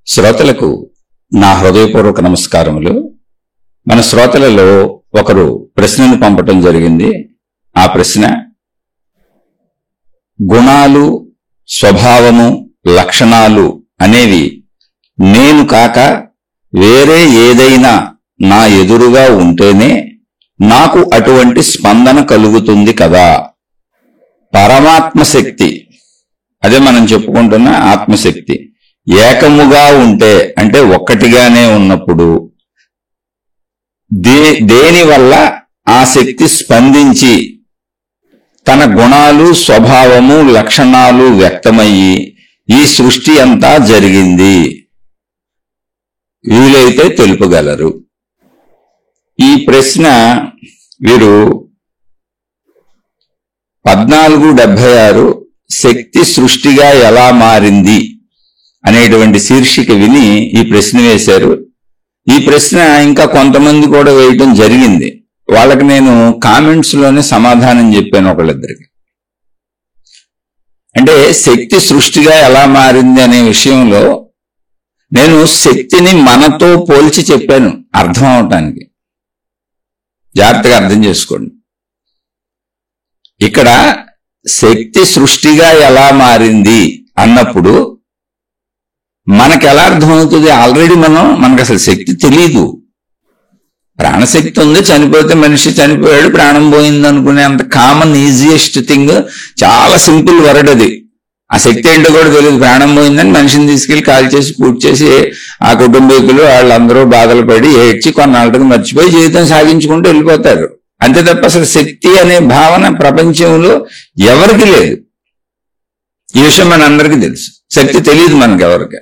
శ్రోతలకు నా హృదయపూర్వక నమస్కారములు. మన శ్రోతలలో ఒకరు ప్రశ్నను పంపటం జరిగింది. ఆ ప్రశ్న, గుణాలు, స్వభావము, లక్షణాలు అనేవి నేను కాక వేరే ఏదైనా నా ఎదురుగా ఉంటేనే నాకు అటువంటి స్పందన కలుగుతుంది కదా. పరమాత్మ శక్తి, అదే మనం చెప్పుకుంటున్న ఆత్మశక్తి, ఏకముగా ఉంటే అంటే ఒక్కటిగానే ఉన్నప్పుడు దేనివల్ల ఆ శక్తి స్పందించి తన గుణాలు, స్వభావము, లక్షణాలు వ్యక్తమయ్యి ఈ సృష్టి అంతా జరిగింది? వీలైతే తెలుపగలరు. ఈ ప్రశ్న వీరు 1476 శక్తి సృష్టిగా ఎలా మారింది అనేటువంటి శీర్షిక విని ఈ ప్రశ్న వేశారు. ఈ ప్రశ్న ఇంకా కొంతమంది కూడా వేయటం జరిగింది. వాళ్ళకి నేను కామెంట్స్ లోనే సమాధానం చెప్పాను ఒకళ్ళిద్దరికి. అంటే శక్తి సృష్టిగా ఎలా మారింది అనే విషయంలో నేను శక్తిని మనతో పోల్చి చెప్పాను అర్థం అవటానికి. జాగ్రత్తగా అర్థం చేసుకోండి. ఇక్కడ శక్తి సృష్టిగా ఎలా మారింది అన్నప్పుడు మనకు ఎలా అర్థమవుతుంది? ఆల్రెడీ మనకు అసలు శక్తి తెలియదు. ప్రాణశక్తి ఉంది, చనిపోతే మనిషి చనిపోయాడు, ప్రాణం పోయింది అనుకునే అంత కామన్ ఈజియెస్ట్ థింగ్, చాలా సింపుల్ వర్డ్ అది. ఆ శక్తి ఏంటో కూడా తెలియదు. ప్రాణం పోయిందని మనిషిని తీసుకెళ్లి కాల్ చేసి పూర్తి చేసి ఆ కుటుంబీకులు వాళ్ళందరూ బాధలు పడి ఏడ్చి కొన్నాళ్ళకి మర్చిపోయి జీవితం సాగించుకుంటూ వెళ్ళిపోతారు. అంతే తప్ప అసలు శక్తి అనే భావన ప్రపంచంలో ఎవరికి లేదు. ఈ విషయం మనందరికీ తెలుసు. శక్తి తెలియదు మనకి ఎవరికి.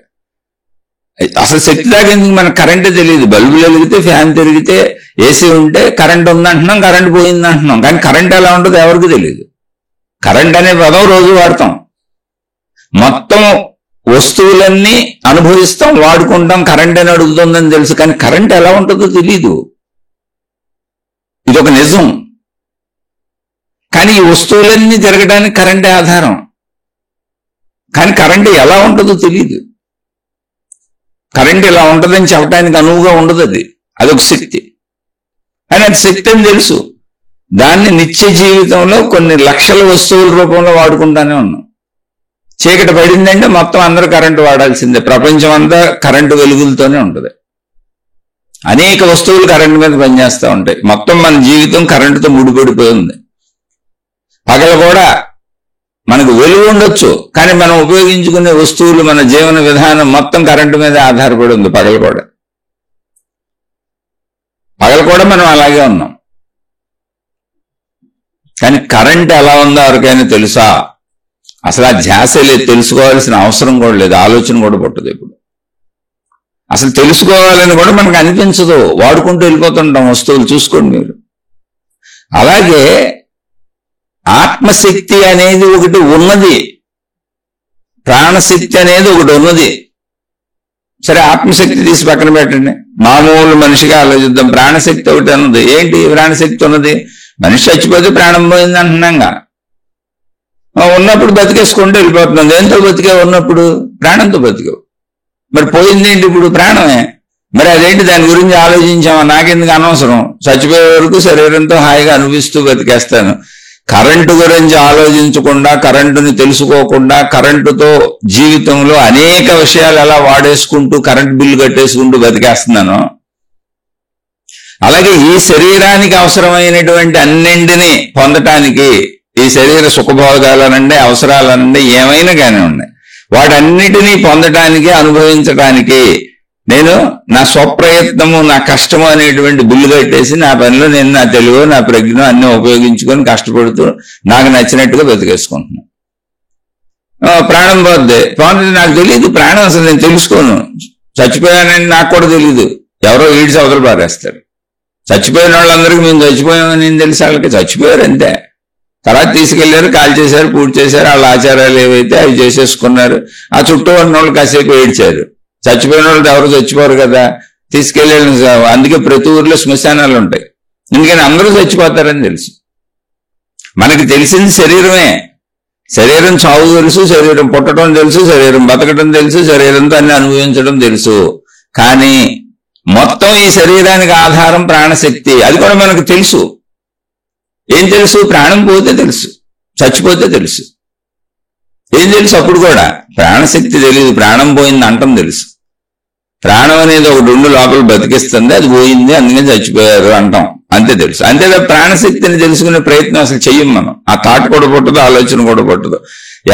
అసలు శక్తి దాకా ఎందుకు? మనకు కరెంటే తెలియదు. బల్బులు వెలిగితే, ఫ్యాన్ తిరిగితే, ఏసీ ఉంటే కరెంట్ ఉందంటున్నాం, కరెంట్ పోయింది అంటున్నాం. కానీ కరెంట్ ఎలా ఉంటుందో ఎవరికి తెలియదు. కరెంట్ అనే పదం రోజు వాడతాం. మొత్తం వస్తువులన్నీ అనుభవిస్తాం, వాడుకుంటాం. కరెంట్ అని అడుగుతుందని తెలుసు, కానీ కరెంట్ ఎలా ఉంటుందో తెలియదు. ఇది ఒక నిజం. కానీ ఈ వస్తువులన్నీ తిరగడానికి కరెంటే ఆధారం. కానీ కరెంట్ ఎలా ఉంటుందో తెలియదు. కరెంట్ ఇలా ఉంటుందని చెప్పడానికి అనువుగా ఉండదు. అదొక శక్తి. కానీ అది శక్తి అని తెలుసు. దాన్ని నిత్య జీవితంలో కొన్ని లక్షల వస్తువుల రూపంలో వాడుకుంటానే ఉన్నాం. చీకటి పడిందంటే మొత్తం అందరూ కరెంటు వాడాల్సిందే. ప్రపంచం అంతా కరెంటు వెలుగులతోనే ఉంటుంది. అనేక వస్తువులు కరెంటు మీద పనిచేస్తూ ఉంటాయి. మొత్తం మన జీవితం కరెంటుతో ముడిపడిపోయి ఉంది. పగలు కూడా మనకు వెలుగు ఉండొచ్చు, కానీ మనం ఉపయోగించుకునే వస్తువులు, మన జీవన విధానం మొత్తం కరెంటు మీద ఆధారపడి ఉంది. పగలు కూడా మనం అలాగే ఉన్నాం. కానీ కరెంట్ ఎలా ఉందో ఎవరికైనా తెలుసా? అసలు ఆ ధ్యాస లేదు. తెలుసుకోవాల్సిన అవసరం కూడా లేదు. ఆలోచన కూడా పుట్టదు. ఇప్పుడు అసలు తెలుసుకోవాలని కూడా మనకు అనిపించదు. వాడుకుంటూ వెళ్ళిపోతుంటాం వస్తువులు. చూసుకోండి మీరు. అలాగే ఆత్మశక్తి అనేది ఒకటి ఉన్నది, ప్రాణశక్తి అనేది ఒకటి ఉన్నది. సరే, ఆత్మశక్తి తీసి పక్కన పెట్టండి. మామూలు మనిషిగా ఆలోచిద్దాం. ప్రాణశక్తి ఒకటి ఉన్నది. ఏంటి ప్రాణశక్తి ఉన్నది? మనిషి చచ్చిపోతే ప్రాణం పోయింది అంటున్నాగా. ఉన్నప్పుడు బతికేసుకుంటూ వెళ్ళిపోతున్నాం. దేంతో బతికే? ఉన్నప్పుడు ప్రాణంతో బతికావు. మరి పోయింది ఏంటి? ఇప్పుడు ప్రాణమే. మరి అదేంటి? దాని గురించి ఆలోచించామా? నాకెందుకు అనవసరం. చచ్చిపోయే వరకు శరీరంతో హాయిగా అనిపిస్తూ బతికేస్తాను. కరెంటు గురించి ఆలోచించకుండా, కరెంటుని తెలుసుకోకుండా, కరెంటుతో జీవితంలో అనేక విషయాలు ఎలా వాడేసుకుంటూ కరెంటు బిల్లు కట్టేసుకుంటూ బతికేస్తున్నాను. అలాగే ఈ శరీరానికి అవసరమైనటువంటి అన్నింటినీ పొందటానికి, ఈ శరీర సుఖభోగాలనండి, అవసరాలనండి, ఏమైనా కానీ ఉన్నాయి, వాటన్నిటినీ పొందటానికి, అనుభవించటానికి నేను నా స్వప్రయత్నము, నా కష్టము అనేటువంటి బిల్లు కట్టేసి నా పనిలో నేను నా తెలుగు, నా ప్రజ్ఞ అన్ని ఉపయోగించుకొని కష్టపడుతూ నాకు నచ్చినట్టుగా బతికేసుకుంటున్నాను. ప్రాణం పోద్ది నాకు తెలియదు. ప్రాణం అసలు నేను తెలుసుకోను. చచ్చిపోయానని నాకు కూడా తెలియదు. ఎవరో ఈడ్చి అవతల పారేస్తారు. చచ్చిపోయిన వాళ్ళందరికీ మేము చచ్చిపోయామని నేను తెలిసి వాళ్ళకి చచ్చిపోయారు అంతే. తర్వాత తీసుకెళ్లారు, కాల్ చేశారు, పూర్తి చేశారు. వాళ్ళ ఆచారాలు ఏవైతే అవి చేసేసుకున్నారు. ఆ చుట్టూ ఉన్న వాళ్ళు కాసేపు ఏడ్చారు. చచ్చిపోయిన వాళ్ళు ఎవరు చచ్చిపోరు కదా, తీసుకెళ్ళి. అందుకే ప్రతి ఊర్లో శ్మశానాలు ఉంటాయి. ఎందుకని అందరూ చచ్చిపోతారని తెలుసు. మనకి తెలిసింది శరీరమే. శరీరం చావు తెలుసు, శరీరం పుట్టడం తెలుసు, శరీరం బతకడం తెలుసు, శరీరంతో అన్ని అనుభవించడం తెలుసు. కానీ మొత్తం ఈ శరీరానికి ఆధారం ప్రాణశక్తి. అది కూడా మనకు తెలుసు. ఏం తెలుసు? ప్రాణం పోతే తెలుసు, చచ్చిపోతే తెలుసు. ఏం తెలుసు అప్పుడు కూడా? ప్రాణశక్తి తెలియదు, ప్రాణం పోయింది అంటం తెలుసు. ప్రాణం అనేది ఒకటి ఉండి లోపల బతికిస్తుంది, అది పోయింది అందుకని చచ్చిపోయారు అంటాం, అంతే తెలుసు. అంతేగా ప్రాణశక్తిని తెలుసుకునే ప్రయత్నం అసలు చెయ్యం మనం. ఆ థాట్ కూడా పుట్టదు, ఆలోచన కూడా పుట్టదు.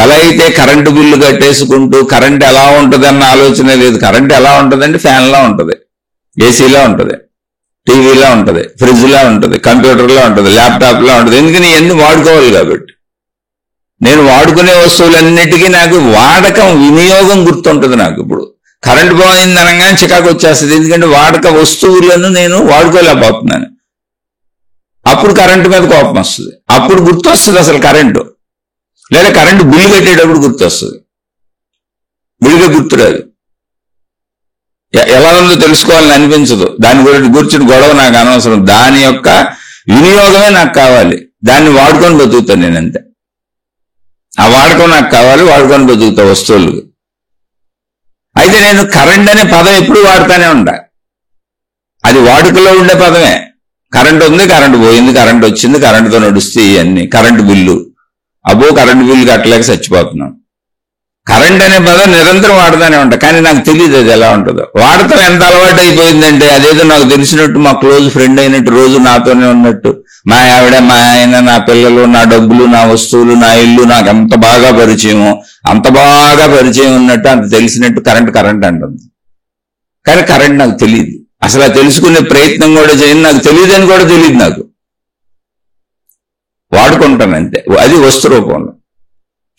ఎలా అయితే కరెంటు బిల్లు కట్టేసుకుంటూ కరెంట్ ఎలా ఉంటుంది అన్న ఆలోచన లేదు. కరెంట్ ఎలా ఉంటుందంటే ఫ్యాన్లా ఉంటుంది, ఏసీలా ఉంటుంది, టీవీలా ఉంటుంది, ఫ్రిడ్జ్లా ఉంటుంది, కంప్యూటర్లా ఉంటుంది, ల్యాప్టాప్లా ఉంటుంది. ఎందుకని ఎన్ని వాడుకోవాలి కాబట్టి. నేను వాడుకునే వస్తువులన్నిటికీ నాకు వాడకం, వినియోగం గుర్తుంటుంది. నాకు ఇప్పుడు కరెంట్ పోయింది అనగానే చికాకు వచ్చేస్తుంది. ఎందుకంటే వాడక వస్తువులను నేను వాడుకోలేకపోతున్నాను. అప్పుడు కరెంటు మీద కోపం వస్తుంది, అప్పుడు గుర్తు వస్తుంది అసలు కరెంటు. లేదా కరెంటు బిల్లు కట్టేటప్పుడు గుర్తు వస్తుంది, బిల్లుగా గుర్తురాదు. ఎలా ఉందో తెలుసుకోవాలని అనిపించదు. దాని గురించి గొడవ నాకు అనవసరం. దాని యొక్క వినియోగమే నాకు కావాలి, దాన్ని వాడుకొని బతుకుతాను నేను, అంతే. ఆ వాడకం నాకు కావాలి, వాడుకొని బతుకుతా వస్తువులు. అయితే నేను కరెంట్ అనే పదం ఎప్పుడు వాడుతూనే ఉంటా. అది వాడుకలో ఉండే పదమే. కరెంట్ ఉంది, కరెంటు పోయింది, కరెంట్ వచ్చింది, కరెంటుతో నడుస్తే ఇవన్నీ. కరెంటు బిల్లు, అబ్బో కరెంటు బిల్లు కట్టలేక చచ్చిపోతున్నాం. కరెంట్ అనే పదం నిరంతరం వాడుతూనే ఉంటా. కానీ నాకు తెలియదు అది ఎలా ఉంటుందో. వాడతాం ఎంత అలవాటు అయిపోయిందంటే అదేదో నాకు తెలిసినట్టు, మా క్లోజ్ ఫ్రెండ్ అయినట్టు, రోజు నాతోనే ఉన్నట్టు. మా ఆవిడ, మా ఆయన, నా పిల్లలు, నా డబ్బులు, నా వస్తువులు, నా ఇల్లు నాకు ఎంత బాగా పరిచయమో, అంత బాగా పరిచయం ఉన్నట్టు, అంత తెలిసినట్టు కరెంట్ కరెంట్ అంటుంది. కానీ కరెంట్ నాకు తెలియదు. అసలు ఆ తెలుసుకునే ప్రయత్నం కూడా చేయను. నాకు తెలియదని కూడా తెలియదు. నాకు వాడుకుంటాను అంతే. అది వస్తు రూపంలో.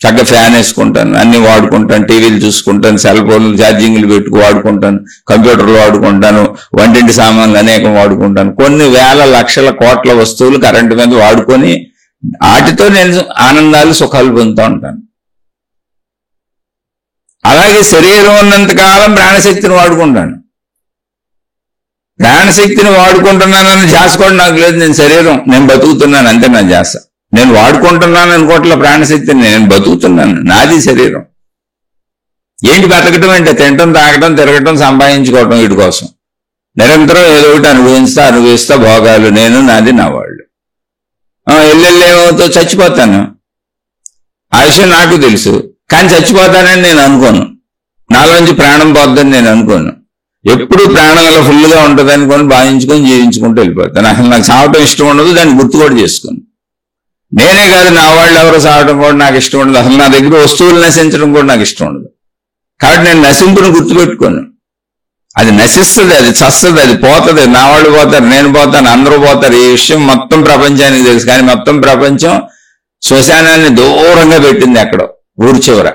చక్కగా ఫ్యాన్ వేసుకుంటాను, అన్ని వాడుకుంటాను, టీవీలు చూసుకుంటాను, సెల్ ఫోన్లు ఛార్జింగ్లు పెట్టుకు వాడుకుంటాను, కంప్యూటర్లు వాడుకుంటాను, వంటింటి సామాన్లు అనేకం వాడుకుంటాను. కొన్ని వేల లక్షల కోట్ల వస్తువులు కరెంటు మీద వాడుకొని వాటితో నేను ఆనందాలు సుఖాలు పొందుతూ ఉంటాను. అలాగే శరీరం ఉన్నంతకాలం ప్రాణశక్తిని వాడుకుంటాను. ప్రాణశక్తిని వాడుకుంటున్నానని ధ్యాస కూడా నాకు లేదు. నేను శరీరం, నేను బతుకుతున్నాను, అంతే నా ధ్యాస. నేను వాడుకుంటున్నాను అనుకోవట్ల ప్రాణశక్తిని, నేను బతుకుతున్నాను, నాది శరీరం. ఏంటి బతకటం అంటే? తినటం, తాగటం, తిరగటం, సంపాదించుకోవటం. వీటి కోసం నిరంతరం ఏదో ఒకటి అనుభవిస్తా భోగాలు. నేను, నాది, నా వాళ్ళు. ఎల్లెళ్ళేమవుతో చచ్చిపోతాను. ఆ విషయం నాకు తెలుసు. కానీ చచ్చిపోతానని నేను అనుకోను. నాలోంచి ప్రాణం పోద్దని నేను అనుకోను. ఎప్పుడు ప్రాణం అలా ఫుల్గా ఉంటుంది అనుకొని భావించుకొని జీవించుకుంటూ వెళ్ళిపోతాను. అసలు నాకు సావటం ఇష్టం ఉండదు, దాన్ని గుర్తు కూడా చేసుకోను. నేనే కాదు, నా వాళ్ళు ఎవరో సావటం కూడా నాకు ఇష్టం ఉండదు. అసలు నా దగ్గర వస్తువులు నశించడం కూడా నాకు ఇష్టం ఉండదు. కాబట్టి నేను నశింపును గుర్తుపెట్టుకోను. అది నశిస్తుంది, అది చస్తుంది, అది పోతుంది. నా వాళ్ళు పోతారు, నేను పోతాను, అందరూ పోతారు. ఈ విషయం మొత్తం ప్రపంచానికి తెలుసు. కానీ మొత్తం ప్రపంచం శ్మశానాన్ని దూరంగా పెట్టింది ఎక్కడో ఊరి చివర.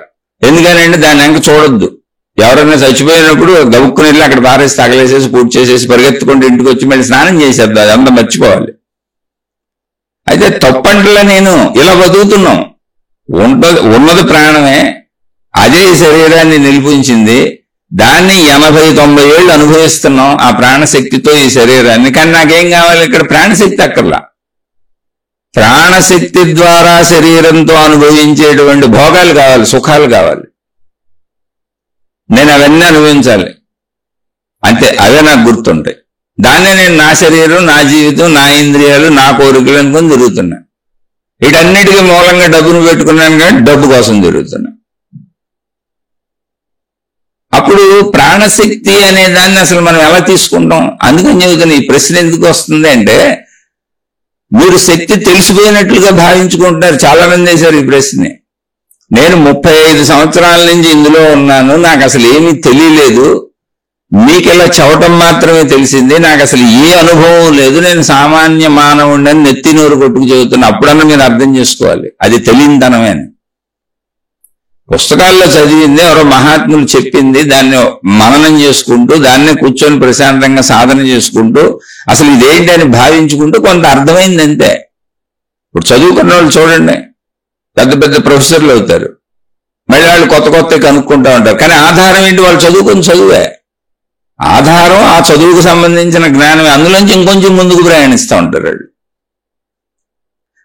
ఎందుకనంటే దాన్ని వెనక చూడొద్దు. ఎవరైనా చచ్చిపోయినప్పుడు గబుక్కుని వెళ్ళి అక్కడ పారేసి తగలేసేసి పూర్తి చేసేసి పరిగెత్తుకుంటూ ఇంటికి వచ్చి మళ్ళీ స్నానం చేసేద్దాం, అదంతా మర్చిపోవాలి. అయితే తప్పంటలా నేను ఇలా బతుకుతున్నాం. ఉన్నది ప్రాణమే, అదే శరీరాన్ని నిలిపించింది. దాన్ని 80-90 ఏళ్ళు అనుభవిస్తున్నాం ఆ ప్రాణశక్తితో ఈ శరీరాన్ని. కానీ నాకేం కావాలి? ఇక్కడ ప్రాణశక్తి అక్కర్లా. ప్రాణశక్తి ద్వారా శరీరంతో అనుభవించేటువంటి భోగాలు కావాలి, సుఖాలు కావాలి. నేను అవన్నీ అనుభవించాలి, అంతే. అవే నాకు గుర్తుంటాయి. దాన్నే నేను నా శరీరం, నా జీవితం, నా ఇంద్రియాలు, నా కోరికలు అనుకుని తిరుగుతున్నా. వీటన్నిటికీ మూలంగా డబ్బును పెట్టుకున్నాను, కానీ డబ్బు కోసం తిరుగుతున్నా. అప్పుడు ప్రాణశక్తి అనే దాన్ని అసలు మనం ఎలా తీసుకుంటాం? అందుకని చెబుతున్నా, ఈ ప్రశ్న ఎందుకు వస్తుంది అంటే, మీరు శక్తి తెలిసిపోయినట్లుగా భావించుకుంటున్నారు. చాలా మంది వేశారు ఈ ప్రశ్నే. నేను 35 సంవత్సరాల నుంచి ఇందులో ఉన్నాను, నాకు అసలు ఏమీ తెలియలేదు, మీకు ఇలా చవటం మాత్రమే తెలిసింది, నాకు అసలు ఏ అనుభవం లేదు, నేను సామాన్య మానవుడిని నెత్తి నోరు కొట్టుకు చెబుతున్నా. అప్పుడన్నా మీరు అర్థం చేసుకోవాలి, అది తెలియనితనమే. పుస్తకాల్లో చదివింది, ఎవరో మహాత్ములు చెప్పింది, దాన్ని మననం చేసుకుంటూ, దాన్నే కూర్చొని ప్రశాంతంగా సాధన చేసుకుంటూ, అసలు ఇదేంటి అని భావించుకుంటూ కొంత అర్థమైంది అంతే. ఇప్పుడు చదువుకున్న వాళ్ళు చూడండి, పెద్ద పెద్ద ప్రొఫెసర్లు అవుతారు, మళ్ళీ వాళ్ళు కొత్త కొత్త కనుక్కుంటూ ఉంటారు. కానీ ఆధారం ఏంటి? వాళ్ళు చదువుకుని చదువే ఆధారం. ఆ చదువుకు సంబంధించిన జ్ఞానమే. అందులోంచి ఇంకొంచెం ముందుకు ప్రయాణిస్తూ ఉంటారు వాళ్ళు.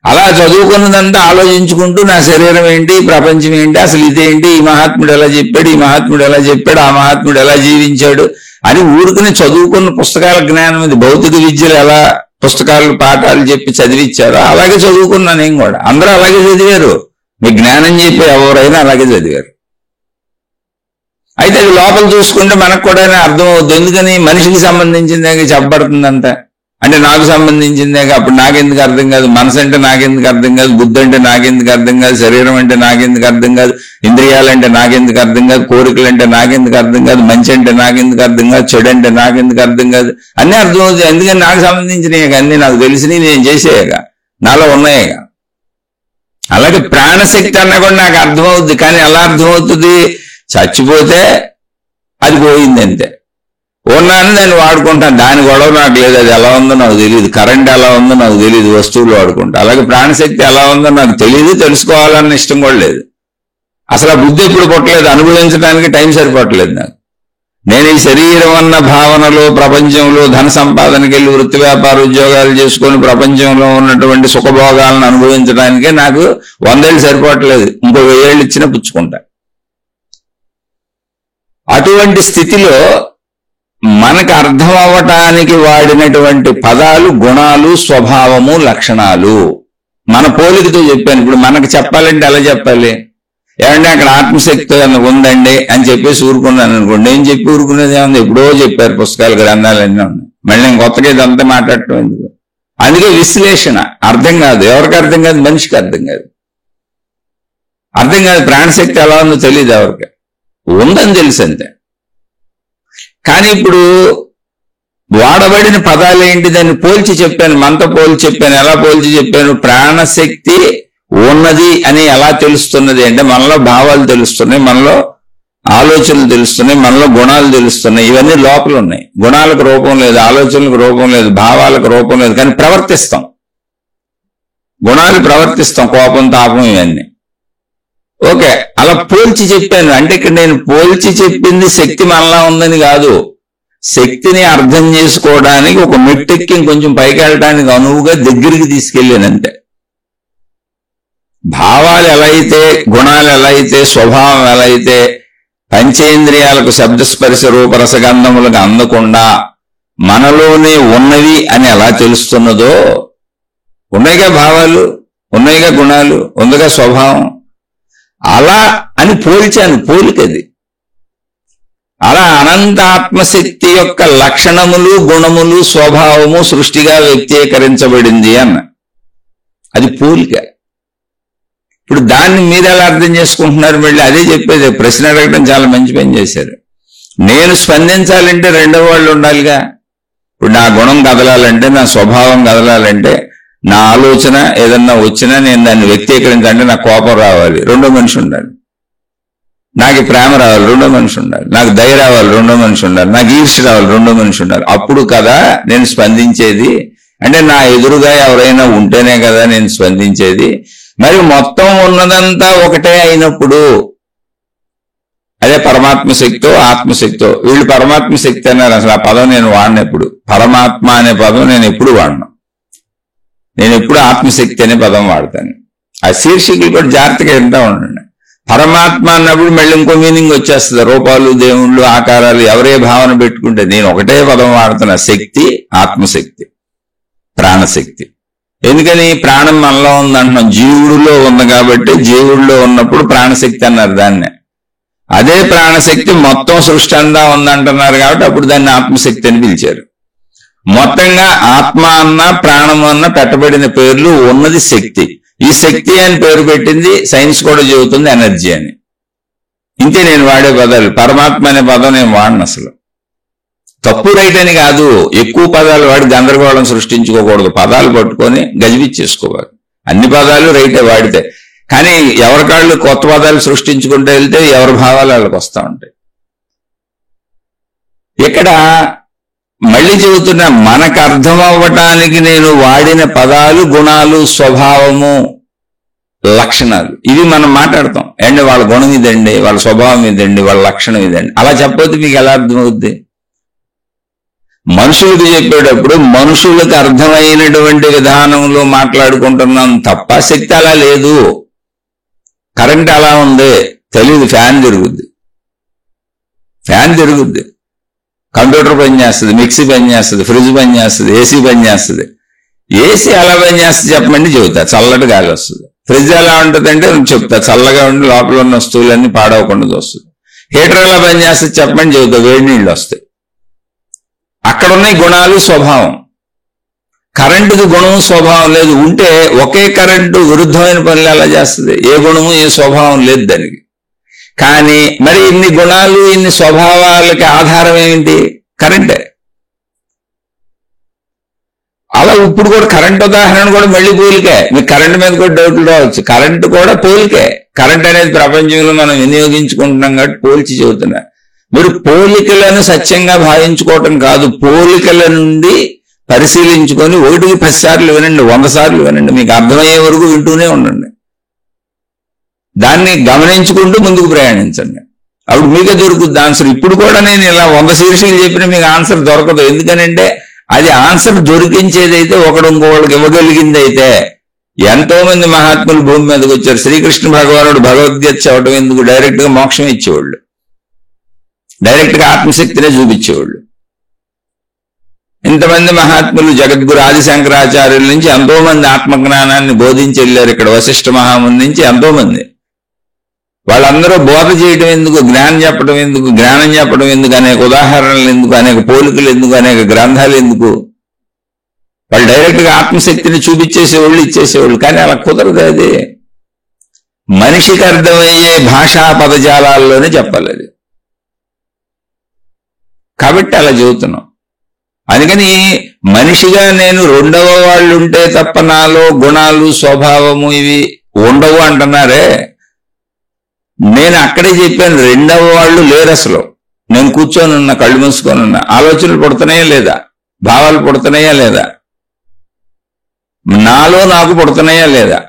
అలా చదువుకున్నదంతా ఆలోచించుకుంటూ నా శరీరం ఏంటి, ప్రపంచం ఏంటి, అసలు ఇదేంటి, ఈ మహాత్ముడు ఎలా చెప్పాడు, ఈ మహాత్ముడు ఎలా చెప్పాడు, ఆ మహాత్ముడు ఎలా జీవించాడు అని ఊరుకుని చదువుకున్న పుస్తకాల జ్ఞానం ఇది. భౌతిక విద్యలు ఎలా పుస్తకాలు పాఠాలు చెప్పి చదివించారో అలాగే చదువుకున్నాను నేను కూడా. అందరూ అలాగే చదివారు. మీ జ్ఞానం చెప్పి ఎవరైనా అలాగే చదివారు. అయితే అది లోపల చూసుకుంటే మనకు కూడా అర్థం అవుతుంది. ఎందుకని మనిషికి సంబంధించిందే చెప్పబడుతుందంట. అంటే నాకు సంబంధించిందే, అప్పుడు నాకెందుకు అర్థం కాదు, మనసు అంటే నాకెందుకు అర్థం కాదు, బుద్ధి అంటే నాకెందుకు అర్థం కాదు, శరీరం అంటే నాకెందుకు అర్థం కాదు, ఇంద్రియాలంటే నాకెందుకు అర్థం కాదు, కోరికలు అంటే నాకెందుకు అర్థం కాదు, మంచి అంటే నాకెందుకు అర్థం కాదు, చెడు అంటే నాకెందుకు అర్థం కాదు, అన్నీ అర్థమవుతాయి. ఎందుకని నాకు సంబంధించినవి అన్నీ నాకు తెలిసినవి నేను చేసేయగా, నాలో ఉన్నాయేగా. అలాగే ప్రాణశక్తి అన్నా కూడా నాకు అర్థమవుద్ది. కానీ ఎలా అర్థమవుతుంది? చచ్చిపోతే అది పోయింది అంతే. ఉన్నాను దాన్ని వాడుకుంటాను, దాని గొడవ నాకు లేదు. అది ఎలా ఉందో నాకు తెలియదు, కరెంట్ ఎలా ఉందో నాకు తెలియదు, వస్తువులు వాడుకుంటా. అలాగే ప్రాణశక్తి ఎలా ఉందో నాకు తెలియదు, తెలుసుకోవాలన్న ఇష్టం కూడా లేదు. అసలు ఆ బుద్ధి ఎప్పుడు పుట్టలేదు, అనుభవించడానికి టైం సరిపట్టలేదు నాకు. నేను ఈ శరీరం అన్న భావనలో ప్రపంచంలో ధన సంపాదనకి వెళ్ళి వృత్తి వ్యాపార ఉద్యోగాలు చేసుకొని ప్రపంచంలో ఉన్నటువంటి సుఖభోగాలను అనుభవించడానికే నాకు 100 ఏళ్ళు సరిపట్టలేదు. ఇంకో 1000 ఏళ్ళు ఇచ్చినా పుచ్చుకుంటా. అటువంటి స్థితిలో మనకు అర్థం అవ్వటానికి వాడినటువంటి పదాలు గుణాలు, స్వభావము, లక్షణాలు. మన పోలికతో చెప్పాను. ఇప్పుడు మనకు చెప్పాలంటే ఎలా చెప్పాలి? ఏమంటే అక్కడ ఆత్మశక్తి ఉందండి అని చెప్పేసి ఊరుకున్నాను అనుకోండి. నేను చెప్పి ఊరుకునేది ఏముంది? ఎప్పుడో చెప్పారు, పుస్తకాలు గ్రంథాలన్నీ ఉన్నాయి. మళ్ళీ నేను కొత్తగా ఇదంతా మాట్లాడటం ఎందుకు? అందుకే విశ్లేషణ. అర్థం కాదు, ఎవరికి అర్థం కాదు, మనిషికి అర్థం కాదు. అర్థం కాదు, ప్రాణశక్తి ఎలా ఉందో తెలియదు ఎవరికి. ఉందని తెలుసు అంతే. కానీ ఇప్పుడు వాడబడిన పదాలు ఏంటి, దాన్ని పోల్చి చెప్పాను, మనతో పోల్చి చెప్పాను. ఎలా పోల్చి చెప్పాను? ప్రాణశక్తి ఉన్నది అని ఎలా తెలుస్తున్నది అంటే మనలో భావాలు తెలుస్తున్నాయి, మనలో ఆలోచనలు తెలుస్తున్నాయి, మనలో గుణాలు తెలుస్తున్నాయి. ఇవన్నీ లోపల ఉన్నాయి. గుణాలకు రూపం లేదు, ఆలోచనలకు రూపం లేదు, భావాలకు రూపం లేదు, కానీ ప్రవర్తిస్తాం. గుణాలు ప్రవర్తిస్తాం, కోపం, తాపం ఇవన్నీ. ఓకే, అలా పోల్చి చెప్పాను. అంటే ఇక్కడ నేను పోల్చి చెప్పింది శక్తి మనలా ఉందని కాదు, శక్తిని అర్థం చేసుకోవడానికి ఒక మెట్టెక్కి కొంచెం పైకి వెళ్ళడానికి అనువుగా దగ్గరికి తీసుకెళ్ళాను అంతే. భావాలు ఎలా అయితే, గుణాలు ఎలా అయితే, స్వభావం ఎలా అయితే పంచేంద్రియాలకు శబ్దస్పర్శ రూపరసగంధములకు అందకుండా మనలోనే ఉన్నవి అని ఎలా తెలుస్తున్నదో, ఉన్నాయిగా భావాలు, ఉన్నాయిగా గుణాలు, ఉందిగా స్వభావం, అలా అని పోల్చాను. పోలికది. అలా అనంత ఆత్మశక్తి యొక్క లక్షణములు, గుణములు, స్వభావము సృష్టిగా వ్యక్తీకరించబడింది అన్న. అది పోలిక. ఇప్పుడు దాన్ని మీరు ఎలా అర్థం చేసుకుంటున్నారు? మళ్ళీ అదే చెప్పేది. ప్రశ్న అడగడం చాలా మంచి పని చేశారు. నేను స్పందించాలంటే రెండో వాళ్ళు ఉండాలిగా. ఇప్పుడు నా గుణం కదలాలంటే, నా స్వభావం కదలాలంటే, నా ఆలోచన ఏదన్నా వచ్చినా నేను దాన్ని వ్యక్తీకరించాలంటే నాకు కోపం రావాలి, రెండో మనిషి ఉండాలి. నాకు ప్రేమ రావాలి, రెండో మనిషి ఉండాలి. నాకు దయ రావాలి, రెండో మనిషి ఉండాలి. నాకు ఈర్ష్య రావాలి, రెండో మనిషి ఉండాలి. అప్పుడు కదా నేను స్పందించేది. అంటే నా ఎదురుగా ఎవరైనా ఉంటేనే కదా నేను స్పందించేది. మరి మొత్తం ఉన్నదంతా ఒకటే అయినప్పుడు, అదే పరమాత్మ శక్తో ఆత్మశక్తో. వీళ్ళు పరమాత్మ శక్తి అన్నారు. అసలు ఆ పదం నేను వాడిన ఎప్పుడు, పరమాత్మ అనే పదం నేను ఎప్పుడు వాడినా. నేను ఎప్పుడు ఆత్మశక్తి అనే పదం వాడతాను. ఆ శీర్షికలు కూడా జాగ్రత్తగా వింటా ఉండండి. పరమాత్మ అన్నప్పుడు మళ్ళీ ఇంకో మీనింగ్ వచ్చేస్తుంది. రూపాలు, దేవుళ్ళు, ఆకారాలు ఎవరే భావన పెట్టుకుంటే నేను ఒకటే పదం వాడుతున్నా, శక్తి, ఆత్మశక్తి, ప్రాణశక్తి. ఎందుకని? ప్రాణం మనలో ఉందంటున్నాం, జీవుడిలో ఉంది కాబట్టి జీవుడిలో ఉన్నప్పుడు ప్రాణశక్తి అన్నారు దాన్నే. అదే ప్రాణశక్తి మొత్తం సృష్టి అంతా ఉందంటున్నారు కాబట్టి అప్పుడు దాన్ని ఆత్మశక్తి అని పిలిచారు. మొత్తంగా ఆత్మ అన్న ప్రాణం అన్న పెట్టబడిన పేర్లు ఉన్నది శక్తి. ఈ శక్తి అని పేరు పెట్టింది సైన్స్ కూడా చెబుతుంది ఎనర్జీ అని. ఇంతే నేను వాడే పదాలు. పరమాత్మ అనే పదం నేను వాడను. అసలు తప్పు రైట్ అని కాదు, ఎక్కువ పదాలు వాడి గందరగోళం సృష్టించుకోకూడదు. పదాలు పట్టుకొని గజిబిచ్చేసుకోవాలి. అన్ని పదాలు రైటే వాడితే. కానీ ఎవరికాళ్ళు కొత్త పదాలు సృష్టించుకుంటూ వెళ్తే ఎవరి భావాలు వాళ్ళకి వస్తూ ఉంటాయి. ఇక్కడ మళ్ళీ చెబుతున్నా, మనకు అర్థం అవ్వటానికి నేను వాడిన పదాలు గుణాలు, స్వభావము, లక్షణాలు, ఇవి మనం మాట్లాడతాం. అండి వాళ్ళ గుణం ఇదండి, వాళ్ళ స్వభావం ఇదండి, వాళ్ళ లక్షణం ఇదండి. అలా చెప్పొద్దు మీకు ఎలా అర్థమవుద్ది? మనుషులకు చెప్పేటప్పుడు మనుషులకు అర్థమైనటువంటి విధానంలో మాట్లాడుకుంటున్నాం తప్ప శక్తి అలా లేదు. కరెంట్ అలా ఉంది తెలియదు. ఫ్యాన్ తిరుగుద్ది, కంప్యూటర్ పనిచేస్తుంది, మిక్సీ పనిచేస్తుంది, ఫ్రిడ్జ్ పనిచేస్తుంది, ఏసీ పనిచేస్తుంది. ఏసీ ఎలా పనిచేస్తుంది చెప్పమండి చెబుతా, చల్లటి గాలి వస్తుంది. ఫ్రిడ్జ్ ఎలా ఉంటుందంటే చెప్తా, చల్లగా ఉండి లోపల ఉన్న వస్తువులన్నీ పాడవకుండా వస్తుంది. హీటర్ ఎలా పనిచేస్తుంది చెప్పమని చెబుతా, వేడి నీళ్ళు వస్తాయి. అక్కడ ఉన్న గుణాలు స్వభావం. కరెంటుకి గుణం స్వభావం లేదు. ఉంటే ఒకే కరెంటు విరుద్ధమైన పనులు ఎలా చేస్తుంది? ఏ గుణము ఏ స్వభావం లేదు దానికి. కానీ మరి ఇన్ని గుణాలు ఇన్ని స్వభావాలకి ఆధారం ఏమిటి? కరెంటే. అలా ఇప్పుడు కూడా కరెంట్ ఉదాహరణ కూడా మళ్ళీ పోలికే. మీకు కరెంట్ మీద కూడా డౌట్లు రావచ్చు. కరెంట్ కూడా పోలికే. కరెంట్ అనేది ప్రపంచంలో మనం వినియోగించుకుంటున్నాం కాబట్టి పోల్చి చెబుతున్నా. మీరు పోలికలను సత్యంగా భావించుకోవటం కాదు, పోలికల నుండి పరిశీలించుకొని 1కి 10 సార్లు వినండి, 100 సార్లు వినండి, మీకు అర్థమయ్యే వరకు వింటూనే ఉండండి. దాన్ని గమనించుకుంటూ ముందుకు ప్రయాణించండి. అప్పుడు మీకే దొరుకుతుంది ఆన్సర్. ఇప్పుడు కూడా నేను ఇలా 100 శీర్షికలు చెప్పినా మీకు ఆన్సర్ దొరకదు. ఎందుకనంటే అది ఆన్సర్ దొరికించేదైతే ఒకడు ఇంకోళ్ళకి ఇవ్వగలిగింది అయితే. ఎంతో మంది మహాత్ములు భూమి మీదకి వచ్చారు. శ్రీకృష్ణ భగవానుడు భగవద్గీత చదవటం ఎందుకు? డైరెక్ట్ గా మోక్షం ఇచ్చేవాళ్ళు, డైరెక్ట్ గా ఆత్మశక్తినే చూపించేవాళ్ళు. ఇంతమంది మహాత్ములు జగద్గురు ఆది శంకరాచార్యుల నుంచి ఎంతో మంది ఆత్మజ్ఞానాన్ని బోధించి వెళ్ళారు. ఇక్కడ వశిష్ఠ మహాముని నుంచి ఎంతో మంది. వాళ్ళందరూ బోధ చేయడం ఎందుకు? జ్ఞానం చెప్పడం ఎందుకు? జ్ఞానం చెప్పడం ఎందుకు? అనేక ఉదాహరణలు ఎందుకు? అనేక పోలికలు ఎందుకు? అనేక గ్రంథాలు ఎందుకు? వాళ్ళు డైరెక్ట్ గా ఆత్మశక్తిని చూపించేసేవాళ్ళు, ఇచ్చేసేవాళ్ళు. కానీ అలా కుదరదు. అది మనిషికి అర్థమయ్యే భాషా పదజాలాల్లోనే చెప్పాలి అది. కాబట్టి అలా చెబుతున్నాం. అందుకని మనిషిగా నేను రెండవ వాళ్ళు ఉంటే తప్ప నాలో గుణాలు స్వభావము ఇవి ఉండవు అంటున్నారే. నేను అక్కడే చెప్పాను, రెండవ వాళ్ళు లేరు అసలు. నేను కూర్చొని ఉన్నా, కళ్ళు మూసుకొని ఉన్నా, ఆలోచనలు పుడుతున్నాయా లేదా? భావాలు పుడుతున్నాయా లేదా? నాలో నాకు పుడుతున్నాయా లేదా?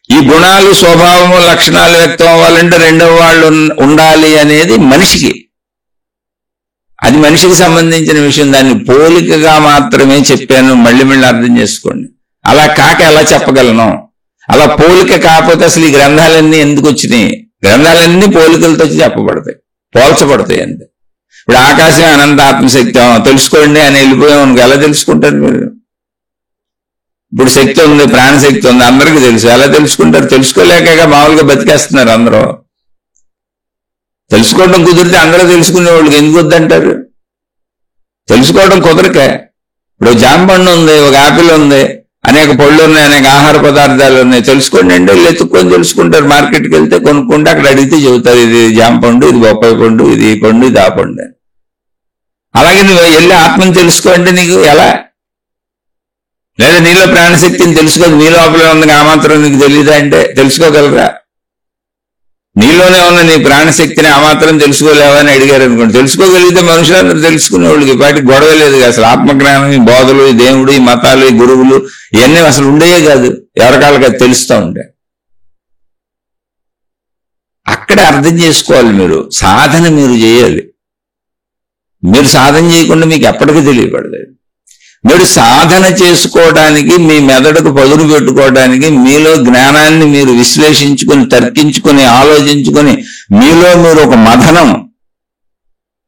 ఈ గుణాలు స్వభావము లక్షణాలు వ్యక్తం అవ్వాలంటే రెండవ వాళ్ళు ఉండాలి అనేది మనిషికి. అది మనిషికి సంబంధించిన విషయం. దాన్ని పోలికగా మాత్రమే చెప్పాను. మళ్ళీ అర్థం చేసుకోండి. అలా కాక ఎలా చెప్పగలను? అలా పోలిక కాకపోతే అసలు ఈ గ్రంథాలన్నీ ఎందుకు వచ్చినాయి? గ్రంథాలన్నీ పోలికలతో వచ్చి చెప్పబడతాయి, పోల్చబడతాయి అంతే. ఇప్పుడు ఆకాశం అనంత ఆత్మశక్తి తెలుసుకోండి అని వెళ్ళిపోయాం. ఎలా తెలుసుకుంటారు మీరు? ఇప్పుడు శక్తి ఉంది, ప్రాణశక్తి ఉంది, అందరికీ తెలుసు. ఎలా తెలుసుకుంటారు? తెలుసుకోలేక మామూలుగా బతికేస్తున్నారు అందరూ. తెలుసుకోవడం కుదిరితే అందరూ తెలుసుకునే వాళ్ళకి ఎందుకు వద్దంటారు? తెలుసుకోవడం కుదరకే. ఇప్పుడు జామ పండు ఉంది, ఒక ఆపిల్ ఉంది, అనేక పళ్ళు ఉన్నాయి, అనేక ఆహార పదార్థాలు ఉన్నాయి. తెలుసుకోండి అంటే వీళ్ళు ఎత్తుక్కొని తెలుసుకుంటారు. మార్కెట్కి వెళ్తే కొనుక్కుంటే అక్కడ అడిగితే చెబుతారు, ఇది జామ పండు, ఇది బొప్పాయి పండు, ఇది ఈ పండు, ఇది ఆ పండు. అలాగే నువ్వు వెళ్ళి ఆత్మని తెలుసుకో అంటే నీకు ఎలా? లేదా నీలో ప్రాణశక్తిని తెలుసుకోదు, నీ లోపల ఉంది, ఆ మాత్రం నీకు తెలియదా అంటే తెలుసుకోగలరా? నీలోనే ఉన్న నీ ప్రాణశక్తిని ఆ మాత్రం తెలుసుకోలేవా అని అడిగారు అనుకోండి. తెలుసుకోగలిగితే మనుషులందరూ తెలుసుకునే వాళ్ళకి ఇప్పటికి గొడవ లేదు. అసలు ఆత్మజ్ఞానం, ఈ బోధలు, ఈ దేవుడు, ఈ మతాలు, ఈ గురువులు ఇవన్నీ అసలు ఉండేవే కాదు. ఎవరికాళ్ళకి అది తెలుస్తూ ఉంటే అక్కడే అర్థం చేసుకోవాలి. మీరు సాధన మీరు చేయాలి. మీరు సాధన చేయకుండా మీకు ఎప్పటికీ తెలియబడదు. మీరు సాధన చేసుకోవడానికి, మీ మెదడుకు పదును పెట్టుకోవడానికి, మీలో జ్ఞానాన్ని మీరు విశ్లేషించుకొని, తర్కించుకొని, ఆలోచించుకొని, మీలో మీరు ఒక మథనం,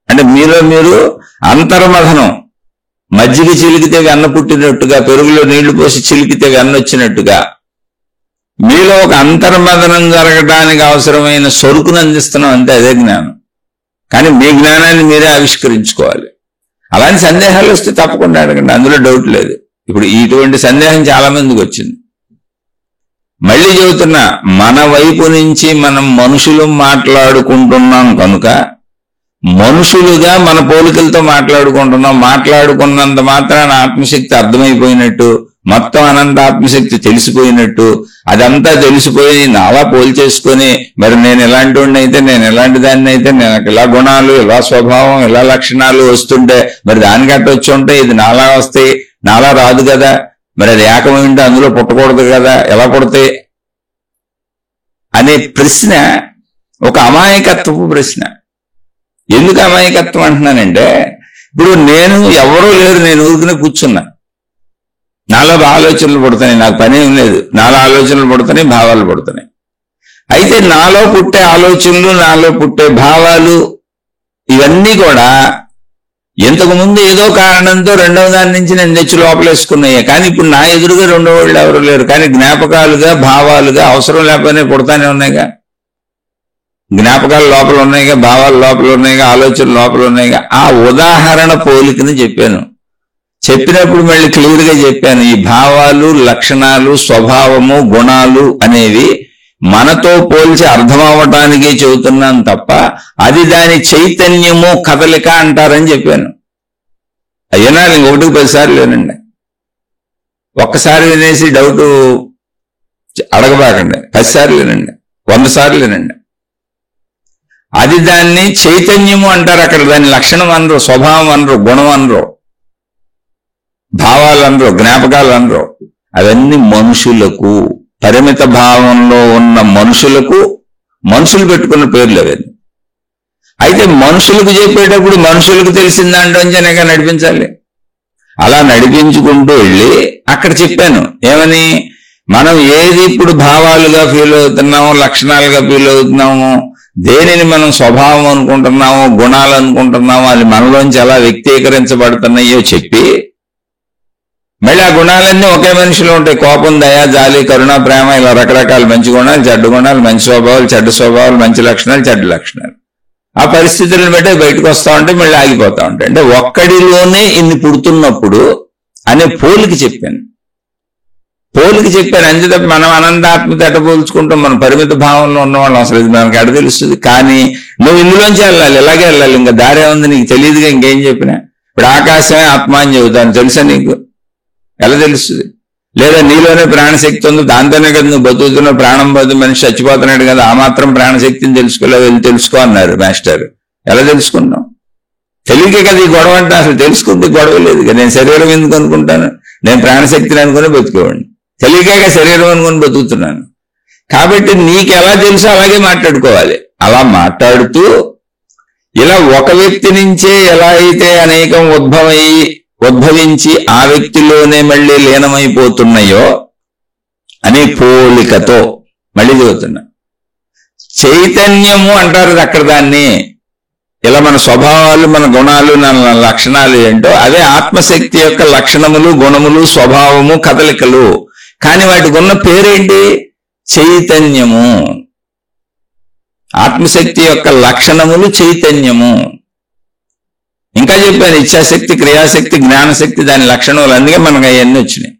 అంటే మీలో మీరు అంతర్మథనం, మజ్జిగ చిలికితే వెన్న పుట్టినట్టుగా, పెరుగులో నీళ్లు పోసి చిలికితే వెన్న వచ్చినట్టుగా మీలో ఒక అంతర్మథనం జరగడానికి అవసరమైన సరుకును అందిస్తున్నాం అంతే. అదే జ్ఞానం. కానీ మీ జ్ఞానాన్ని మీరే ఆవిష్కరించుకోవాలి. అలాంటి సందేహాలు వస్తే తప్పకుండా అడగండి, అందులో డౌట్ లేదు. ఇప్పుడు ఇటువంటి సందేహం చాలా మందికి వచ్చింది. మళ్ళీ చెబుతున్నా, మన వైపు నుంచి మనం మనుషులు మాట్లాడుకుంటున్నాం కనుక మనుషులుగా మన పోలికలతో మాట్లాడుకుంటున్నాం. మాట్లాడుకున్నంత మాత్రాన ఆత్మశక్తి అర్థమైపోయినట్టు, మొత్తం అనంత ఆత్మశక్తి తెలిసిపోయినట్టు, అదంతా తెలిసిపోయి నాలా పోల్చేసుకొని, మరి నేను ఎలాంటి వాడిని అయితే, నేను ఎలాంటి దాన్ని అయితే, నాకు ఇలా గుణాలు, ఇలా స్వభావం, ఇలా లక్షణాలు వస్తుంటే మరి దానికి అట్ట వచ్చి ఉంటే ఇది నాలా వస్తాయి, నాలా రాదు కదా, మరి అది ఏకమైంటే అందులో పుట్టకూడదు కదా, ఎలా పుడతాయి అనే ప్రశ్న ఒక అమాయకత్వపు ప్రశ్న. ఎందుకు అమాయకత్వం అంటున్నానంటే, ఇప్పుడు నేను ఎవరూ లేరు, నేను ఊరికనే కూర్చున్నా, నాలో ఆలోచనలు పుడుతున్నాయి, నాకు పని ఏం లేదు, నాలో ఆలోచనలు పుడుతున్నాయి, భావాలు పుడుతున్నాయి. అయితే నాలో పుట్టే ఆలోచనలు, నాలో పుట్టే భావాలు ఇవన్నీ కూడా ఇంతకుముందు ఏదో కారణంతో రెండవ దాని నుంచి నేను తెచ్చి లోపలేసుకున్నాయి. కానీ ఇప్పుడు నా ఎదురుగా రెండో వాళ్ళు ఎవరు లేరు, కానీ జ్ఞాపకాలుగా భావాలుగా అవసరం లేకపోయినా పుడతానే ఉన్నాయిగా. జ్ఞాపకాలు లోపల ఉన్నాయిగా, భావాలు లోపల ఉన్నాయిగా, ఆలోచనలు లోపల ఉన్నాయిగా. ఆ ఉదాహరణ పోలికని చెప్పాను. చెప్పినప్పుడు మళ్ళీ క్లియర్గా చెప్పాను, ఈ భావాలు, లక్షణాలు, స్వభావము, గుణాలు అనేవి మనతో పోల్చి అర్థం అవ్వటానికి చెబుతున్నాను తప్ప అది దాని చైతన్యము, కదలిక అంటారని చెప్పాను. అయినా ఇంకొకటికి 10 సార్లు వినండి. ఒక్కసారి వినేసి డౌట్ అడగబాకండి, 10 సార్లు వినండి, 100 సార్లు వినండి. అది దాన్ని చైతన్యము అంటారు. అక్కడ దాని లక్షణం అనరు, స్వభావం అనరు, గుణం అనరు, భావాలు అనరు, జ్ఞాపకాలు అనరు. అవన్నీ మనుషులకు, పరిమిత భావంలో ఉన్న మనుషులకు మనుషులు పెట్టుకున్న పేర్లు అవన్నీ. అయితే మనుషులకు చెప్పేటప్పుడు మనుషులకు తెలిసిన దాంట్లోంచేనేగా నడిపించాలి. అలా నడిపించుకుంటూ వెళ్ళి అక్కడ చెప్పాను ఏమని, మనం ఏది ఇప్పుడు భావాలుగా ఫీల్ అవుతున్నామో, లక్షణాలుగా ఫీల్ అవుతున్నామో, దేనిని మనం స్వభావం అనుకుంటున్నామో, గుణాలు అనుకుంటున్నామో, అది మనలోంచి ఎలా వ్యక్తీకరించబడుతున్నాయో చెప్పి మళ్ళీ ఆ గుణాలన్నీ ఒకే మనిషిలో ఉంటాయి. కోపం, దయ, జాలి, కరుణ, ప్రేమ, ఇలా రకరకాల మంచి గుణాలు, చెడ్డ గుణాలు, మంచి స్వభావాలు, చెడ్డ స్వభావాలు, మంచి లక్షణాలు, చెడ్డ లక్షణాలు. ఆ పరిస్థితులను బట్టి బయటకు వస్తూ ఉంటాయి, మళ్ళీ ఆగిపోతూ ఉంటాయి. అంటే ఒక్కడిలోనే ఇన్ని పుడుతున్నప్పుడు అనే పోలికి చెప్పాను. అంతే తప్ప మనం అనంతాత్మత ఎట పోల్చుకుంటాం, మనం పరిమిత భావంలో ఉన్నవాళ్ళం, అసలు ఇది మనకి ఎడ తెలుస్తుంది. కానీ నువ్వు ఇందులోంచి వెళ్ళాలి, ఇలాగే వెళ్ళాలి, ఇంకా దారే ఉంది, నీకు తెలియదుగా ఇంకేం చెప్పినా. ఇప్పుడు ఆకాశమే ఆత్మ అని చెబుతాను, తెలుసా నీకు? ఎలా తెలుస్తుంది? లేదా నీలోనే ప్రాణశక్తి ఉంది, దాంతోనే కదా నువ్వు బతుకుతున్నావు, ప్రాణం పోతే మనిషి చచ్చిపోతున్నాడు కదా, ఆ మాత్రం ప్రాణశక్తిని వెళ్ళి తెలుసుకో అన్నారు మాస్టర్. ఎలా తెలుసుకున్నావు? తెలియకే కదా ఈ గొడవ అంటే. అసలు తెలుసుకుంటే గొడవ లేదు కదా. నేను శరీరం ఎందుకు అనుకుంటాను, నేను ప్రాణశక్తిని అనుకుని బతుకోవాడిని, తెలియక శరీరం అనుకుని బతుకుతున్నాను. కాబట్టి నీకు ఎలా తెలుసో అలాగే మాట్లాడుకోవాలి. అలా మాట్లాడుతూ ఇలా ఒక వ్యక్తి నుంచే ఎలా అయితే అనేకం ఉద్భవించి ఆ వ్యక్తిలోనే మళ్ళీ లీనమైపోతున్నాయో అనే పోలికతో మళ్ళీ చదువుతున్నా. చైతన్యము అంటారు అక్కడ దాన్ని. ఇలా మన స్వభావాలు, మన గుణాలు, మన లక్షణాలు ఏంటో అవే ఆత్మశక్తి యొక్క లక్షణములు, గుణములు, స్వభావము, కదలికలు. కానీ వాటికి ఉన్న పేరేంటి? చైతన్యము. ఆత్మశక్తి యొక్క లక్షణములు చైతన్యము. ఇంకా చెప్పాను, ఇచ్ఛాశక్తి, క్రియాశక్తి, జ్ఞానశక్తి, దాని లక్షణాలు. అందుకే మనకు అవన్నీ వచ్చినాయి.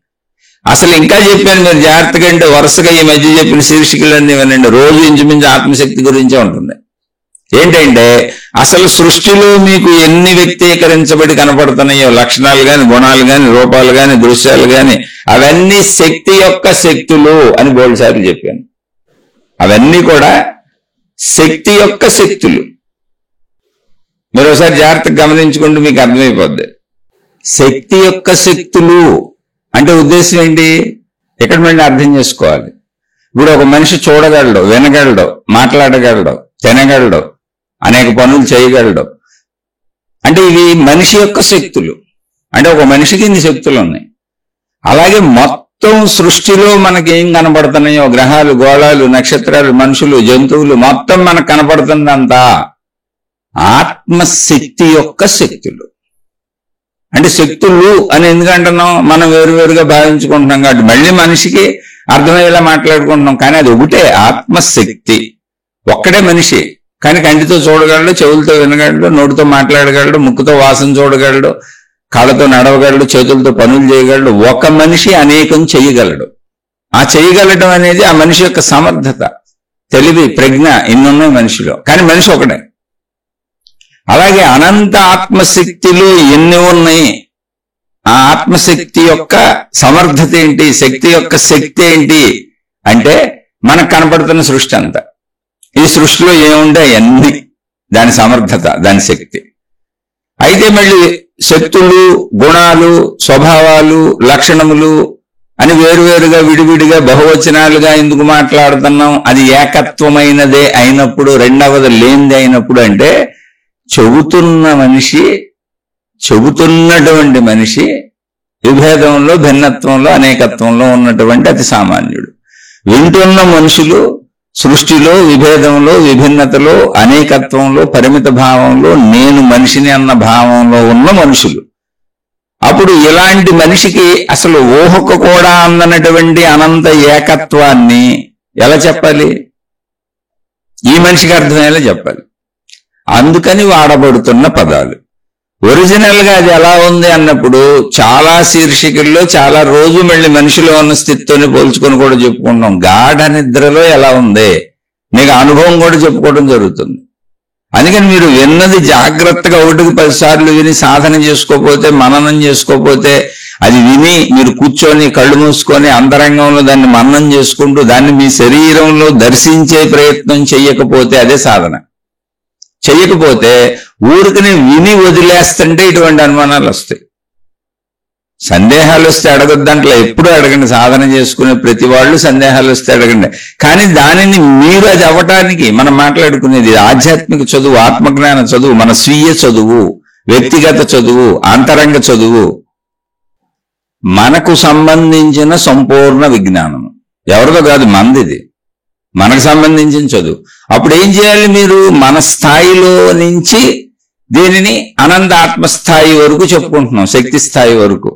అసలు ఇంకా చెప్పాను, మీరు జాగ్రత్తగా అంటే వరుసగా ఈ మధ్య చెప్పిన శీర్షికలన్నీ వినండి. రోజు ఇంచుమించు ఆత్మశక్తి గురించే ఉంటుంది. ఏంటంటే అసలు సృష్టిలో మీకు ఎన్ని వ్యక్తీకరించబడి కనపడుతున్నాయో, లక్షణాలు కానీ, గుణాలు కానీ, రూపాలు కానీ, దృశ్యాలు కానీ, అవన్నీ శక్తి యొక్క శక్తులు అని బోల్సార్లు చెప్పాను. అవన్నీ కూడా శక్తి యొక్క శక్తులు. మీరు ఒకసారి జాగ్రత్తగా గమనించుకుంటూ మీకు అర్థమైపోద్ది. శక్తి యొక్క శక్తులు అంటే ఉద్దేశం ఏంటి? ఇక్కడ మళ్ళీ అర్థం చేసుకోవాలి. ఇప్పుడు ఒక మనిషి చూడగలడు, వినగలడు, మాట్లాడగలడు, తినగలడు, అనేక పనులు చేయగలడు. అంటే ఇవి మనిషి యొక్క శక్తులు. అంటే ఒక మనిషికి ఇన్ని శక్తులు ఉన్నాయి. అలాగే మొత్తం సృష్టిలో మనకి ఏం కనపడుతున్నాయో, గ్రహాలు, గోళాలు, నక్షత్రాలు, మనుషులు, జంతువులు, మొత్తం మనకు కనపడుతుందంతా ఆత్మశక్తి యొక్క శక్తులు. అంటే శక్తులు అని ఎందుకంటున్నాం? మనం వేరువేరుగా భావించుకుంటున్నాం కాబట్టి మళ్ళీ మనిషికి అర్థమయ్యేలా మాట్లాడుకుంటున్నాం. కానీ అది ఒకటే, ఆత్మశక్తి. ఒక్కడే మనిషి. కానీ కంటితో చూడగలడు, చెవులతో వినగలడు, నోటితో మాట్లాడగలడు, ముక్కుతో వాసన చూడగలడు, కాళ్ళతో నడవగలడు, చేతులతో పనులు చేయగలడు. ఒక మనిషి అనేకం చేయగలడు. ఆ చేయగలడం అనేది ఆ మనిషి యొక్క సమర్థత, తెలివి, ప్రజ్ఞ ఇన్నున్నాయి మనిషిలో. కానీ మనిషి ఒకటే. అలాగే అనంత ఆత్మశక్తిలో ఎన్ని ఉన్నాయి? ఆ ఆత్మశక్తి యొక్క సమర్థత ఏంటి? శక్తి యొక్క శక్తి ఏంటి అంటే మనకు కనపడుతున్న సృష్టి అంతా. ఈ సృష్టిలో ఏముండే అన్ని దాని సమర్థత, దాని శక్తి. అయితే మళ్ళీ శక్తులు, గుణాలు, స్వభావాలు, లక్షణములు అని వేరువేరుగా విడివిడిగా బహువచనాలుగా ఎందుకు మాట్లాడుతున్నాం? అది ఏకత్వమైనదే అయినప్పుడు, రెండవది లేనిదే అయినప్పుడు. అంటే చెబుతున్న మనిషి చెబుతున్నటువంటి మనిషి విభేదంలో, భిన్నత్వంలో, అనేకత్వంలో ఉన్నటువంటి అతి సామాన్యుడు. వింటున్న మనుషులు సృష్టిలో, విభేదంలో, విభిన్నతలో, అనేకత్వంలో, పరిమిత భావంలో, నేను మనిషిని అన్న భావంలో ఉన్న మనుషులు. అప్పుడు ఇలాంటి మనిషికి అసలు ఊహకు కూడా అందనటువంటి అనంత ఏకత్వాన్ని ఎలా చెప్పాలి? ఈ మనిషికి అర్థమయ్యేలా చెప్పాలి. అందుకని వాడబడుతున్న పదాలు. ఒరిజినల్ గా అది ఎలా ఉంది అన్నప్పుడు చాలా శీర్షికల్లో చాలా రోజు మళ్ళీ మనిషిలో ఉన్న స్థితితోనే పోల్చుకొని కూడా చెప్పుకుంటాం. గాఢ నిద్రలో ఎలా ఉంది నీకు అనుభవం కూడా చెప్పుకోవడం జరుగుతుంది. అందుకని మీరు విన్నది జాగ్రత్తగా 1కి 10 సార్లు విని సాధన చేసుకోకపోతే, మననం చేసుకోకపోతే, అది విని మీరు కూర్చొని కళ్ళు మూసుకొని అంతరంగంలో దాన్ని మననం చేసుకుంటూ దాన్ని మీ శరీరంలో దర్శించే ప్రయత్నం చెయ్యకపోతే అదే సాధన. చెయ్యకపోతే ఊరికనే విని వదిలేస్తుంటే ఇటువంటి అనుమానాలు వస్తాయి. సందేహాలు వస్తే అడగొద్దంట్లో, ఎప్పుడు అడగండి. సాధన చేసుకునే ప్రతి వాళ్ళు సందేహాలు వస్తే అడగండి. కానీ దానిని మీరు అది అవ్వటానికి మనం మాట్లాడుకునేది ఆధ్యాత్మిక చదువు, ఆత్మజ్ఞాన చదువు, మన స్వీయ చదువు, వ్యక్తిగత చదువు, అంతరంగ చదువు, మనకు సంబంధించిన సంపూర్ణ విజ్ఞానం. ఎవరిదో కాదు, మనది, మనకు సంబంధించిన చదువు. అప్పుడు ఏం చేయాలి? మీరు మన స్థాయిలో నుంచి దీనిని అనంత ఆత్మస్థాయి వరకు చెప్పుకుంటున్నాం, శక్తి స్థాయి వరకు.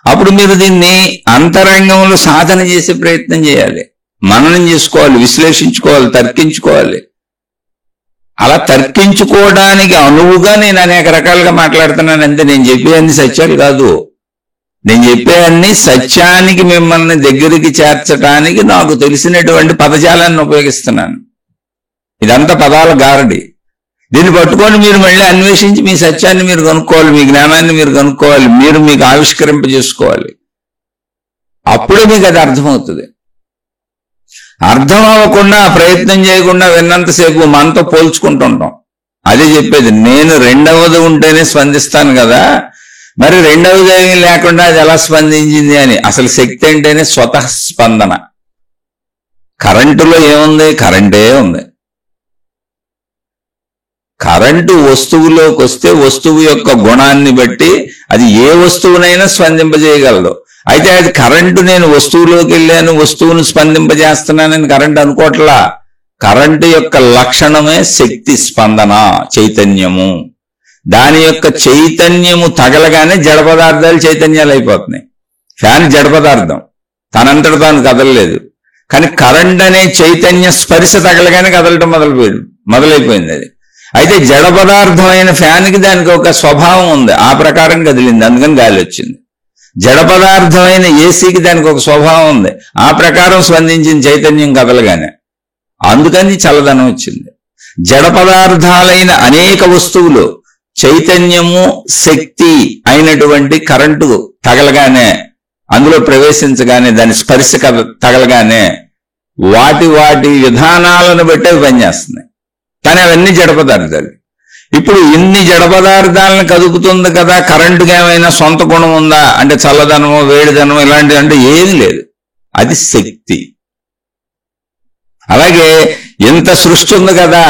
అప్పుడు మీరు దీన్ని అంతరంగంలో సాధన చేసే ప్రయత్నం చేయాలి, మననం చేసుకోవాలి, విశ్లేషించుకోవాలి, తర్కించుకోవాలి. అలా తర్కించుకోవడానికి అనువుగా నేను అనేక రకాలుగా మాట్లాడుతున్నాను అంతే. నేను చెప్పే అన్ని సత్యాలు కాదు. నేను చెప్పే అన్ని సత్యానికి మిమ్మల్ని దగ్గరికి చేర్చడానికి నాకు తెలిసినటువంటి పదజాలాన్ని ఉపయోగిస్తున్నాను. ఇదంతా పదాల గారడి. దీన్ని పట్టుకొని మీరు మళ్ళీ అన్వేషించి మీ సత్యాన్ని మీరు కనుక్కోవాలి, మీ జ్ఞానాన్ని మీరు కనుక్కోవాలి, మీరు మీకు ఆవిష్కరింపజేసుకోవాలి. అప్పుడే మీకు అది అర్థమవుతుంది. అర్థం అవ్వకుండా, ప్రయత్నం చేయకుండా విన్నంతసేపు మనతో పోల్చుకుంటుంటాం. అదే చెప్పేది, నేను రెండవది ఉంటేనే స్పందిస్తాను కదా, మరి రెండవది ఏమీ లేకుండా అది ఎలా స్పందించింది అని. అసలు శక్తి అంటేనే స్వతః స్పందన. కరెంటులో ఏముంది? కరెంటే ఉంది. కరెంటు వస్తువులోకి వస్తే వస్తువు యొక్క గుణాన్ని బట్టి అది ఏ వస్తువునైనా స్పందింపజేయగలదు. అయితే అది కరెంటు, నేను వస్తువులోకి వెళ్ళాను, వస్తువును స్పందింపజేస్తున్నానని కరెంటు అనుకోవట్లా. కరెంటు యొక్క లక్షణమే శక్తి స్పందన, చైతన్యము. దాని యొక్క చైతన్యము తగలగానే జడ పదార్థాలు చైతన్యాలు అయిపోతున్నాయి. ఫ్యాన్ జడ పదార్థం, తనంతట తాను కదలలేదు. కానీ కరెంట్ అనే చైతన్య స్పర్శ తగలగానే కదలటం మొదలైపోయింది అది. అయితే జడ పదార్థమైన ఫ్యాన్కి దానికి ఒక స్వభావం ఉంది, ఆ ప్రకారం కదిలింది, అందుకని గాలి వచ్చింది. జడ పదార్థమైన ఏసీకి దానికి ఒక స్వభావం ఉంది, ఆ ప్రకారం స్పందించిన చైతన్యం కదలగానే, అందుకని చల్లదనం వచ్చింది. జడ పదార్థాలైన అనేక వస్తువులు చైతన్యము, శక్తి అయినటువంటి కరెంటు తగలగానే, అందులో ప్రవేశించగానే, దాని స్పర్శ తగలగానే వాటి విధానాలను బట్టి అవి పనిచేస్తున్నాయి. కానీ అవన్నీ జడ పదార్థాలు. ఇప్పుడు ఇన్ని జడ పదార్థాలను కదుపుతుంది కదా, కరెంటుకి ఏమైనా సొంత గుణం ఉందా అంటే చల్లదనమో వేడిదనమో ఇలాంటివి అంటే ఏమీ లేదు, అది శక్తి. అలాగే ఇంత సృష్టి ఉంది కదా,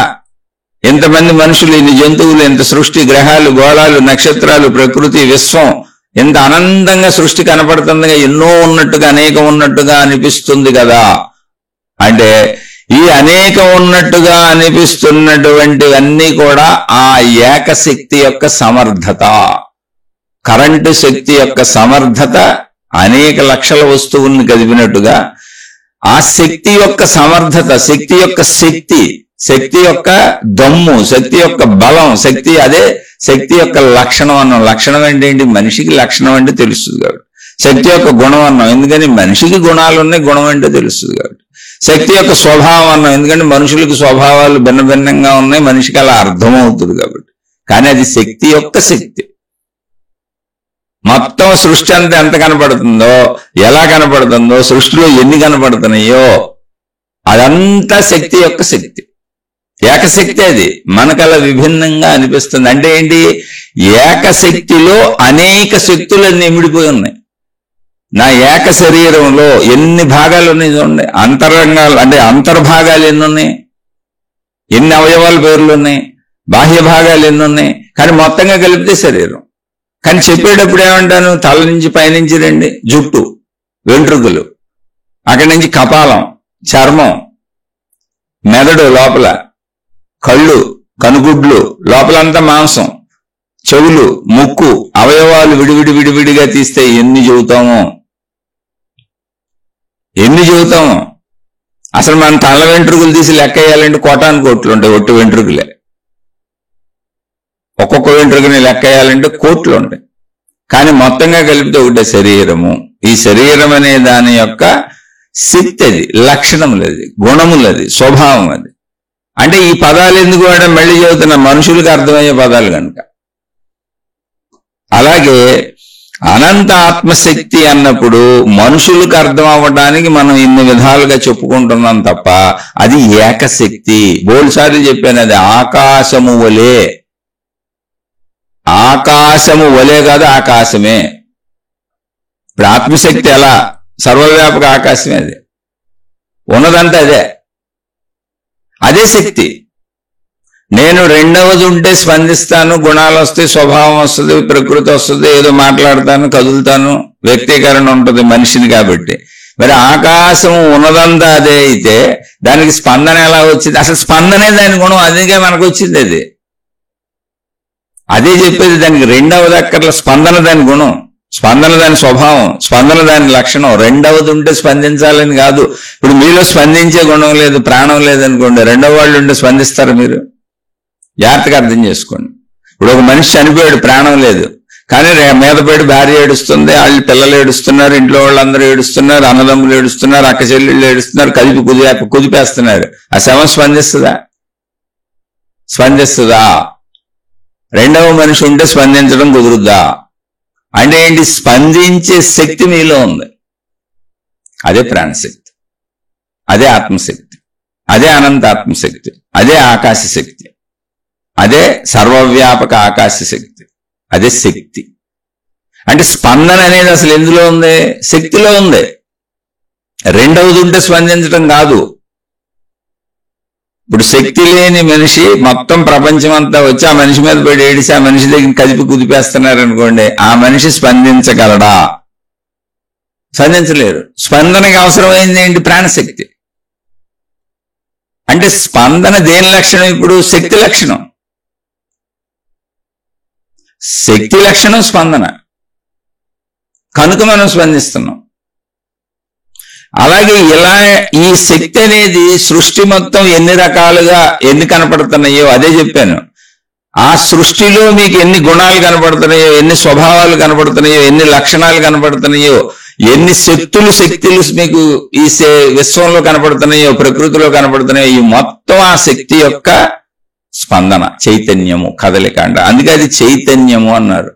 ఎంతమంది మనుషులు, ఇన్ని జంతువులు, ఎంత సృష్టి, గ్రహాలు, గోళాలు, నక్షత్రాలు, ప్రకృతి, విశ్వం, ఎంత అనంతంగా సృష్టి కనపడుతుందిగా, ఎన్నో ఉన్నట్టుగా, అనేకం ఉన్నట్టుగా అనిపిస్తుంది కదా. అంటే ఈ అనేకం ఉన్నట్టుగా అనిపిస్తున్నటువంటివన్నీ కూడా ఆ ఏకశక్తి యొక్క సమర్థత. కరెంటు శక్తి యొక్క సమర్థత అనేక లక్షల వస్తువుల్ని కదిపినట్టుగా ఆ శక్తి యొక్క సమర్థత, శక్తి యొక్క శక్తి, శక్తి యొక్క దమ్ము, శక్తి యొక్క బలం, శక్తి, అదే శక్తి యొక్క లక్షణం అన్నాం. లక్షణం అంటే ఏంటి? మనిషికి లక్షణం అంటే తెలుస్తుంది కాబట్టి. శక్తి యొక్క గుణం అన్నాం, ఎందుకని మనిషికి గుణాలు ఉన్నాయి, గుణం అంటే తెలుస్తుంది కాబట్టి. శక్తి యొక్క స్వభావం అన్నాం, ఎందుకంటే మనుషులకు స్వభావాలు భిన్న భిన్నంగా ఉన్నాయి, మనిషికి అలా అర్థమవుతుంది కాబట్టి. కానీ అది శక్తి యొక్క శక్తి. మొత్తం సృష్టి అంతా ఎంత కనపడుతుందో, ఎలా కనపడుతుందో, సృష్టిలో ఎన్ని కనపడుతున్నాయో అదంతా శక్తి యొక్క శక్తి, ఏకశక్తి. అది మనకు అలా విభిన్నంగా అనిపిస్తుంది. అంటే ఏంటి? ఏకశక్తిలో అనేక శక్తులన్నీ ఇమిడిపోయి ఉన్నాయి. నా ఏక శరీరంలో ఎన్ని భాగాలు ఉన్నాయి చూడండి, అంతరంగాలు అంటే అంతర్భాగాలు ఎన్ని ఉన్నాయి, ఎన్ని అవయవాల పేర్లు ఉన్నాయి, బాహ్య భాగాలు ఎన్ని ఉన్నాయి, కానీ మొత్తంగా కలిపితే శరీరం. కానీ చెప్పేటప్పుడు ఏమంటాను, తల నుంచి పైనుంచి రండి, జుట్టు, వెంట్రుకలు, అక్కడి నుంచి కపాలం, చర్మం, మెదడు లోపల, కళ్ళు, కనుగుడ్లు, లోపలంతా మాంసం, చెవులు, ముక్కు, అవయవాలు విడివిడిగా తీస్తే ఎన్ని చెబుతామో. అసలు మన తల వెంట్రుకలు తీసి లెక్క వేయాలంటే కోటాను కోట్లు ఉంటాయి, ఒట్టి వెంట్రుకలే. ఒక్కొక్క వెంట్రుకని లెక్క వేయాలంటే కోట్లు ఉంటాయి. కానీ మొత్తంగా కలిపితే ఒకటే శరీరము. ఈ శరీరం అనే దాని యొక్క శక్తి అది, లక్షణములది, గుణములది, స్వభావం అది. అంటే ఈ పదాలు ఎందుకు వాడడం మళ్ళీ చెబుతున్నా, మనుషులకు అర్థమయ్యే పదాలు కనుక. అలాగే అనంత ఆత్మశక్తి అన్నప్పుడు మనుషులకు అర్థం అవ్వడానికి మనం ఇన్ని విధాలుగా చెప్పుకుంటున్నాం తప్ప అది ఏకశక్తి. బోల్సార్లు చెప్పాను, అది ఆకాశము వలే. ఆకాశము వలే కాదు, ఆకాశమే. ఇప్పుడు ఆత్మశక్తి ఎలా? సర్వవ్యాపక ఆకాశమే. అది ఉన్నదంతా అదే శక్తి. నేను రెండవది ఉంటే స్పందిస్తాను, గుణాలు వస్తాయి, స్వభావం వస్తుంది, ప్రకృతి వస్తుంది, ఏదో మాట్లాడతాను, కదులుతాను, వ్యక్తీకరణ ఉంటుంది మనిషిని కాబట్టి. మరి ఆకాశం ఉన్నదంతా అదే అయితే దానికి స్పందన ఎలా వచ్చింది? అసలు స్పందనే దాని గుణం, అదిగా మనకు వచ్చింది. అదే చెప్పేది, దానికి రెండవది అక్కర్ల. స్పందన దాని గుణం, స్పందన దాని స్వభావం, స్పందన దాని లక్షణం. రెండవది ఉంటే స్పందించాలని కాదు. ఇప్పుడు మీలో స్పందించే గుణం లేదు, ప్రాణం లేదనుకోండి, రెండవ వాళ్ళు ఉంటే స్పందిస్తారు మీరు? జాగ్రత్తగా అర్థం చేసుకోండి. ఇప్పుడు ఒక మనిషి చనిపోయాడు, ప్రాణం లేదు, కానీ మీద పడి భార్య ఏడుస్తుంది, వాళ్ళు పిల్లలు ఏడుస్తున్నారు, ఇంట్లో వాళ్ళందరూ ఏడుస్తున్నారు, అన్నదమ్ములు ఏడుస్తున్నారు, అక్క చెల్లెళ్ళు ఏడుస్తున్నారు, కుదిపేస్తున్నారు. ఆ శవం స్పందిస్తుందా? రెండవ మనిషి ఉంటే స్పందించడం కుదురుద్దా? అంటే ఏంటి? స్పందించే శక్తి మీలో ఉంది. అదే ప్రాణశక్తి, అదే ఆత్మశక్తి, అదే అనంత ఆత్మశక్తి, అదే ఆకాశ శక్తి, అదే సర్వవ్యాపక ఆకాశ శక్తి, అదే శక్తి. అంటే స్పందన అనేది అసలు ఎందులో ఉంది? శక్తిలో ఉంది. రెండవది ఉంటే స్పందించడం కాదు. ఇప్పుడు శక్తి లేని మనిషి మొత్తం ప్రపంచం అంతా వచ్చి ఆ మనిషి మీద పడి ఏడిసి ఆ మనిషి దగ్గర కుదిపేస్తున్నారు అనుకోండి, ఆ మనిషి స్పందించగలడా? స్పందించలేరు. స్పందనకి అవసరమైంది ఏంటి? ప్రాణశక్తి. అంటే స్పందన దేని లక్షణం? ఇప్పుడు శక్తి లక్షణం. శక్తి లక్షణం స్పందన, కనుక మనం స్పందిస్తున్నాం. అలాగే ఇలా ఈ శక్తి అనేది సృష్టి మొత్తం ఎన్ని రకాలుగా ఎన్ని కనపడుతున్నాయో అదే చెప్పాను. ఆ సృష్టిలో మీకు ఎన్ని గుణాలు కనపడుతున్నాయో, ఎన్ని స్వభావాలు కనపడుతున్నాయో, ఎన్ని లక్షణాలు కనపడుతున్నాయో, ఎన్ని శక్తులు మీకు ఈ విశ్వంలో కనపడుతున్నాయో, ప్రకృతిలో కనపడుతున్నాయో, ఈ మొత్తం ఆ శక్తి యొక్క స్పందన, చైతన్యము, కదలిక అంట. అందుకే అది చైతన్యము అన్నారు.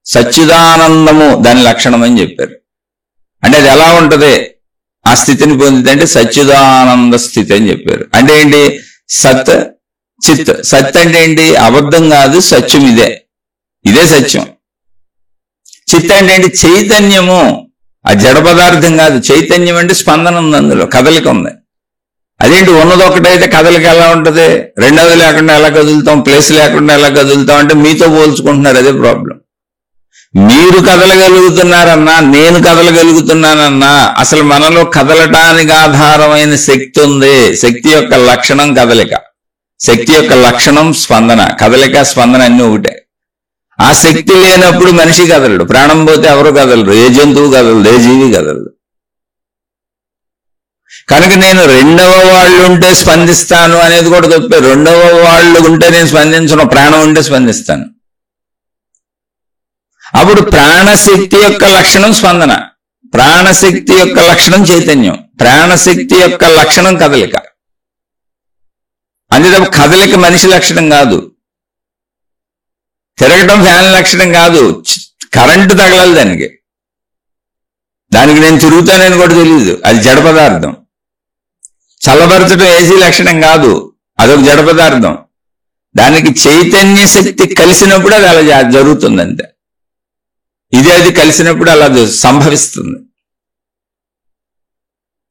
సచ్చిదానందము దాని లక్షణం అని చెప్పారు. అంటే అది ఎలా ఉంటది? ఆ స్థితిని పొందితే అంటే సచ్చిదానంద స్థితి అని చెప్పారు. అంటే ఏంటి? సత్ చిత్. సత్ అంటే ఏంటి? అబద్ధం కాదు, సత్యం ఇదే సత్యం. చిత్ అంటే ఏంటి? చైతన్యము. ఆ జడ పదార్థం కాదు. చైతన్యం అంటే స్పందన ఉంది, అందులో కదలిక ఉంది. అదేంటి? ఉన్నదొకటైతే కదలిక ఎలా ఉంటది? రెండవది లేకుండా ఎలా కదులుతాం? ప్లేస్ లేకుండా ఎలా కదులుతాం? అంటే మీతో పోల్చుకుంటున్నారు, అదే ప్రాబ్లం. మీరు కదలగలుగుతున్నారన్నా, నేను కదలగలుగుతున్నానన్నా, అసలు మనలో కదలటానికి ఆధారమైన శక్తి ఉంది. శక్తి యొక్క లక్షణం కదలిక, శక్తి యొక్క లక్షణం స్పందన. కదలిక స్పందన అన్నీ ఒకటే. ఆ శక్తి లేనప్పుడు మనిషి కదలడు, ప్రాణం పోతే ఎవరు కదలరు, ఏ జంతువు కదలదు, ఏ జీవి కదలదు. కనుక నేను రెండవ వాళ్ళు ఉంటే స్పందిస్తాను అనేది కూడా తప్పే. రెండవ వాళ్ళు ఉంటే నేను స్పందించను, ప్రాణం ఉంటే స్పందిస్తాను. అప్పుడు ప్రాణశక్తి యొక్క లక్షణం స్పందన, ప్రాణశక్తి యొక్క లక్షణం చైతన్యం, ప్రాణశక్తి యొక్క లక్షణం కదలిక. అంతే కదలిక మనిషి లక్షణం కాదు, తిరగటం ఫ్యాన్ లక్షణం కాదు, కరెంటు తగలాలి దానికి. నేను తిరుగుతానని కూడా తెలియదు, అది జడ పదార్థం. చల్లబరచడం ఏసీ లక్షణం కాదు, అదొక జడ పదార్థం. దానికి చైతన్య శక్తి కలిసినప్పుడు అది అలా జరుగుతుంది. అంతే. అది కలిసినప్పుడు అలా సంభవిస్తుంది.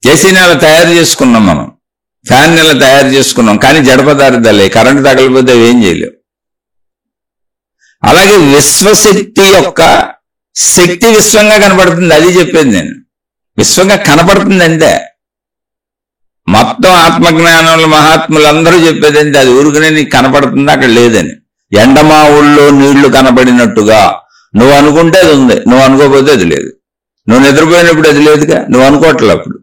ఏసీని అలా తయారు చేసుకున్నాం మనం, ఫ్యాన్ అలా తయారు చేసుకున్నాం, కానీ జడ పదార్థాలే. కరెంటు తగలిపోతే ఏం చేయలేవు. అలాగే విశ్వశక్తి యొక్క శక్తి విశ్వంగా కనపడుతుంది, అది చెప్పేది నేను. విశ్వంగా కనపడుతుంది అంతే. మొత్తం ఆత్మజ్ఞానంలో మహాత్ములు అందరూ చెప్పేది అంతే, అది ఊరుకునే నీకు కనపడుతుంది, అక్కడ లేదని. ఎండమావుల్లో నీళ్లు కనపడినట్టుగా నువ్వు అనుకుంటే అది ఉంది, నువ్వు అనుకోకపోతే అది లేదు. నువ్వు నిద్రపోయినప్పుడు అది లేదుగా, నువ్వు అనుకోవట్లే అప్పుడు.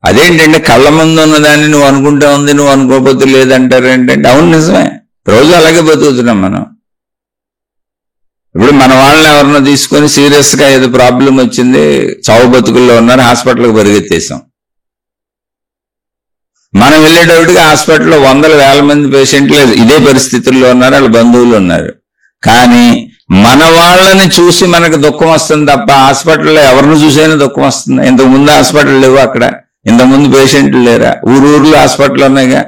అదేంటంటే కళ్ళ ముందు ఉన్నదాన్ని నువ్వు అనుకుంటే ఉంది, నువ్వు అనుకోకపోతే లేదంటారు ఏంటంటే, అవును నిజమే, రోజు అలాగే బతుకుతున్నాం మనం. ఇప్పుడు మన వాళ్ళని ఎవరన్నా తీసుకొని సీరియస్ గా ఏదో ప్రాబ్లం వచ్చింది, చావు బతుకుల్లో ఉన్నారు, హాస్పిటల్కి పరిగెత్తేసాం. మనం వెళ్ళేటప్పటికి హాస్పిటల్లో వందల వేల మంది పేషెంట్లు ఇదే పరిస్థితుల్లో ఉన్నారు, వాళ్ళ బంధువులు ఉన్నారు. కానీ మన వాళ్ళని చూసి మనకు దుఃఖం వస్తుంది తప్ప హాస్పిటల్లో ఎవరిని చూసైనా దుఃఖం వస్తుంది. ఇంతకు ముందు హాస్పిటల్ లేవు, అక్కడ ఇంతకుముందు పేషెంట్లు లేరా, ఊరూర్లో హాస్పిటల్ ఉన్నాయిగా.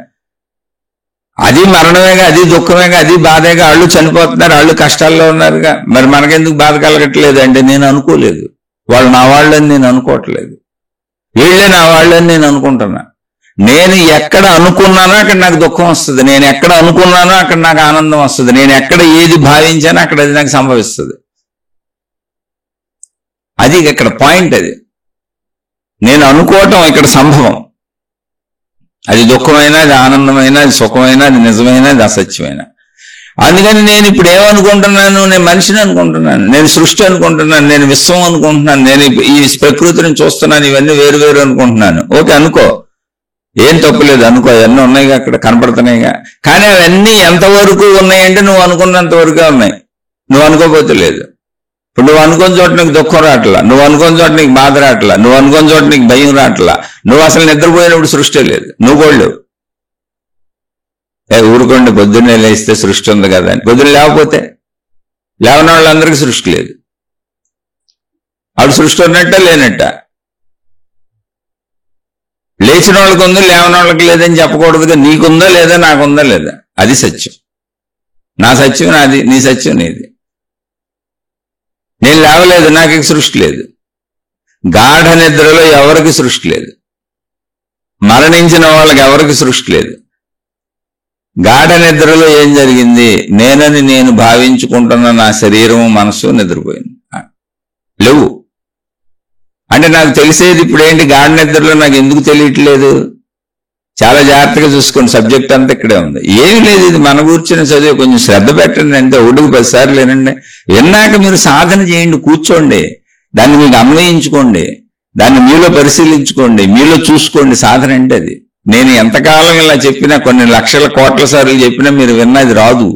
అది మరణమేగా, అది దుఃఖమేగా, అది బాధేగా. వాళ్ళు చనిపోతున్నారు, వాళ్ళు కష్టాల్లో ఉన్నారుగా. మరి మనకెందుకు బాధ కలగట్లేదు అంటే నేను అనుకోలేదు, వాళ్ళు నా వాళ్ళని నేను అనుకోవట్లేదు, వీళ్ళే నా వాళ్ళని నేను అనుకుంటున్నా. నేను ఎక్కడ అనుకున్నానో అక్కడ నాకు దుఃఖం వస్తుంది, నేను ఎక్కడ అనుకున్నానో అక్కడ నాకు ఆనందం వస్తుంది, నేను ఎక్కడ ఏది భావించానో అక్కడ అది నాకు సంభవిస్తుంది. అది ఇక్కడ పాయింట్. అది నేను అనుకోవటం ఇక్కడ సంభవం. అది దుఃఖమైనా, అది ఆనందమైనా, అది సుఖమైనా, అది నిజమైనా, అది అసత్యమైనా. అందుకని నేను ఇప్పుడు ఏమనుకుంటున్నాను, నేను మనిషిని అనుకుంటున్నాను, నేను సృష్టి అనుకుంటున్నాను, నేను విశ్వం అనుకుంటున్నాను, నేను ఈ ప్రకృతిని చూస్తున్నాను, ఇవన్నీ వేరు వేరు అనుకుంటున్నాను. ఓకే, అనుకో, ఏం తప్పులేదు, అనుకో, అవన్నీ ఉన్నాయిగా, అక్కడ కనపడుతున్నాయిగా. కానీ అవన్నీ ఎంతవరకు ఉన్నాయంటే నువ్వు అనుకున్నంత వరకే ఉన్నాయి, నువ్వు అనుకోపోతే లేదు. ఇప్పుడు నువ్వు అనుకున్న చోట నీకు దుఃఖం రావట్లా, నువ్వు అనుకున్న చోట నీకు బాధ రావట్లా, నువ్వు అనుకున్న చోట నీకు భయం రావట్లా, నువ్వు అసలు నిద్రపోయినప్పుడు సృష్టి లేదు, నువ్వు కూడా లేవు. ఊరుకోండి పొద్దున్నే లేస్తే సృష్టి ఉంది కదా అని. పొద్దున్న లేకపోతే లేవని వాళ్ళందరికీ సృష్టి లేదు. ఆవిడ సృష్టి ఉన్నట్ట లేనట్ట. లేచిన వాళ్ళకి ఉంది, లేవని వాళ్ళకి లేదని చెప్పకూడదుగా. నీకుందా లేదా, నాకుందా లేదా, అది సత్యం. నా సత్యం నాది, నీ సత్యం నీది. నేను లేవలేదు, నాకు సృష్టి లేదు. గాఢ నిద్రలో ఎవరికి సృష్టి లేదు, మరణించిన వాళ్ళకి ఎవరికి సృష్టి లేదు. గాఢ నిద్రలో ఏం జరిగింది, నేనని నేను భావించుకుంటున్న నా శరీరం మనసు నిద్రపోయింది, లేవు. అంటే నాకు తెలిసేది ఇప్పుడు ఏంటి, గాఢ నిద్రలో నాకు ఎందుకు తెలియట్లేదు? చాలా జాగ్రత్తగా చూసుకోండి, సబ్జెక్ట్ అంతా ఇక్కడే ఉంది. ఏమి లేదు, ఇది మన కూర్చుని చదివి కొంచెం శ్రద్ధ పెట్టండి అంతే. ఒడ్డుకు 10 సార్లు వినండి, విన్నాక మీరు సాధన చేయండి, కూర్చోండి, దాన్ని మీకు అన్వయించుకోండి, దాన్ని మీలో పరిశీలించుకోండి, మీలో చూసుకోండి. సాధన అంటే అది. నేను ఎంతకాలం ఇలా చెప్పినా, కొన్ని లక్షల కోట్ల సార్లు చెప్పినా మీరు విన్నది రాదు,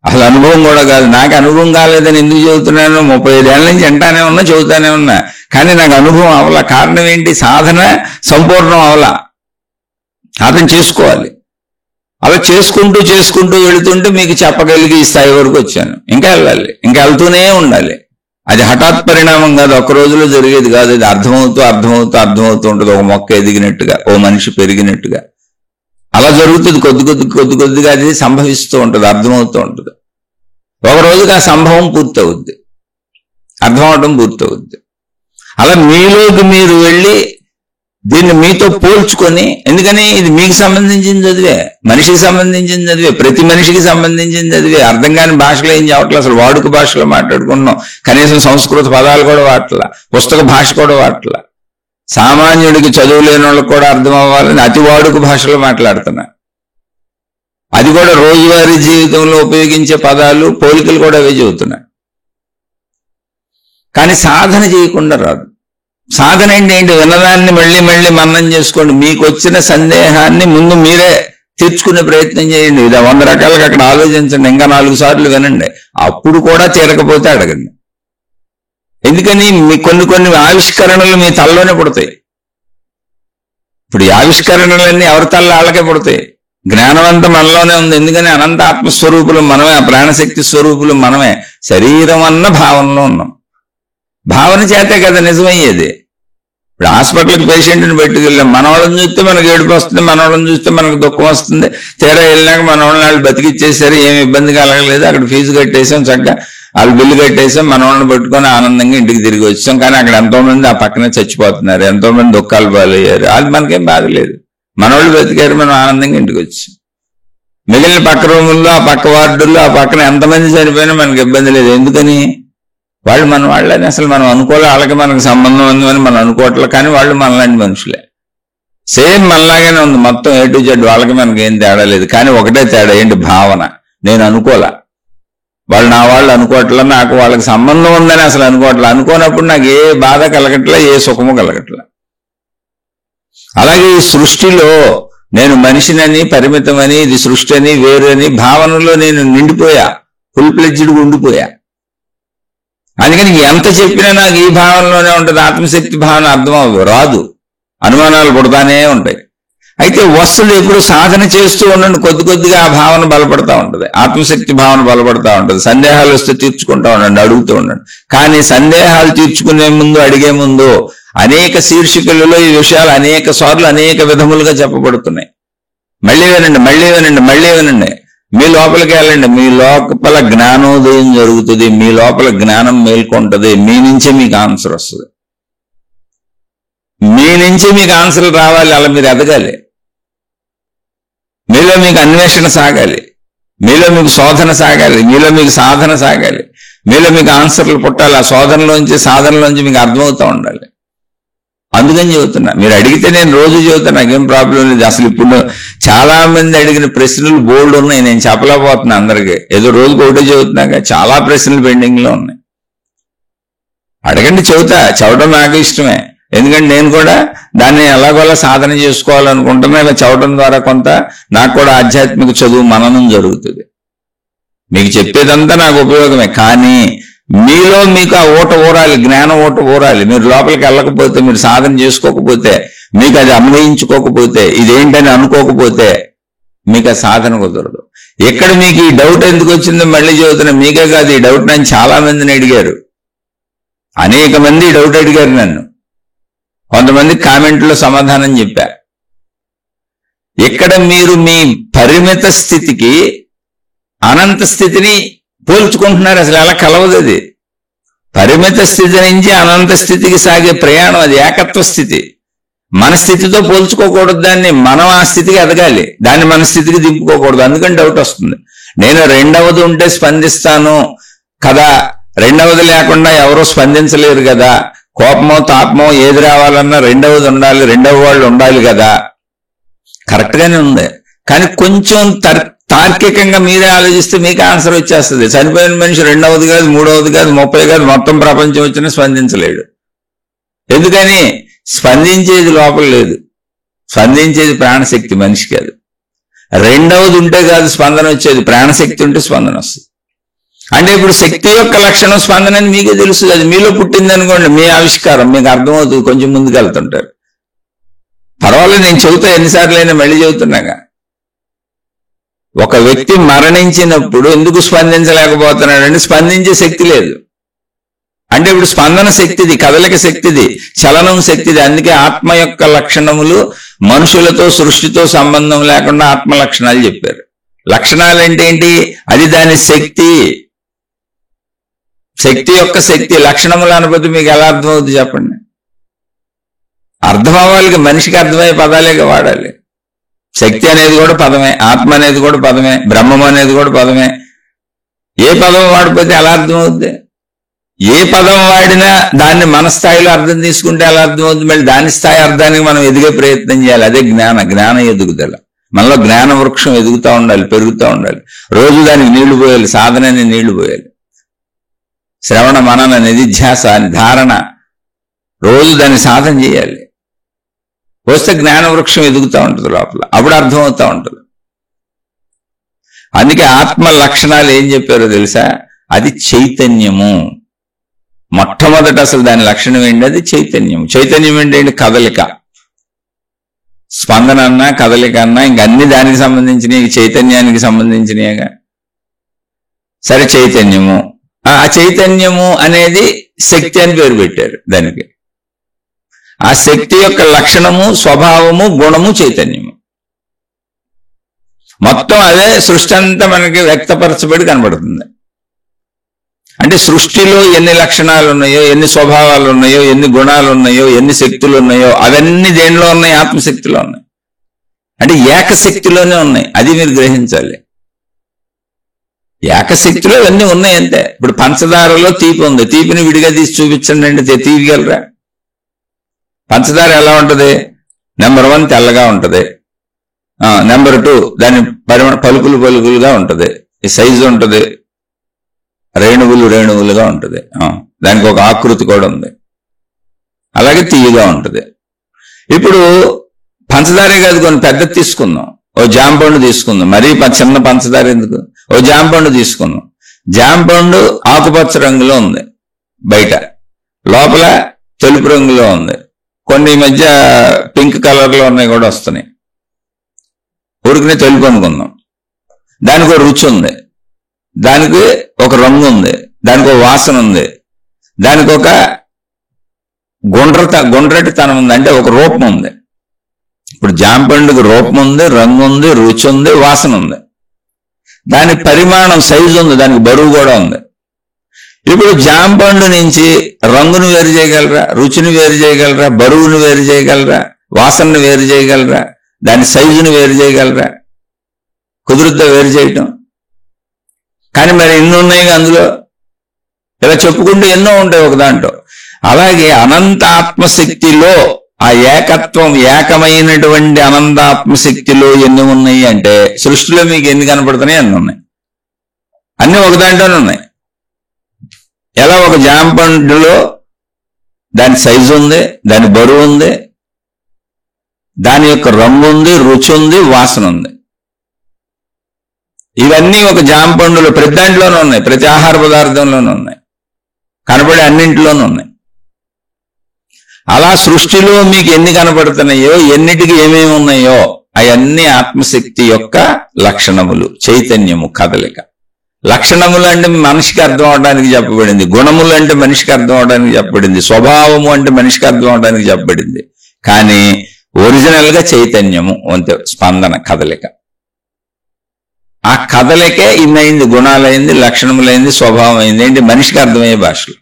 అసలు అనుభవం కూడా కాదు. నాకు అనుభవం కాలేదని ఎందుకు చెబుతున్నాను, 35 ఏళ్ళ నుంచి అంటానే ఉన్నా, చెబుతానే ఉన్నా, కానీ నాకు అనుభవం అవలా. కారణం ఏంటి, సాధన సంపూర్ణం అవలా. సాధన చేసుకోవాలి. అలా చేసుకుంటూ చేసుకుంటూ వెళుతుంటే మీకు చెప్పగలిగి ఈ స్థాయి వరకు వచ్చాను. ఇంకా వెళ్ళాలి, ఇంకా వెళ్తూనే ఉండాలి. అది హఠాత్ పరిణామం కాదు, ఒక్క రోజులో జరిగేది కాదు. అది అర్థమవుతూ అర్థమవుతూ అర్థమవుతూ ఉంటుంది. ఒక మొక్క ఎదిగినట్టుగా, ఓ మనిషి పెరిగినట్టుగా అలా జరుగుతుంది. కొద్ది కొద్దిగా అది సంభవిస్తూ ఉంటుంది, అర్థమవుతూ ఉంటుంది. ఒక రోజుకి ఆ సంభవం పూర్తవుద్ది, అర్థం అవడం పూర్తవుద్ది. అలా మీలోకి మీరు వెళ్ళి దీన్ని మీతో పోల్చుకొని, ఎందుకని ఇది మీకు సంబంధించిన చదివే, మనిషికి సంబంధించిన చదివే, ప్రతి మనిషికి సంబంధించిన చదివే. అర్థం కాని భాషలో ఏం చెప్పట్లేదు, అసలు వాడుక భాషలో మాట్లాడుకుంటున్నాం. కనీసం సంస్కృత పదాలు కూడా వాడట్లా, పుస్తక భాష కూడా వాడట్లా. సామాన్యుడికి చదువు లేని వాళ్ళకి కూడా అర్థం అవ్వాలని అతి వాడుక భాషలో మాట్లాడుతున్నా. అది కూడా రోజువారీ జీవితంలో ఉపయోగించే పదాలు, పోలికలు కూడా అవే చెబుతున్నా. కానీ సాధన చేయకుండా రాదు. సాధన ఏంటి, విన్నదాన్ని మళ్ళీ మళ్ళీ మననం చేసుకోండి. మీకు వచ్చిన సందేహాన్ని ముందు మీరే తీర్చుకునే ప్రయత్నం చేయండి. ఇది 100 రకాలుగా అక్కడ ఆలోచించండి, ఇంకా 4 సార్లు వినండి. అప్పుడు కూడా తీరకపోతే అడగండి. ఎందుకని మీ కొన్ని ఆవిష్కరణలు మీ తలలోనే పుడతాయి. ఇప్పుడు ఈ ఆవిష్కరణలన్నీ ఎవరి తల్ల వాళ్ళకే పుడతాయి. జ్ఞానవంతం మనలోనే ఉంది. ఎందుకని అనంత ఆత్మస్వరూపులు మనమే, ఆ ప్రాణశక్తి స్వరూపులు మనమే. శరీరం అన్న భావనలో ఉన్నాం. భావన చేతే కదా నిజమయ్యేది. ఇప్పుడు హాస్పిటల్కి పేషెంట్ని పెట్టుకెళ్ళాం, మనవాళ్ళని చూస్తే మనకు ఏడుపు వస్తుంది, మనవాళ్ళని చూస్తే మనకు దుఃఖం వస్తుంది. తీరా వెళ్ళినాక మనవాళ్ళని వాళ్ళు బతికిచ్చేసారు, ఏమి ఇబ్బంది కలగలేదు, అక్కడ ఫీజు కట్టేసాం, చక్కగా వాళ్ళు బిల్లు కట్టేసాం, మనవాళ్ళని పట్టుకొని ఆనందంగా ఇంటికి తిరిగి వచ్చాం. కానీ అక్కడ ఎంతో మంది ఆ పక్కనే చచ్చిపోతున్నారు, ఎంతో మంది దుఃఖాలు పాలయ్యారు. అది మనకేం బాధ లేదు, మనవాళ్ళు బతికారు, మనం ఆనందంగా ఇంటికి వచ్చాం. మిగిలిన పక్క రూముల్లో, ఆ పక్క వార్డుల్లో, ఆ పక్కన ఎంతమంది చనిపోయినా మనకి ఇబ్బంది లేదు. ఎందుకని? వాళ్ళు మన వాళ్ళని అసలు మనం అనుకోలే, వాళ్ళకి మనకు సంబంధం ఉందని మనం అనుకోవట్లే. కానీ వాళ్ళు మనలాంటి మనుషులే, సేమ్ మనలాగానే ఉంది మొత్తం A to Z. వాళ్ళకి మనకి ఏం తేడా లేదు. కానీ ఒకటే తేడా ఏంటి? భావన. నేను అనుకోలే, వాళ్ళు నా వాళ్ళు అనుకోవట్లే, నాకు వాళ్ళకి సంబంధం ఉందని అసలు అనుకోవట్లే. అనుకోనప్పుడు నాకు ఏ బాధ కలగట్లే, ఏ సుఖము కలగట్లే. అలాగే ఈ సృష్టిలో నేను మనిషినని, పరిమితమని, ఇది సృష్టి అని, వేరు అని భావనలో నేను నిండిపోయా, ఫుల్ ప్లెడ్జ్డ్గా ఉండిపోయా. అందుకని ఎంత చెప్పినా నాకు ఈ భావనలోనే ఉంటుంది. ఆత్మశక్తి భావన అర్థం రాదు, అనుమానాలు పుడతానే ఉంటాయి. అయితే వస్తుంది ఎప్పుడు సాధన చేస్తూ ఉండండి, కొద్ది కొద్దిగా ఆ భావన బలపడతా ఉంటుంది, ఆత్మశక్తి భావన బలపడతా ఉంటుంది. సందేహాలు వస్తే తీర్చుకుంటా ఉండండి, అడుగుతూ ఉండండి. కానీ సందేహాలు తీర్చుకునే ముందు, అడిగే ముందు అనేక శీర్షికలలో ఈ విషయాలు అనేక సార్లు అనేక విధములుగా చెప్పబడుతున్నాయి. మళ్ళీ వినండి, మళ్ళీ వినండి, మళ్ళీ వినండి. మీ లోపలికి వెళ్ళండి, మీ లోపల జ్ఞానోదయం జరుగుతుంది, మీ లోపల జ్ఞానం మేల్కొంటుంది. మీ నుంచే మీకు ఆన్సర్ వస్తుంది, మీ నుంచి మీకు ఆన్సర్లు రావాలి. అలా మీరు ఎదగాలి, మీలో మీకు అన్వేషణ సాగాలి, మీలో మీకు శోధన సాగాలి, మీలో మీకు సాధన సాగాలి, మీలో మీకు ఆన్సర్లు పుట్టాలి. ఆ శోధనలోంచి, సాధనలోంచి మీకు అర్థమవుతూ ఉండాలి. అందుకని చెబుతున్నా, మీరు అడిగితే నేను రోజు చెబుతాను, నాకేం ప్రాబ్లం లేదు. అసలు ఇప్పుడు చాలా మంది అడిగిన ప్రశ్నలు బోల్డ్ ఉన్నాయి, నేను చెప్పలేకపోతున్నా అందరికీ. ఏదో రోజుకి ఒకటే చెబుతున్నాక చాలా ప్రశ్నలు పెండింగ్ లో ఉన్నాయి. అడగండి, చదవటం నాకు ఇష్టమే. ఎందుకంటే నేను కూడా దాన్ని ఎలాగోలా సాధన చేసుకోవాలనుకుంటున్నా. ఇలా చదవటం ద్వారా కొంత నాకు కూడా ఆధ్యాత్మిక చదువు మననం జరుగుతుంది. మీకు చెప్పేదంతా నాకు ఉపయోగమే. కానీ మీలో మీకు ఆ ఊట ఊరాలి, జ్ఞానం ఊట ఊరాలి. మీరు లోపలికి వెళ్ళకపోతే, మీరు సాధన చేసుకోకపోతే, మీకు అది అన్వయించుకోకపోతే, ఇదేంటని అనుకోకపోతే మీకు ఆ సాధన కుదరదు. ఇక్కడ మీకు ఈ డౌట్ ఎందుకు వచ్చిందో మళ్ళీ చెబుతున్నా. మీకే కాదు, ఈ డౌట్ నన్ను చాలా మందిని అడిగారు, అనేక మంది ఈ డౌట్ అడిగారు నన్ను. కొంతమంది కామెంట్లో సమాధానం చెప్పా. ఇక్కడ మీరు మీ పరిమిత స్థితికి అనంత స్థితిని పోల్చుకుంటున్నారు. అసలు ఎలా కలవదు అది. పరిమిత స్థితి నుంచి అనంత స్థితికి సాగే ప్రయాణం అది ఏకత్వ స్థితి. మన స్థితితో పోల్చుకోకూడదు దాన్ని. మనం ఆ స్థితికి ఎదగాలి, దాన్ని మన స్థితికి దింపుకోకూడదు. అందుకని డౌట్ వస్తుంది. నేను రెండవది ఉంటే స్పందిస్తాను కదా, రెండవది లేకుండా ఎవరూ స్పందించలేరు కదా, కోపమో తాపమో ఏది రావాలన్నా రెండవది ఉండాలి, రెండవ వాళ్ళు ఉండాలి కదా. కరెక్ట్ గానే ఉంది. కానీ కొంచెం తార్కికంగా మీరే ఆలోచిస్తే మీకు ఆన్సర్ వచ్చేస్తుంది. చనిపోయిన మనిషి రెండవది కాదు, మూడవది కాదు, 30 కాదు, మొత్తం ప్రపంచం వచ్చినా స్పందించలేడు. ఎందుకని? స్పందించేది లోపల లేదు, స్పందించేది ప్రాణశక్తి, మనిషి కాదు. రెండవది ఉంటే కాదు స్పందన వచ్చేది, ప్రాణశక్తి ఉంటే స్పందన వస్తుంది. అంటే ఇప్పుడు శక్తి యొక్క లక్షణం స్పందన అని మీకే తెలుసు. అది మీలో పుట్టింది అనుకోండి, మీ ఆవిష్కారం మీకు అర్థమవుతుంది. కొంచెం ముందుకు వెళ్తుంటారు. పర్వాలేదు, నేను చెబుతా, ఎన్నిసార్లు అయినా మళ్ళీ చెబుతున్నాగా. ఒక వ్యక్తి మరణించినప్పుడు ఎందుకు స్పందించలేకపోతున్నాడంటే స్పందించే శక్తి లేదు. అంటే ఇప్పుడు స్పందన శక్తిది, కదలిక శక్తిది, చలనం శక్తిది. అందుకే ఆత్మ యొక్క లక్షణములు మనుషులతో, సృష్టితో సంబంధం లేకుండా ఆత్మ లక్షణాలు చెప్పారు. లక్షణాలు అంటే ఏంటి? అది దాని శక్తి, శక్తి యొక్క శక్తి. లక్షణములు అనబోతే మీకు ఎలా అర్థమవుతుంది చెప్పండి? అర్థం అవ్వాలి, మనిషికి అర్థమయ్యే పదాలేగా వాడాలి. శక్తి అనేది కూడా పదమే, ఆత్మ అనేది కూడా పదమే, బ్రహ్మం అనేది కూడా పదమే. ఏ పదం వాడిపోతే ఎలా అర్థమవుద్ది? ఏ పదం వాడినా దాన్ని మన స్థాయిలో అర్థం తీసుకుంటే ఎలా అర్థమవుతుంది? మళ్ళీ దాని స్థాయి అర్థానికి మనం ఎదిగే ప్రయత్నం చేయాలి. అదే జ్ఞాన ఎదుగుదల. మనలో జ్ఞాన వృక్షం ఎదుగుతూ ఉండాలి, పెరుగుతూ ఉండాలి. రోజు దానికి నీళ్లు పోయాలి, సాధనని నీళ్లు పోయాలి. శ్రవణ మనన నిధిధ్యాస ధారణ, రోజు దాన్ని సాధన చేయాలి. వస్తే జ్ఞాన వృక్షం ఎదుగుతూ ఉంటుంది లోపల, అప్పుడు అర్థమవుతూ ఉంటుంది. అందుకే ఆత్మ లక్షణాలు ఏం చెప్పారో తెలుసా? అది చైతన్యము. మొట్టమొదట అసలు దాని లక్షణం ఏంటి? అది చైతన్యం. చైతన్యం ఏంటి? కదలిక. స్పందన అన్నా, కదలిక అన్నా, ఇంకన్నీ దానికి సంబంధించినవి, చైతన్యానికి సంబంధించినవిగా. సరే, చైతన్యము. ఆ చైతన్యము అనేది శక్తి అని పేరు పెట్టారు దానికి. ఆ శక్తి యొక్క లక్షణము, స్వభావము, గుణము చైతన్యము. మొత్తం అదే సృష్టి అంతా మనకి వ్యక్తపరచబడి కనబడుతుంది. అంటే సృష్టిలో ఎన్ని లక్షణాలు ఉన్నాయో, ఎన్ని స్వభావాలు ఉన్నాయో, ఎన్ని గుణాలు ఉన్నాయో, ఎన్ని శక్తులు ఉన్నాయో, అవన్నీ దేనిలో ఉన్నాయి? ఆత్మశక్తిలో ఉన్నాయి. అంటే ఏకశక్తిలోనే ఉన్నాయి, అది మీరు గ్రహించాలి. ఏకశక్తిలో ఇవన్నీ ఉన్నాయి అంతే. ఇప్పుడు పంచదారలో తీపి ఉంది, తీపిని విడిగా తీసి చూపించండి అంటే తీయగలరా? పంచదార ఎలా ఉంటది? నెంబర్ 1 తెల్లగా ఉంటది, నెంబర్ 2 దాని పలుకులుగా ఉంటది, ఈ సైజు ఉంటది, రేణువులుగా ఉంటది, దానికి ఒక ఆకృతి కూడా ఉంది, అలాగే తీయగా ఉంటది. ఇప్పుడు పంచదారే కాదు, కొన్ని పెద్దది తీసుకుందాం, ఓ జాంపండు తీసుకుందాం, మరీ చిన్న పంచదార ఎందుకు, ఓ జాంపండు తీసుకుందాం. జాంపండు ఆకుపచ్చ రంగులో ఉంది బయట, లోపల తెలుపు రంగులో ఉంది, కొన్ని ఈ మధ్య పింక్ కలర్లో ఉన్నాయి కూడా వస్తున్నాయి. ఊరికనే తెలుపు అనుకుందాం. దానికి ఒక రుచి ఉంది, దానికి ఒక రంగు ఉంది, దానికి ఒక వాసన ఉంది, దానికి ఒక గుండ్రటితనం ఉంది, అంటే ఒక రూపం ఉంది. ఇప్పుడు జాంపండుకి రూపం ఉంది, రంగు ఉంది, రుచి ఉంది, వాసన ఉంది. దాని పరిమాణం సైజు ఉంది, దానికి బరువు కూడా ఉంది. ఇప్పుడు జాంపండు నుంచి రంగును వేరు చేయగలరా? రుచిని వేరు చేయగలరా? బరువును వేరు చేయగలరా? వాసనను వేరు చేయగలరా? దాని సైజును వేరు చేయగలరా? కుదురుద్దా వేరు చేయటం? కానీ మరి ఎన్ని ఉన్నాయి అందులో, ఇలా చెప్పుకుంటూ ఎన్నో ఉంటాయి ఒక దాంట్లో. అలాగే అనంత ఆత్మశక్తిలో ఆ ఏకత్వం, ఏకమైనటువంటి అనంత ఆత్మశక్తిలో ఎన్ని ఉన్నాయి అంటే, సృష్టిలో మీకు ఎన్ని కనపడుతున్నాయి అన్ని ఉన్నాయి, అన్ని ఒక దాంట్లోనే ఉన్నాయి. ఎలా? ఒక జాంపండులో దాని సైజు ఉంది, దాని బరువు ఉంది, దాని యొక్క రంగు ఉంది, రుచి ఉంది, వాసన ఉంది. ఇవన్నీ ఒక జాంపండులో ప్రతి దాంట్లోనూ ఉన్నాయి, ప్రతి ఆహార పదార్థంలోనూ ఉన్నాయి, కనపడే అన్నింటిలోనూ ఉన్నాయి. అలా సృష్టిలో మీకు ఎన్ని కనపడుతున్నాయో, ఎన్నిటికి ఏమేమి ఉన్నాయో అవన్నీ ఆత్మశక్తి యొక్క లక్షణములు, చైతన్యము, కదలిక. లక్షణములు అంటే మనిషికి అర్థం అవడానికి చెప్పబడింది, గుణములు అంటే మనిషికి అర్థం అవడానికి చెప్పబడింది, స్వభావము అంటే మనిషికి అర్థం అవడానికి చెప్పబడింది. కానీ ఒరిజినల్ గా చైతన్యము అంతే, స్పందన, కదలిక. ఆ కదలికే ఇన్నైంది, గుణాలైంది, లక్షణములైంది, స్వభావం అయింది, ఏంటి మనిషికి అర్థమయ్యే భాషలో.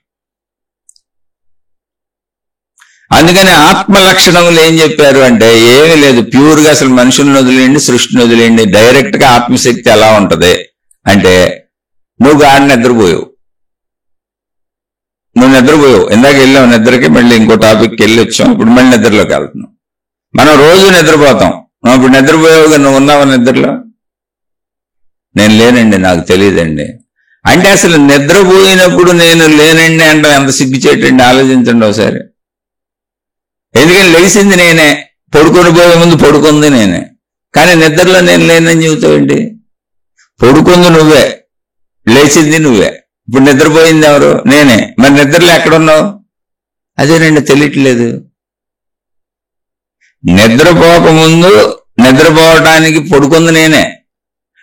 అందుకని ఆత్మ లక్షణములు ఏం చెప్పారు అంటే, ఏమీ లేదు, ప్యూర్ గా అసలు మనుషులను వదిలేయండి, సృష్టిని వదిలేయండి, డైరెక్ట్ గా ఆత్మశక్తి ఎలా ఉంటది అంటే, నువ్వు గాడి నిద్రపోయావు, ఇందాక వెళ్ళావు నిద్రకి, మళ్ళీ ఇంకో టాపిక్కి వెళ్ళి వచ్చాం, ఇప్పుడు మళ్ళీ నిద్రలోకి వెళ్తున్నాం. మనం రోజు నిద్రపోతాం, ఇప్పుడు నిద్రపోయావుగా, నువ్వు ఉన్నావా నిద్రలో? నేను లేనండి, నాకు తెలియదండి అంటే, అసలు నిద్రపోయినప్పుడు నేను లేనండి అంటే ఎంత సిగ్గుచేటండి, ఆలోచించండి ఒకసారి. ఎందుకని లేచింది నేనే, పడుకొని పోయే ముందు పడుకుంది నేనే, కానీ నిద్రలో నేను లేనని చెబుతావండి. పడుకుంది నువ్వే, లేచింది నువ్వే, ఇప్పుడు నిద్రపోయింది ఎవరు? నేనే. మరి నిద్రలో ఎక్కడున్నావు? అదేనండి తెలియట్లేదు. నిద్రపోకముందు నిద్రపోవటానికి పడుకుంది నేనే,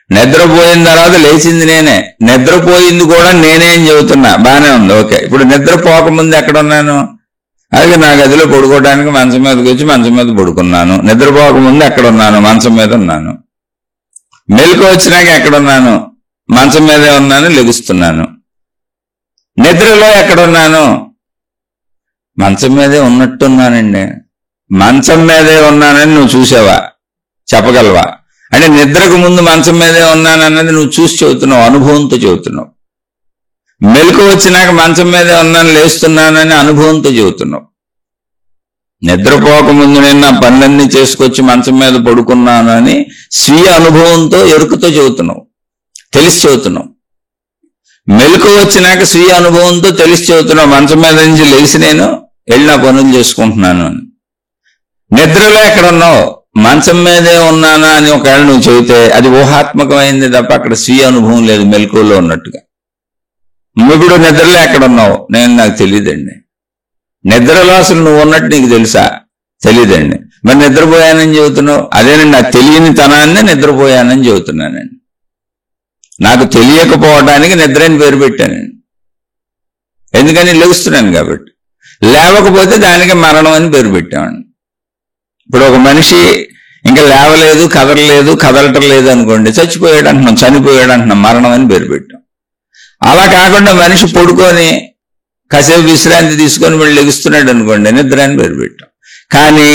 నిద్రపోయిన తర్వాత లేచింది నేనే, నిద్రపోయింది కూడా నేనే అని చెబుతున్నా, బానే ఉంది, ఓకే. ఇప్పుడు నిద్రపోకముందు ఎక్కడున్నాను? అలాగే నా గదిలో పడుకోవడానికి మంచం మీదకి వచ్చి మంచం మీద పడుకున్నాను. నిద్రపోకముందు ఎక్కడున్నాను? మంచం మీద ఉన్నాను. మెలకు వచ్చినాక ఎక్కడున్నాను? మంచం మీదే ఉన్నాను, లెగుస్తున్నాను. నిద్రలో ఎక్కడున్నాను? మంచం మీదే ఉన్నట్టున్నానండి. మంచం మీదే ఉన్నానని నువ్వు చూసావా? చెప్పగలవా? అంటే నిద్రకు ముందు మంచం మీదే ఉన్నానన్నది నువ్వు చూసి చెబుతున్నావు, అనుభవంతో చెబుతున్నావు. మెలకు వచ్చినాక మంచం మీదే ఉన్నాను, లేస్తున్నానని అనుభవంతో చెబుతున్నావు. నిద్రపోకముందు నేను నా పనులన్నీ చేసుకొచ్చి మంచం మీద పడుకున్నాను అని స్వీయ అనుభవంతో, ఎరుకతో చెబుతున్నావు, తెలిసి చెబుతున్నావు. మెలకు వచ్చినాక స్వీయ అనుభవంతో తెలిసి చెబుతున్నావు, మంచం మీద నుంచి లేచి నేను వెళ్ళి నా పనులు చేసుకుంటున్నాను అని. నిద్రలో ఎక్కడున్నావు? మంచం మీదే ఉన్నానా అని ఒకవేళ నువ్వు చెబితే అది ఊహాత్మకమైంది తప్ప అక్కడ స్వీయ అనుభవం లేదు, మెలకువలో ఉన్నట్టుగా. ఇప్పుడు నిద్రలో ఎక్కడున్నావు? నాకు తెలియదండి. నిద్రలో అసలు నువ్వు ఉన్నట్టు నీకు తెలుసా? తెలియదండి. మరి నిద్రపోయానని చెబుతున్నావు? అదేనండి, నాకు తెలియని తనాన్ని నిద్రపోయానని చెబుతున్నానండి. నాకు తెలియకపోవడానికి నిద్ర అని పేరు పెట్టానండి, ఎందుకని లెగుస్తున్నాను కాబట్టి. లేవకపోతే దానికి మరణం అని పేరు పెట్టామండి. ఇప్పుడు ఒక మనిషి ఇంకా లేవలేదు, కదలలేదు, కదలటం లేదు అనుకోండి, చచ్చిపోయాడు అంటున్నాం, చనిపోయాడు అంటున్నాం, మరణం అని పేరు పెట్టాం. అలా కాకుండా మనిషి పడుకొని కాసేపు విశ్రాంతి తీసుకొని మళ్ళీ లెగుస్తున్నాడు అనుకోండి, నిద్ర అని పేరు పెట్టాం. కానీ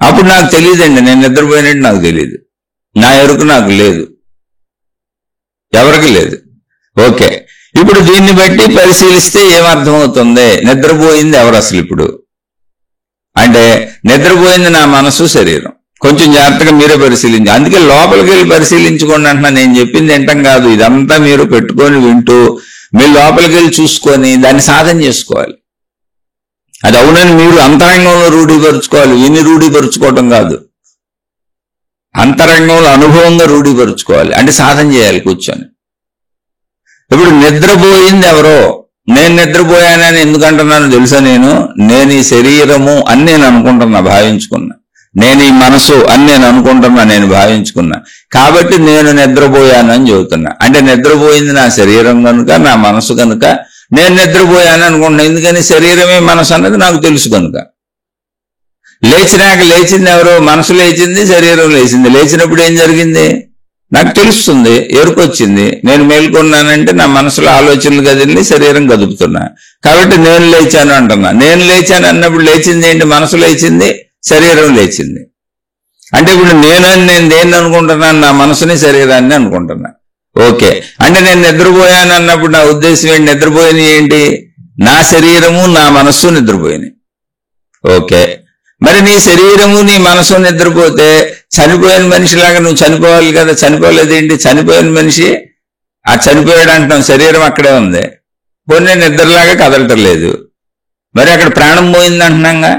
అప్పుడు నాకు తెలియదండి, నేను నిద్రపోయినట్టు నాకు తెలియదు. నా ఎరుకు నాకు లేదు, ఎవరికి లేదు. ఓకే, ఇప్పుడు దీన్ని బట్టి పరిశీలిస్తే ఏమర్థమవుతుంది? నిద్రపోయింది ఎవరు అసలు ఇప్పుడు అంటే? నిద్రపోయింది నా మనసు, శరీరం. కొంచెం జాగ్రత్తగా మీరే పరిశీలించి, అందుకే లోపలికి వెళ్ళి పరిశీలించుకోండి అంటున్నా. నేను చెప్పింది వింటాం కాదు, ఇదంతా మీరు పెట్టుకొని వింటూ మీరు లోపలికి వెళ్ళి చూసుకొని దాన్ని సాధన చేసుకోవాలి. అది అవునని మీరు అంతరంగంలో రూఢీపరుచుకోవాలి, విని రూఢీపరుచుకోవటం కాదు. అంతరంగంలో అనుభవంగా రూఢీపరుచుకోవాలి, అంటే సాధన చేయాలి కూర్చొని. ఇప్పుడు నిద్రపోయింది ఎవరో, నేను నిద్రపోయానని ఎందుకంటున్నాను తెలుసా? నేను ఈ శరీరము అని నేను అనుకుంటున్నా, భావించుకున్నా. నేను ఈ మనసు అని నేను అనుకుంటున్నా, నేను భావించుకున్నా. కాబట్టి నేను నిద్రపోయానని చెబుతున్నా. అంటే నిద్రపోయింది నా శరీరం కనుక, నా మనసు కనుక నేను నిద్రపోయాను అనుకుంటున్నా. ఎందుకని? శరీరమే మనసు అన్నది నాకు తెలుసు కనుక. లేచినాక లేచింది ఎవరో? మనసు లేచింది, శరీరం లేచింది. లేచినప్పుడు ఏం జరిగింది నాకు తెలుస్తుంది, ఎరుకొచ్చింది. నేను మేల్కొన్నానంటే నా మనసులో ఆలోచనలు కదిలి శరీరం కదుపుతున్నా. కాబట్టి నేను లేచాను అంటున్నా. నేను లేచాను అన్నప్పుడు లేచింది ఏంటి? మనసు లేచింది, శరీరం లేచింది. అంటే ఇప్పుడు నేను దేన్ని అనుకుంటున్నాను? నా మనసుని, శరీరాన్ని అనుకుంటున్నా. ఓకే, అంటే నేను నిద్రపోయాను అన్నప్పుడు నా ఉద్దేశం ఏంటి? నిద్రపోయినవి ఏంటి? నా శరీరము, నా మనస్సు నిద్రపోయినాయి. ఓకే, మరి నీ శరీరము, నీ మనసు నిద్రపోతే చనిపోయిన మనిషిలాగా నువ్వు చనిపోవాలి కదా. చనిపోలేదేంటి? చనిపోయిన మనిషి ఆ చనిపోయాడు అంటున్నాం, శరీరం అక్కడే ఉంది. పోనీ నిద్రలాగా కదలటం లేదు. మరి అక్కడ ప్రాణం పోయింది అంటున్నాగా.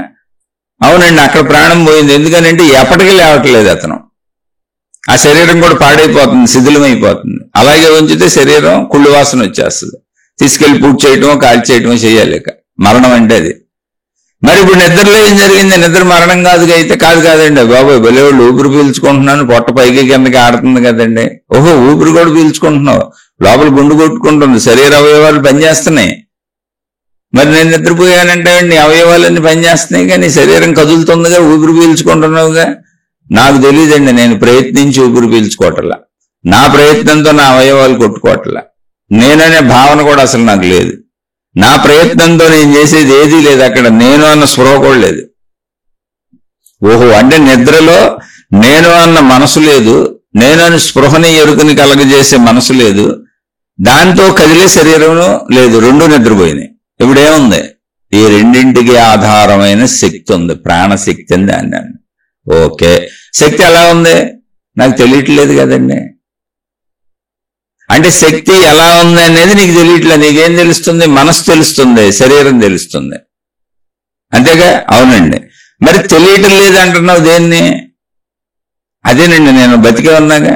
అవునండి, అక్కడ ప్రాణం పోయింది. ఎందుకనంటే ఎప్పటికీ లేవట్లేదు అతను. ఆ శరీరం కూడా పాడైపోతుంది, శిథిలమైపోతుంది. అలాగే ఉంచితే శరీరం కుళ్ళు వాసన వచ్చేస్తుంది. తీసుకెళ్లి పూజ చేయటమో కాల్ చేయటమో చేయాలి. మరణం అంటే అది. మరి ఇప్పుడు నిద్రలో ఏం జరిగింది? నిద్ర మరణం కాదుగా. అయితే కాదండి బాబోయ్, బలేవాళ్ళు ఊపిరి పీల్చుకుంటున్నాను, పొట్ట పైకి కిందకి ఆడుతుంది కదండి. ఓహో, ఊపిరి కూడా పీల్చుకుంటున్నావు, లోపల గుండు కొట్టుకుంటుంది, శరీర అవయవాలు పనిచేస్తున్నాయి. మరి నేను నిద్రపోయానంటే నీ అవయవాలన్నీ పనిచేస్తున్నాయి, కానీ శరీరం కదులుతుందిగా, ఊపిరి పీల్చుకుంటున్నావుగా. నాకు తెలియదండి, నేను ప్రయత్నించి ఊపిరి పీల్చుకోవట్లా. నా ప్రయత్నంతో నా అవయవాలు కొట్టుకోవట్లా. నేననే భావన కూడా అసలు నాకు లేదు. నా ప్రయత్నంతో నేను చేసేది ఏదీ లేదు. అక్కడ నేను అన్న స్పృహ కూడా లేదు. ఓహో, అంటే నిద్రలో నేను అన్న మనసు లేదు, నేను అని స్పృహని ఎరుకని కలగజేసే మనసు లేదు, దాంతో కదిలే శరీరంలో లేదు. రెండు నిద్రపోయినాయి. ఇప్పుడు ఏముంది? ఈ రెండింటికి ఆధారమైన శక్తి ఉంది, ప్రాణశక్తి అని దాన్ని. ఓకే, శక్తి ఎలా ఉంది? నాకు తెలియట్లేదు కదండి. అంటే శక్తి ఎలా ఉంది అనేది నీకు తెలియట్లేదు. నీకేం తెలుస్తుంది? మనసు తెలుస్తుంది, శరీరం తెలుస్తుంది, అంతేగా. అవునండి, మరి తెలియటం లేదు అంటున్నావు దేన్ని? అదేనండి, నేను బతికే ఉన్నాగా.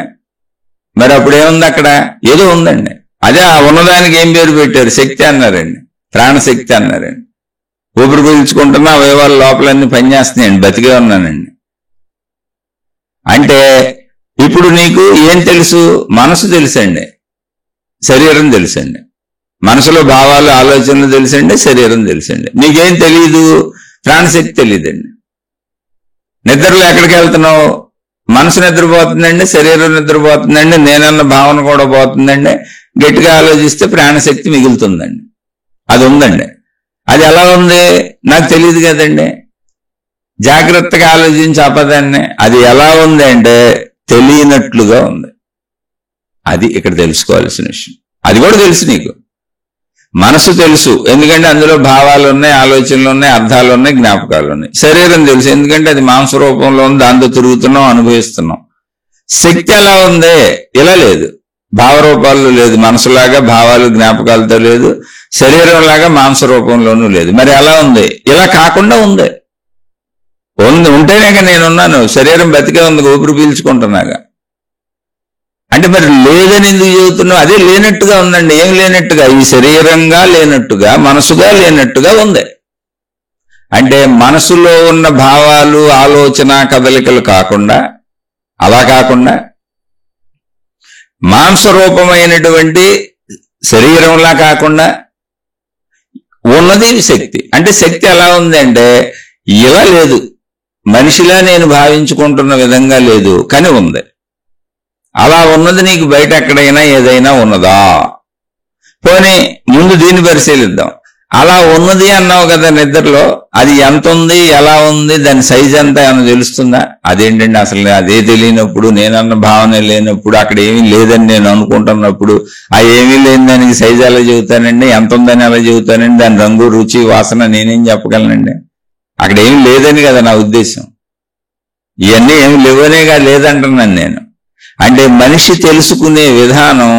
మరి అప్పుడేముంది? అక్కడ ఏదో ఉందండి. అదే ఆ ఉన్నదానికి ఏం పేరు పెట్టారు? శక్తి అన్నారండి, ప్రాణశక్తి అన్నారండి. ఊపిరి పీల్చుకుంటున్నా, అవయవాల లోపలన్నీ పనిచేస్తున్నాయండి, బతికే ఉన్నానండి. అంటే ఇప్పుడు నీకు ఏం తెలుసు? మనసు తెలుసండి, శరీరం తెలుసండి. మనసులో భావాలు, ఆలోచనలు తెలుసండి, శరీరం తెలుసండి. నీకేం తెలియదు? ప్రాణశక్తి తెలియదండి. నిద్రలో ఎక్కడికి వెళ్తున్నావు? మనసు నిద్రపోతుందండి, శరీరం నిద్రపోతుందండి, నేనన్న భావన కూడా పోతుందండి. గట్టిగా ఆలోచిస్తే ప్రాణశక్తి మిగులుతుందండి, అది ఉందండి. అది ఎలా ఉంది? నాకు తెలియదు కదండి. జాగ్రత్తగా ఆలోచించి అపదాన్ని, అది ఎలా ఉంది అంటే తెలియనట్లుగా ఉంది. అది ఇక్కడ తెలుసుకోవాల్సిన విషయం. అది కూడా తెలుసు నీకు, మనసు తెలుసు, ఎందుకంటే అందులో భావాలు ఉన్నాయి, ఆలోచనలు ఉన్నాయి, అర్థాలు ఉన్నాయి, జ్ఞాపకాలు ఉన్నాయి. శరీరం తెలుసు, ఎందుకంటే అది మాంస రూపంలో ఉంది, దాంతో తిరుగుతున్నాం, అనుభవిస్తున్నాం. శక్తి ఎలా ఉంది? ఇలా లేదు, భావరూపాల్లో లేదు. మనసులాగా భావాలు జ్ఞాపకాలతో లేదు, శరీరం లాగా మాంస రూపంలోనూ లేదు. మరి ఎలా ఉంది? ఇలా కాకుండా ఉంది. ఉంటేనే నేనున్నాను, శరీరం బతికే ఉంది, ఊపిరి పీల్చుకుంటున్నాగా. అంటే మరి లేదని ఎందుకు చెబుతున్నావు? అదే లేనట్టుగా ఉందండి. ఏం లేనట్టుగా? ఈ శరీరంగా లేనట్టుగా, మనసుగా లేనట్టుగా ఉంది. అంటే మనసులో ఉన్న భావాలు, ఆలోచన, కదలికలు కాకుండా, అలా కాకుండా మాంసరూపమైనటువంటి శరీరంలా కాకుండా ఉన్నది శక్తి. అంటే శక్తి ఎలా ఉంది అంటే ఇలా లేదు, మనిషిలా నేను భావించుకుంటున్న విధంగా లేదు, కానీ ఉంది. అలా ఉన్నది నీకు బయట ఎక్కడైనా ఏదైనా ఉన్నదా? పోనీ ముందు దీన్ని పరిశీలిద్దాం. అలా ఉన్నది అన్నావు కదా నిద్రలో, అది ఎంత ఉంది, ఎలా ఉంది, దాని సైజ్ ఎంత ఏమన్నా తెలుస్తుందా? అదేంటండి అసలు అదే తెలియనప్పుడు, నేనన్న భావన లేనప్పుడు, అక్కడ ఏమీ లేదని నేను అనుకుంటున్నప్పుడు, ఆ ఏమీ లేని దానికి సైజ్ ఎలా చెబుతానండి, ఎంత ఉందని ఎలా చెబుతానండి, దాని రంగు రుచి వాసన నేనేం చెప్పగలనండి? అక్కడ ఏమి లేదని కదా నా ఉద్దేశం. ఇవన్నీ ఏమి లేవనేగా లేదంటున్నాను నేను. అంటే మనిషి తెలుసుకునే విధానం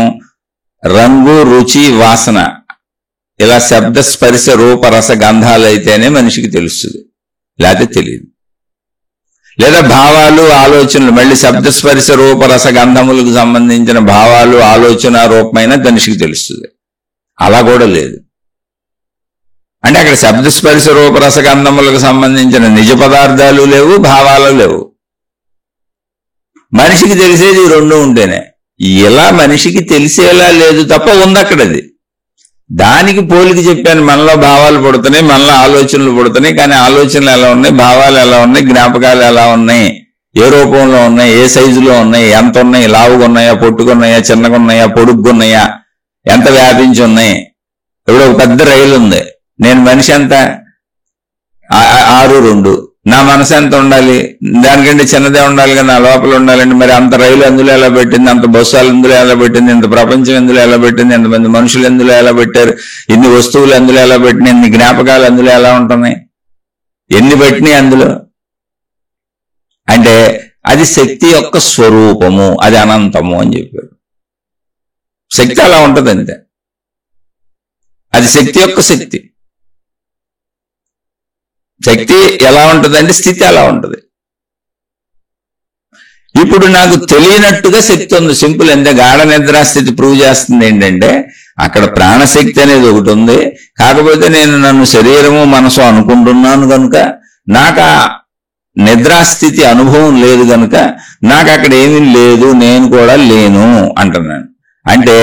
రంగు రుచి వాసన ఇలా శబ్ద స్పర్శ రూప రస గంధాలు అయితేనే మనిషికి తెలుస్తుంది, లేకపోతే తెలియదు. లేదా భావాలు ఆలోచనలు, మళ్ళీ శబ్ద స్పర్శ రూప రస గంధములకు సంబంధించిన భావాలు ఆలోచన రూపమైన మనిషికి తెలుస్తుంది. అలా కూడా లేదు. అంటే అక్కడ శబ్ద స్పర్శ రూప రస గంధములకు సంబంధించిన నిజ పదార్థాలు లేవు, భావాలు లేవు. మనిషికి తెలిసేది రెండు ఉంటేనే. ఇలా మనిషికి తెలిసేలా లేదు తప్ప ఉంది అక్కడది. దానికి పోలికి చెప్పాను. మనలో భావాలు పుడుతున్నాయి, మనలో ఆలోచనలు పుడుతున్నాయి, కానీ ఆలోచనలు ఎలా ఉన్నాయి, భావాలు ఎలా ఉన్నాయి, జ్ఞాపకాలు ఎలా ఉన్నాయి, ఏ రూపంలో ఉన్నాయి, ఏ సైజులో ఉన్నాయి, ఎంత ఉన్నాయి, లావుగా ఉన్నాయా, పొట్టుకున్నాయా, చిన్నగా ఉన్నాయా, పొడుగ్గున్నాయా, ఎంత వ్యాపించి ఉన్నాయి. ఇప్పుడు ఒక పెద్ద రైలు ఉంది, నేను మనిషి ఎంత 6'2", నా మనసు ఎంత ఉండాలి, దానికంటే చిన్నదే ఉండాలి కదా, నా లోపల ఉండాలండి. మరి అంత రైలు ఎందులో ఎలా పెట్టింది, అంత బస్సు ఎందులో ఎలా పెట్టింది, ఇంత ప్రపంచం ఎందులో ఎలా పెట్టింది, ఎంతమంది మనుషులు ఎందులో ఎలా పెట్టారు, ఇన్ని వస్తువులు ఎందులో ఎలా పెట్టినాయి, ఇన్ని జ్ఞాపకాలు అందులో ఎలా ఉంటున్నాయి, ఎన్ని పెట్టినాయి అందులో. అంటే అది శక్తి యొక్క స్వరూపము, అది అనంతము అని చెప్పారు. శక్తి అలా ఉంటుంది అంతే, అది శక్తి యొక్క శక్తి. శక్తి ఎలా ఉంటుందంటే స్థితి అలా ఉంటుంది. ఇప్పుడు నాకు తెలియనట్టుగా శక్తి ఉంది, సింపుల్. ఎంత గాఢ నిద్రాస్థితి ప్రూవ్ చేస్తుంది ఏంటంటే అక్కడ ప్రాణశక్తి అనేది ఒకటి ఉంది. కాకపోతే నేను నన్ను శరీరము మనసు అనుకుంటున్నాను కనుక నాకు ఆ నిద్రాస్థితి అనుభవం లేదు కనుక నాకు అక్కడ ఏమీ లేదు, నేను కూడా లేను అంటున్నాను. అంటే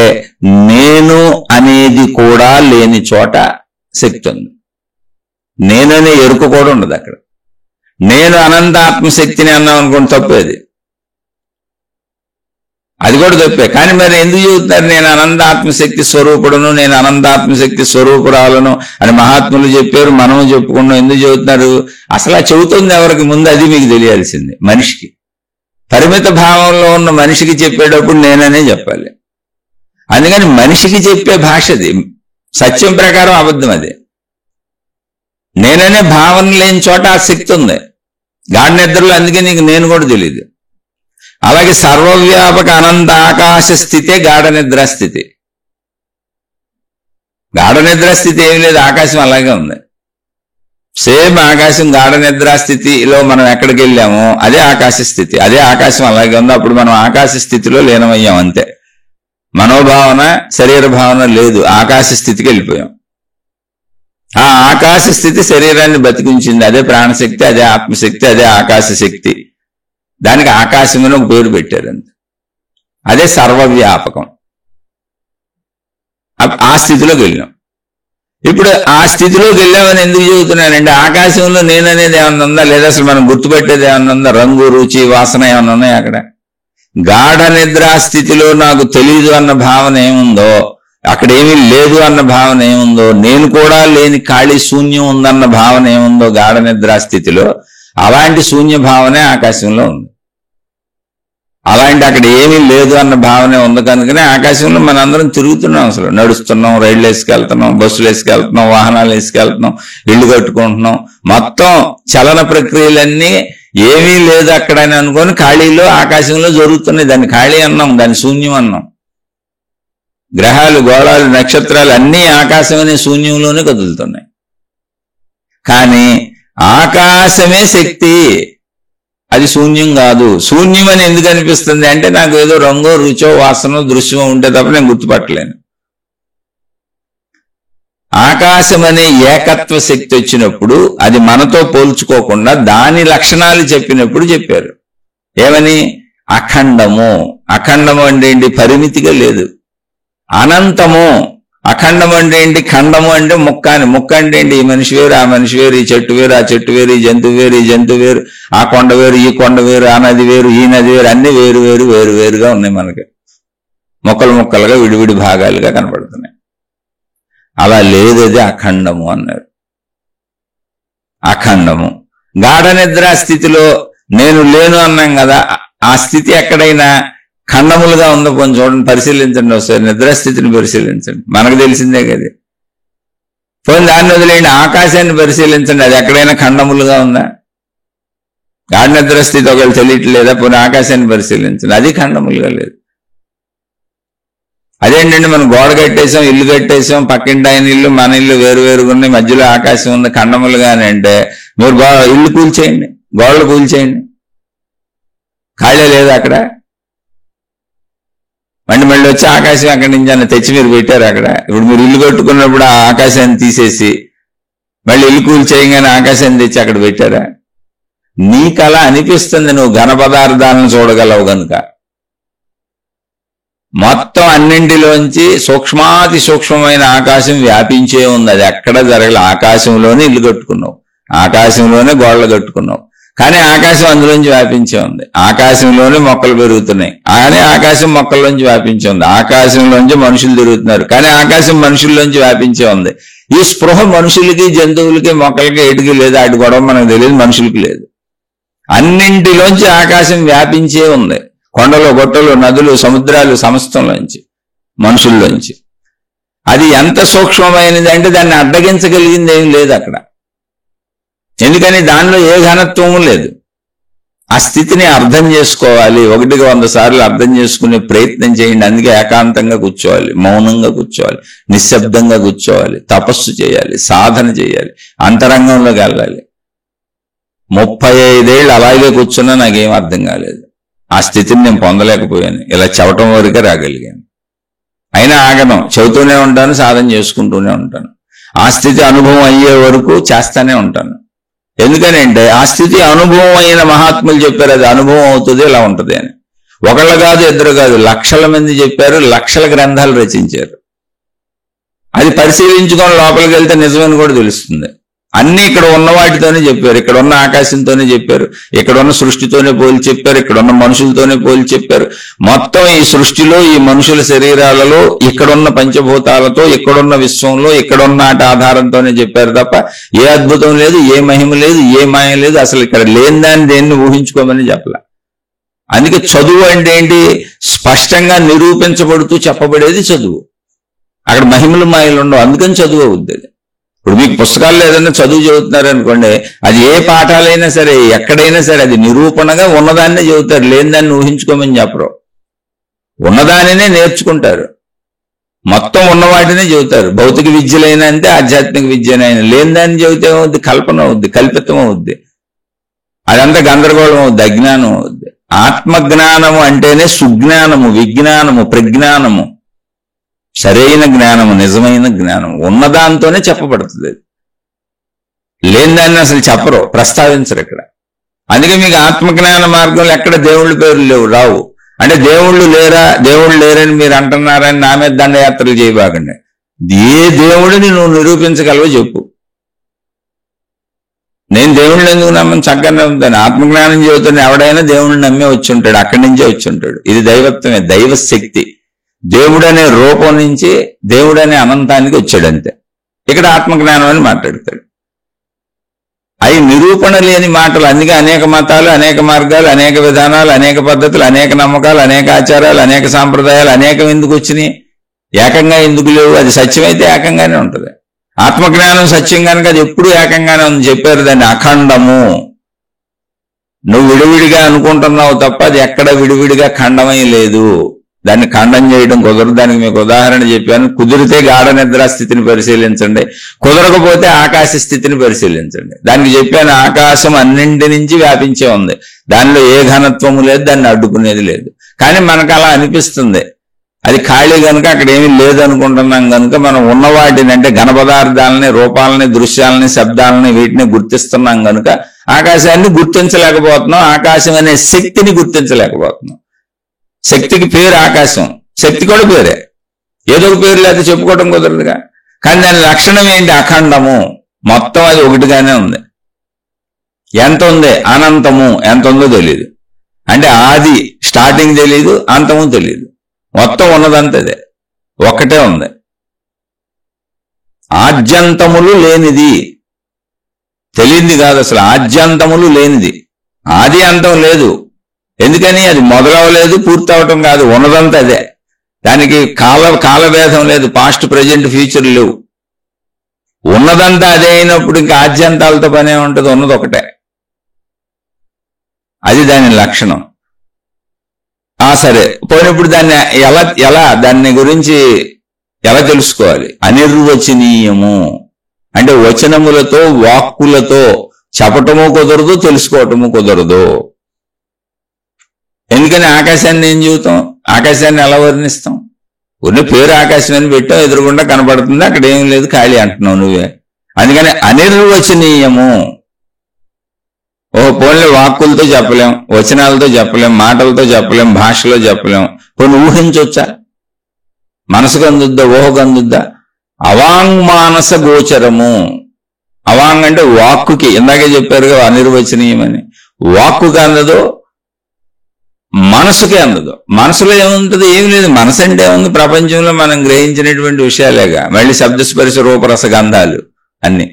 నేను అనేది కూడా లేని చోట శక్తి ఉంది. నేననే ఎరుక కూడా ఉండదు అక్కడ. నేను అనంత ఆత్మశక్తిని అన్నాం అనుకోండి, తప్పేది, అది కూడా తప్పే. కానీ మరి ఎందుకు చెబుతున్నారు నేను అనంత ఆత్మశక్తి స్వరూపుడును, నేను అనంత ఆత్మశక్తి స్వరూపురాలను అని మహాత్ములు చెప్పారు, మనము చెప్పుకున్నాం. ఎందుకు చెబుతున్నారు? అసలు ఆ చెబుతుంది ఎవరికి ముందు, అది మీకు తెలియాల్సింది. మనిషికి, పరిమిత భావంలో ఉన్న మనిషికి చెప్పేటప్పుడు నేననే చెప్పాలి. అందుకని మనిషికి చెప్పే భాషది, సత్యం ప్రకారం అబద్ధం అది. నేననే భావన లేని చోట ఆ శక్తి ఉంది. గాఢ నిద్రలో అందుకే నీకు నేను కూడా తెలియదు. అలాగే సర్వవ్యాపక అనంత ఆకాశ స్థితే గాఢ నిద్రాస్థితి. గాఢ నిద్రాస్థితి ఏమీ లేదు, ఆకాశం అలాగే ఉంది. సేమ్ ఆకాశం గాఢ నిద్రాస్థితిలో మనం ఎక్కడికి వెళ్ళామో అదే ఆకాశ స్థితి, అదే ఆకాశం అలాగే ఉంది. అప్పుడు మనం ఆకాశ స్థితిలో లీనమయ్యాం అంతే. మనోభావన శరీర భావన లేదు, ఆకాశ స్థితికి వెళ్ళిపోయాం. ఆ ఆకాశ స్థితి శరీరాన్ని బతికించింది, అదే ప్రాణశక్తి, అదే ఆత్మశక్తి, అదే ఆకాశ శక్తి. దానికి ఆకాశం అని ఒక పేరు పెట్టారు అంతే. అదే సర్వవ్యాపకం. ఆ స్థితిలోకి వెళ్ళాం. ఇప్పుడు ఆ స్థితిలోకి వెళ్ళామని ఎందుకు చెబుతున్నానంటే ఆకాశంలో నేననేది ఏమన్నా ఉందా, లేదా అసలు మనం గుర్తుపెట్టేది ఏమన్నా ఉందా, రంగు రుచి వాసన ఏమన్నా ఉన్నాయి అక్కడ? గాఢ నిద్రా స్థితిలో నాకు తెలియదు అన్న భావన ఏముందో, అక్కడ ఏమీ లేదు అన్న భావన ఏముందో, నేను కూడా లేని ఖాళీ శూన్యం ఉందన్న భావన ఏముందో గాఢ నిద్రా స్థితిలో, అలాంటి శూన్య భావనే ఆకాశంలో ఉంది. అలాంటి అక్కడ ఏమీ లేదు అన్న భావనే ఉంది కనుకనే ఆకాశంలో మనందరం తిరుగుతున్నాం. అసలు నడుస్తున్నాం, రైళ్ళు వేసుకెళ్తున్నాం, బస్సులు వేసుకెళ్తున్నాం, వాహనాలు వేసుకెళ్తున్నాం, ఇళ్ళు కట్టుకుంటున్నాం. మొత్తం చలన ప్రక్రియలన్నీ ఏమీ లేదు అక్కడ అని అనుకొని ఖాళీలో ఆకాశంలో జరుగుతున్నాయి. దాన్ని ఖాళీ అన్నాం, దాన్ని శూన్యం అన్నాం. గ్రహాలు, గోళాలు, నక్షత్రాలు అన్నీ ఆకాశం అనే శూన్యంలోనే కదులుతున్నాయి. కానీ ఆకాశమే శక్తి, అది శూన్యం కాదు. శూన్యం అని ఎందుకు అనిపిస్తుంది అంటే నాకు ఏదో రంగో రుచో వాసనో దృశ్యమో ఉంటే తప్ప నేను గుర్తుపట్టలేను. ఆకాశం అనే ఏకత్వ శక్తి వచ్చినప్పుడు అది మనతో పోల్చుకోకుండా దాని లక్షణాలు చెప్పినప్పుడు చెప్పారు. ఏమని? అఖండము. అఖండము అంటే ఏంటి? పరిమితిగా లేదు. అనంతము. అఖండం అంటే ఏంటి? ఖండము అంటే ముక్క అని. ముక్క అంటే ఏంటి? ఈ మనిషి వేరు, ఆ మనిషి వేరు, ఈ చెట్టు వేరు, ఆ చెట్టు వేరు, ఈ జంతువు వేరు, ఈ జంతువు వేరు, ఆ కొండ వేరు, ఈ కొండ వేరు, ఆ నది వేరు, ఈ నది వేరు, అన్ని వేరు వేరు వేరు వేరుగా ఉన్నాయి. మనకి ముక్కలు ముక్కలుగా విడివిడి భాగాలుగా కనపడుతున్నాయి. అలా లేదు, అది అఖండము అన్నారు. అఖండము. గాఢ నిద్రా స్థితిలో నేను లేను అన్నాం కదా, ఆ స్థితి ఎక్కడైనా ఖండములుగా ఉందో కొంచెం చూడండి, పరిశీలించండి ఒకసారి. నిద్రాస్థితిని పరిశీలించండి, మనకు తెలిసిందే కదా. పోనీ దాన్ని వదిలేయండి, ఆకాశాన్ని పరిశీలించండి, అది ఎక్కడైనా ఖండములుగా ఉందా? గాఢ నిద్ర స్థితి ఒకవేళ తెలియట్లేదా? పోనీ ఆకాశాన్ని పరిశీలించండి, అది ఖండములుగా లేదు. అదేంటండి, మనం గోడ కట్టేసాం, ఇల్లు కట్టేసాం, పక్కింటి ఆయన ఇల్లు మన ఇల్లు వేరు వేరుగా ఉన్నాయి, మధ్యలో ఆకాశం ఉంది, ఖండములుగానే అంటే మీరు ఇల్లు కూల్చేయండి, గోడలు కూల్చేయండి, ఖాళీ లేదు అక్కడ. మళ్ళీ వచ్చి ఆకాశం అక్కడి నుంచి అన్న తెచ్చి మీరు పెట్టారు అక్కడ. ఇప్పుడు మీరు ఇల్లు కట్టుకున్నప్పుడు ఆ ఆకాశాన్ని తీసేసి మళ్ళీ ఇల్లు కూల్చేయగానే ఆకాశాన్ని తెచ్చి అక్కడ పెట్టారా? నీకు అలా అనిపిస్తుంది, నువ్వు ఘన పదార్థాలను చూడగలవు గనుక. మొత్తం అన్నింటిలోంచి సూక్ష్మాతి సూక్ష్మమైన ఆకాశం వ్యాపించే ఉంది, అది ఎక్కడ జరగలే. ఆకాశంలోనే ఇల్లు కట్టుకున్నావు, ఆకాశంలోనే గోడలు కట్టుకున్నావు, కానీ ఆకాశం అందులోంచి వ్యాపించే ఉంది. ఆకాశంలోనే మొక్కలు పెరుగుతున్నాయి, కానీ ఆకాశం మొక్కల్లోంచి వ్యాపించే ఉంది. ఆకాశంలోంచి మనుషులు తిరుగుతున్నారు, కానీ ఆకాశం మనుషుల్లోంచి వ్యాపించే ఉంది. ఈ స్పృహ మనుషులకి, జంతువులకి, మొక్కలకి ఏటికి లేదు, అటు గొడవ మనకు తెలియదు, మనుషులకి లేదు. అన్నింటిలోంచి ఆకాశం వ్యాపించే ఉంది, కొండలు, గొట్టలు, నదులు, సముద్రాలు, సమస్తంలోంచి, మనుషుల్లోంచి. అది ఎంత సూక్ష్మమైనది అంటే దాన్ని అడ్డగించగలిగింది ఏం లేదు అక్కడ. ఎందుకని దానిలో ఏ ఘనత్వము లేదు. ఆ స్థితిని అర్థం చేసుకోవాలి, 100 సార్లు అర్థం చేసుకునే ప్రయత్నం చేయండి. అందుకే ఏకాంతంగా కూర్చోవాలి, మౌనంగా కూర్చోవాలి, నిశ్శబ్దంగా కూర్చోవాలి, తపస్సు చేయాలి, సాధన చేయాలి, అంతరంగంలోకి వెళ్ళాలి. 35 ఏళ్ళు అలాగే కూర్చున్నా నాకేం అర్థం కాలేదు. ఆ స్థితిని నేను పొందలేకపోయాను, ఇలా చెప్పటం వరకే రాగలిగాను. అయినా ఆగను, చెబుతూనే ఉంటాను, సాధన చేసుకుంటూనే ఉంటాను. ఆ స్థితి అనుభవం అయ్యే వరకు చేస్తానే ఉంటాను. ఎందుకని అంటే ఆ స్థితి అనుభవం అయిన మహాత్ములు చెప్పారు, అది అనుభవం అవుతుంది, ఇలా ఉంటుంది అని. ఒకళ్ళు కాదు, ఇద్దరు కాదు, లక్షల మంది చెప్పారు, లక్షల గ్రంథాలు రచించారు. అది పరిశీలించుకొని లోపలికి వెళ్తే నిజమని కూడా తెలుస్తుంది. అన్ని ఇక్కడ ఉన్న వాటితోనే చెప్పారు, ఇక్కడ ఉన్న ఆకాశంతోనే చెప్పారు, ఇక్కడ ఉన్న సృష్టితోనే పోలి చెప్పారు, ఇక్కడ ఉన్న మనుషులతోనే పోలి చెప్పారు. మొత్తం ఈ సృష్టిలో, ఈ మనుషుల శరీరాలలో, ఇక్కడున్న పంచభూతాలతో, ఇక్కడున్న విశ్వంలో, ఇక్కడున్న ఆధారంతోనే చెప్పారు తప్ప ఏ అద్భుతం లేదు, ఏ మహిమ లేదు, ఏ మాయ లేదు. అసలు ఇక్కడ లేని దాన్ని దేన్ని ఊహించుకోమని చెప్పలే. అందుకే చదువు అంటే ఏంటి? స్పష్టంగా నిరూపించబడుతూ చెప్పబడేది చదువు. అక్కడ మహిమలు మాయలు ఉండవు, అందుకని చదువు అవుద్ది. ఇప్పుడు మీకు పుస్తకాల్లో ఏదైనా చదువు చదువుతున్నారు అనుకోండి, అది ఏ పాఠాలైనా సరే, ఎక్కడైనా సరే, అది నిరూపణగా ఉన్నదాన్నే చదువుతారు, లేని దాన్ని ఊహించుకోమని చెప్పరు. ఉన్నదానినే నేర్చుకుంటారు, మొత్తం ఉన్నవాటినే చదువుతారు. భౌతిక విద్యలైనా అంతే, ఆధ్యాత్మిక విద్యనైనా. లేని దాన్ని చదివితే అవుద్ది, కల్పన అవుద్ది, కల్పితం అవుద్ది, అదంతా గందరగోళం అవుద్ది, అజ్ఞానం అవుద్ది. ఆత్మజ్ఞానము అంటేనే సుజ్ఞానము, విజ్ఞానము, ప్రజ్ఞానము, సరైన జ్ఞానము, నిజమైన జ్ఞానం. ఉన్నదాంతోనే చెప్పబడుతుంది, లేని దాన్ని అసలు చెప్పరు, ప్రస్తావించరు ఇక్కడ. అందుకే మీకు ఆత్మజ్ఞాన మార్గంలో ఎక్కడ దేవుళ్ళ పేర్లు రావు. అంటే దేవుళ్ళు లేరని మీరు అంటున్నారని నా మీద దండయాత్రలు చేయబాకండి. ఏ దేవుడిని నువ్వు నిరూపించగలవో చెప్పు. నేను దేవుళ్ళని ఎందుకు నమ్మని? చక్కగా నమ్ముతాను. ఆత్మజ్ఞానం చెబుతున్న ఎవడైనా దేవుడిని నమ్మే వచ్చి ఉంటాడు, అక్కడి నుంచే వచ్చి ఉంటాడు. ఇది దైవత్వమే, దైవ శక్తి. దేవుడనే రూపం నుంచి దేవుడనే అనంతానికి వచ్చాడు అంతే. ఇక్కడ ఆత్మజ్ఞానం అని మాట్లాడతాడు. అవి నిరూపణ లేని మాటలు. అందుకే అనేక మతాలు, అనేక మార్గాలు, అనేక విధానాలు, అనేక పద్ధతులు, అనేక నమ్మకాలు, అనేక ఆచారాలు, అనేక సాంప్రదాయాలు, అనేకం ఎందుకు వచ్చినాయి? ఏకంగా ఎందుకు లేవు? అది సత్యమైతే ఏకంగానే ఉంటుంది. ఆత్మజ్ఞానం సత్యం కనుక అది ఎప్పుడూ ఏకంగానే ఉంది. చెప్పారు దాన్ని అఖండము. నువ్వు విడివిడిగా అనుకుంటున్నావు తప్ప అది ఎక్కడ విడివిడిగా ఖండమై లేదు. దాన్ని ఖండం చేయడం కుదరదు. దానికి మీకు ఉదాహరణ చెప్పాను. కుదిరితే గాఢ నిద్రా స్థితిని పరిశీలించండి, కుదరకపోతే ఆకాశ స్థితిని పరిశీలించండి. దానికి చెప్పాను, ఆకాశం అన్నింటి నుంచి వ్యాపించే ఉంది, దానిలో ఏ ఘనత్వము లేదు, దాన్ని అడ్డుకునేది లేదు. కానీ మనకు అలా అనిపిస్తుంది, అది ఖాళీ కనుక అక్కడ ఏమీ లేదనుకుంటున్నాం కనుక మనం ఉన్న వాటిని, అంటే ఘన పదార్థాలని, రూపాలని, దృశ్యాలని, శబ్దాలని, వీటిని గుర్తిస్తున్నాం కనుక ఆకాశాన్ని గుర్తించలేకపోతున్నాం, ఆకాశం అనే శక్తిని గుర్తించలేకపోతున్నాం. శక్తికి పేరు ఆకాశం, శక్తి కూడా పేరే, ఏదో ఒక పేరు లేకపోతే చెప్పుకోవడం కుదరదుగా. కానీ దాని లక్షణం ఏంటి? అఖండము. మొత్తం అది ఒకటిగానే ఉంది. ఎంత ఉంది? అనంతము. ఎంత ఉందో తెలియదు. అంటే ఆది స్టార్టింగ్ తెలియదు, అంతము తెలియదు, మొత్తం ఉన్నదంతదే ఒక్కటే ఉంది. ఆద్యంతములు లేనిది. తెలియంది కాదు అసలు, ఆద్యంతములు లేనిది. ఆది అంతం లేదు. ఎందుకని? అది మొదలవలేదు, పూర్తి అవటం కాదు, ఉన్నదంతా అదే. దానికి కాలభేదం లేదు, పాస్ట్ ప్రజెంట్ ఫ్యూచర్ లేవు. ఉన్నదంతా అదే అయినప్పుడు ఇంకా ఆద్యంతాలతో పనే ఉంటుంది, ఉన్నది ఒకటే. అది దాని లక్షణం. సరే పోయినప్పుడు దాన్ని ఎలా దాన్ని గురించి ఎలా తెలుసుకోవాలి? అనిర్వచనీయము అంటే వచనములతో వాక్కులతో చెప్పటము కుదరదు, తెలుసుకోవటము కుదరదు. ఎందుకని? ఆకాశాన్ని ఏం చెబుతాం? ఆకాశాన్ని ఎలా వర్ణిస్తాం? ఉన్న పేరు ఆకాశం అని పెట్టావు, ఎదురుగుండా కనపడుతుంది, అక్కడ ఏం లేదు, ఖాళీ అంటున్నావు నువ్వే. అందుకని అనిర్వచనీయము. పోన్లే వాక్కులతో చెప్పలేం, వచనాలతో చెప్పలేం, మాటలతో చెప్పలేం, భాషలో చెప్పలేం. కొన్ని ఊహించవచ్చా? మనసుకు అందుద్దా, ఊహకు అందుద్దా? అవాంగ్మానస గోచరము. అవాంగ్ అంటే వాక్కుకి, ఇందాకే చెప్పారుగా అనిర్వచనీయమని. వాక్కుకి అందదు, మనసుకే అందదు. మనసులో ఏముంటుంది? ఏమి లేదు. మనసు అంటే ఏముంది? ప్రపంచంలో మనం గ్రహించినటువంటి విషయాలేగా. మళ్ళీ శబ్దస్పర్శ రూపరస గంధాలు అన్ని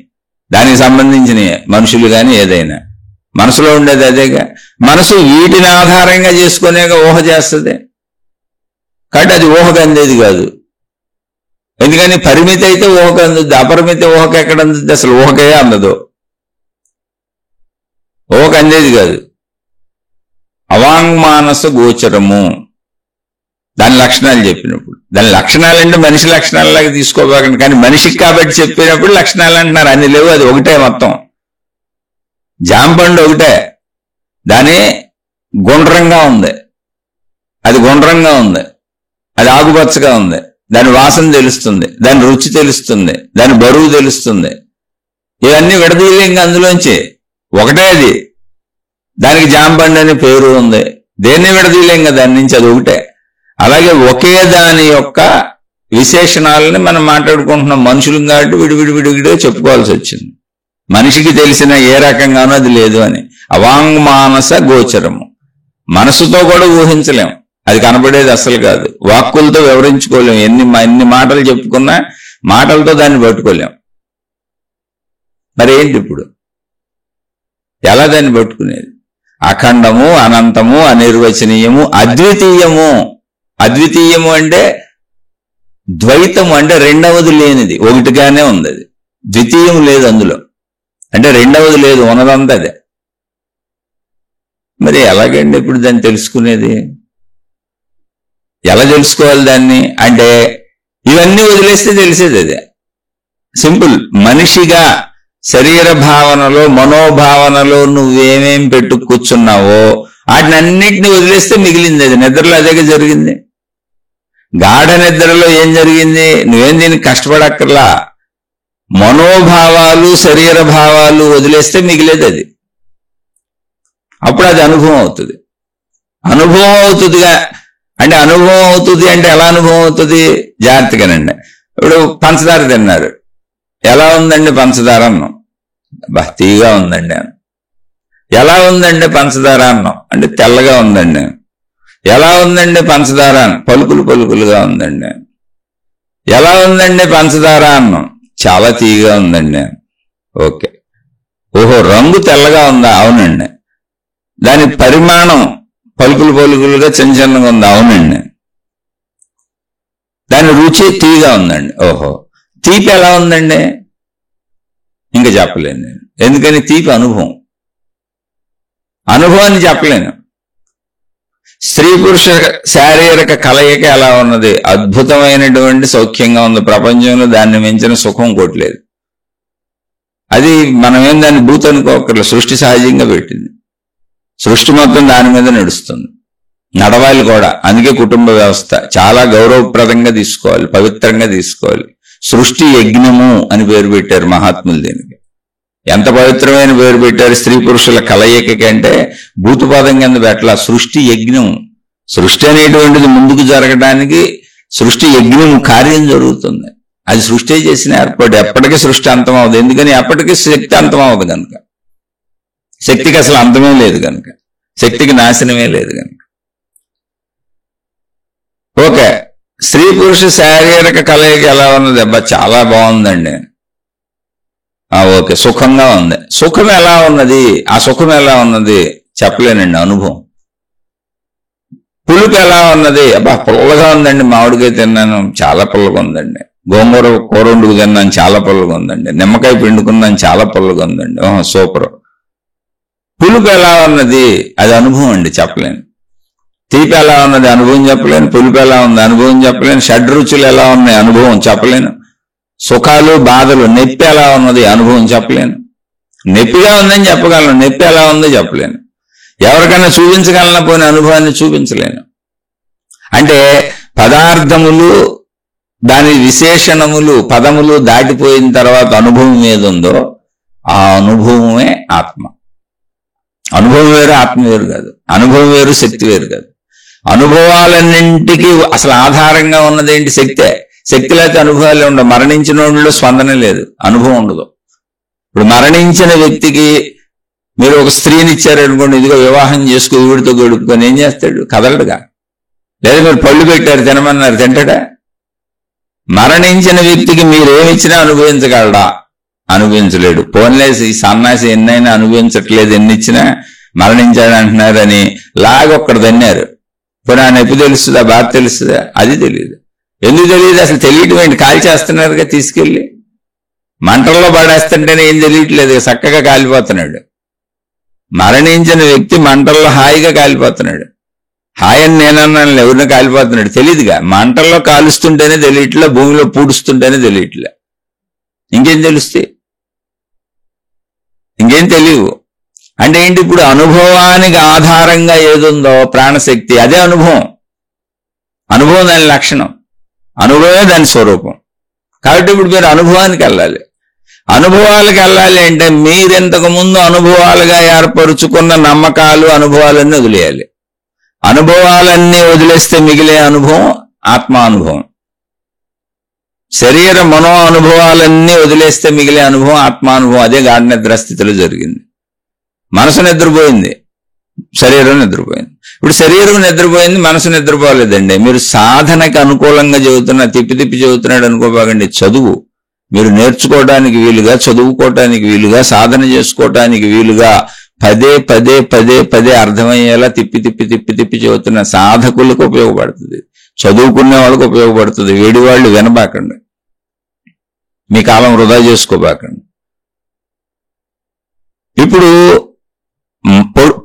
దానికి సంబంధించినవి, మనుషులు కానీ ఏదైనా. మనసులో ఉండేది అదేగా. మనసు వీటిని ఆధారంగా చేసుకునేగా ఊహ చేస్తుంది. కాబట్టి అది ఊహకు అందేది కాదు. ఎందుకని? పరిమితి అయితే ఊహకు అందుద్ది, అపరిమితి ఊహకు ఎక్కడ అందుద్ది? అసలు ఊహకే అందదు, ఊహకు అందేది కాదు. అవాంగ్మానస గోచరము దాని లక్షణాలు చెప్పినప్పుడు. దాని లక్షణాలంటే మనిషి లక్షణాలలాగా తీసుకోబాకండి, కానీ మనిషికి కాబట్టి చెప్పినప్పుడు లక్షణాలు అంటున్నారు. అన్ని లేవు, అది ఒకటే మొత్తం. జాంపండు ఒకటే, దాని గుండ్రంగా ఉంది, అది గుండ్రంగా ఉంది, అది ఆకుపచ్చగా ఉంది. దాని వాసన తెలుస్తుంది, దాని రుచి తెలుస్తుంది, దాని బరువు తెలుస్తుంది. ఇవన్నీ విడదీయలేం అందులోంచి, ఒకటే అది. దానికి జాంపండు అనే పేరు ఉంది, దేన్ని విడదీయలేం కదా దాని నుంచి, అది ఒకటే. అలాగే ఒకే దాని యొక్క విశేషణాలని మనం మాట్లాడుకుంటున్నాం. మనుషులు కాబట్టి విడివిడిగా చెప్పుకోవాల్సి వచ్చింది. మనిషికి తెలిసిన ఏ రకంగానో అది లేదు అని. అవాంగ్మానస గోచరము. మనసుతో కూడా ఊహించలేం, అది కనబడేది అసలు కాదు. వాక్కులతో వివరించుకోలేం. ఎన్ని మాటలు చెప్పుకున్నా మాటలతో దాన్ని పట్టుకోలేం. మరి ఏంటి ఇప్పుడు? ఎలా దాన్ని పట్టుకునేది? అఖండము, అనంతము, అనిర్వచనీయము, అద్వితీయము. అద్వితీయము అంటే ద్వైతము, అంటే రెండవది లేనిది, ఒకటిగానే ఉంది. అది ద్వితీయం లేదు అందులో, అంటే రెండవది లేదు, ఉన్నదంతా అదే. మరి ఎలాగండి ఇప్పుడు దాన్ని తెలుసుకునేది? ఎలా తెలుసుకోవాలి దాన్ని అంటే? ఇవన్నీ వదిలేస్తే తెలిసేది అదే. సింపుల్. మనిషిగా శరీర భావనలో, మనోభావనలో నువ్వేమేం పెట్టు కూర్చున్నావో వాటిని అన్నింటినీ వదిలేస్తే మిగిలింది అది. నిద్రలో అదేగా జరిగింది. గాఢ నిద్రలో ఏం జరిగింది? నువ్వేం దీనికి కష్టపడక్కర్లా. మనోభావాలు, శరీర భావాలు వదిలేస్తే మిగిలేది అది. అప్పుడు అది అనుభవం అవుతుంది. అనుభవం అవుతుందిగా. అంటే అనుభవం అవుతుంది అంటే ఎలా అనుభవం అవుతుంది? జాగ్రత్తగానండి. ఇప్పుడు పంచదార తిన్నారు, ఎలా ఉందండి పంచదార అన్నం? తీగా ఉందండి. ఎలా ఉందండి పంచదార అన్నం అంటే తెల్లగా ఉందండి. ఎలా ఉందండి పంచదార పలుకులుగా ఉందండి. ఎలా ఉందండి పంచదార అన్నం? చాలా తీగా ఉందండి. ఓకే. ఓహో, రంగు తెల్లగా ఉందా? అవునండి. దాని పరిమాణం పలుకులుగా చిన్నగా ఉందా? అవునండి. దాని రుచి తీగా ఉందండి. ఓహో, తీపి ఎలా ఉందండి? ఇంకా చెప్పలేను నేను. ఎందుకని? తీపి అనుభవం, అనుభవాన్ని చెప్పలేను. స్త్రీ పురుష శారీరక కలయిక ఎలా ఉన్నది? అద్భుతమైనటువంటి సౌఖ్యంగా ఉంది. ప్రపంచంలో దాన్ని మించిన సుఖం కొట్టలేదు. అది మనమేం దాన్ని భూత అనుకోకర్లేదు. సృష్టి సహజంగా పెట్టింది. సృష్టి మొత్తం దాని మీద నడుస్తుంది, నడవాలి కూడా. అందుకే కుటుంబ వ్యవస్థ చాలా గౌరవప్రదంగా తీసుకోవాలి, పవిత్రంగా తీసుకోవాలి. సృష్టి యజ్ఞము అని పేరు పెట్టారు మహాత్ములు దీనికి. ఎంత పవిత్రమైన పేరు పెట్టారు! స్త్రీ పురుషుల కలయిక అంటే భూతపాదం కింద పెట్టాల. సృష్టి యజ్ఞం. సృష్టి అనేటువంటిది ముందుకు జరగడానికి సృష్టి యజ్ఞం కార్యం జరుగుతుంది. అది సృష్టి చేసిన ఏర్పాటు. ఎప్పటికీ సృష్టి అంతం అవ్వదు. ఎందుకని? ఎప్పటికీ శక్తి అంతం అవ్వదు కనుక. శక్తికి అసలు అంతమే లేదు కనుక, శక్తికి నాశనమే లేదు కనుక. ఓకే. స్త్రీ పురుష శారీరక కలయిక ఎలా ఉన్నది? అబ్బా చాలా బాగుందండి. ఓకే, సుఖంగా ఉంది. సుఖం ఎలా ఉన్నది? ఆ సుఖం ఎలా ఉన్నది చెప్పలేనండి, అనుభవం. పులుపు ఎలా ఉన్నది? అబ్బా పుల్లగా ఉందండి, మామిడికాయ తిన్నాను చాలా పుల్లగా ఉందండి, గోంగూర కూర వండుకు తిన్నాను చాలా పుల్లగా ఉందండి, నిమ్మకాయ పిండుకున్నాను చాలా పుల్లగా ఉందండి, సూపర్. పులుపు ఎలా ఉన్నది? అది అనుభవం అండి, చెప్పలేను. తీపి ఎలా ఉన్నది? అనుభవం చెప్పలేను. పులుపు ఎలా ఉంది? అనుభవం చెప్పలేను. షడ్రుచులు ఎలా ఉన్నాయి? అనుభవం చెప్పలేను. సుఖాలు బాధలు, నొప్పి ఎలా ఉన్నది? అనుభవం చెప్పలేను. నొప్పిగా ఉందని చెప్పగలను, నొప్పి ఎలా ఉందో చెప్పలేను. ఎవరికైనా చూపించగలన పోయిన అనుభవాన్ని చూపించలేను. అంటే పదార్థములు, దాని విశేషణములు, పదములు దాటిపోయిన తర్వాత అనుభవం ఏదుందో ఆ అనుభవమే ఆత్మ. అనుభవం వేరు, ఆత్మ వేరు కాదు. అనుభవం వేరు, శక్తి వేరు కాదు. అనుభవాలన్నింటికి అసలు ఆధారంగా ఉన్నది ఏంటి? శక్తే. శక్తి లేకపోతే అనుభవాలే ఉండవు. మరణించిన వాళ్ళు స్పందన లేదు, అనుభవం ఉండదు. ఇప్పుడు మరణించిన వ్యక్తికి మీరు ఒక స్త్రీని ఇచ్చారనుకోండి, ఇదిగో వివాహం చేసుకో, వీడితో గడుపుకొని ఏం చేస్తాడు? కదలడుగా. లేదా మీరు పళ్ళు పెట్టారు తినమన్నారు, తింటాడా? మరణించిన వ్యక్తికి మీరేమిచ్చినా అనుభవించగలడా? అనుభవించలేడు. పోన్లేసి సన్నాసి ఎన్నైనా అనుభవించట్లేదు, ఎన్నిచ్చినా మరణించాడు అంటున్నారని లాగొక్కడు తన్నారు. పోనీ ఆ నొప్పి తెలుస్తుందా, బాధ తెలుస్తుందా? అది తెలియదు. ఎందుకు తెలియదు? అసలు తెలియటం ఏంటి? కాల్ చేస్తున్నారుగా, తీసుకెళ్ళి మంటల్లో పడేస్తుంటేనే ఏం తెలియట్లేదు, చక్కగా కాలిపోతున్నాడు. మరణించిన వ్యక్తి మంటల్లో హాయిగా కాలిపోతున్నాడు. హాయని నేనన్నాను, ఎవరిని కాలిపోతున్నాడు తెలియదుగా. మంటల్లో కాలుస్తుంటేనే తెలియట్లే, భూమిలో పూడుస్తుంటేనే తెలియట్లే. ఇంకేం తెలుస్తాయి? ఇంకేం తెలియవు. అంటే ఏంటి? ఇప్పుడు అనుభవానికి ఆధారంగా ఏదుందో ప్రాణశక్తి, అదే అనుభవం. అనుభవం దాని లక్షణం, అనుభవమే దాని స్వరూపం. కాబట్టి ఇప్పుడు మీరు అనుభవానికి వెళ్ళాలి. అనుభవాలకు వెళ్ళాలి అంటే మీరింతకు ముందు అనుభవాలుగా ఏర్పరుచుకున్న నమ్మకాలు, అనుభవాలన్నీ వదిలేయాలి. అనుభవాలన్నీ వదిలేస్తే మిగిలే అనుభవం ఆత్మానుభవం. శరీర మనో అనుభవాలన్నీ వదిలేస్తే మిగిలే అనుభవం ఆత్మానుభవం. అదే గాఢ నిద్ర స్థితిలో జరిగింది. మనసు నిద్రపోయింది, శరీరం నిద్రపోయింది. ఇప్పుడు శరీరం నిద్రపోయింది, మనసు నిద్రపోలేదండి. మీరు సాధనకి అనుకూలంగా చెబుతున్నా, తిప్పి తిప్పి చెబుతున్నాడు అనుకోబాగండి. చదువు మీరు నేర్చుకోవడానికి వీలుగా, చదువుకోవటానికి వీలుగా, సాధన చేసుకోవటానికి వీలుగా పదే పదే పదే పదే అర్థమయ్యేలా తిప్పి తిప్పి తిప్పి తిప్పి చెబుతున్న సాధకులకు ఉపయోగపడుతుంది, చదువుకునే వాళ్ళకు ఉపయోగపడుతుంది. వేడి వాళ్ళు వినబాకండి, మీ కాలం వృధా చేసుకోబాకండి. ఇప్పుడు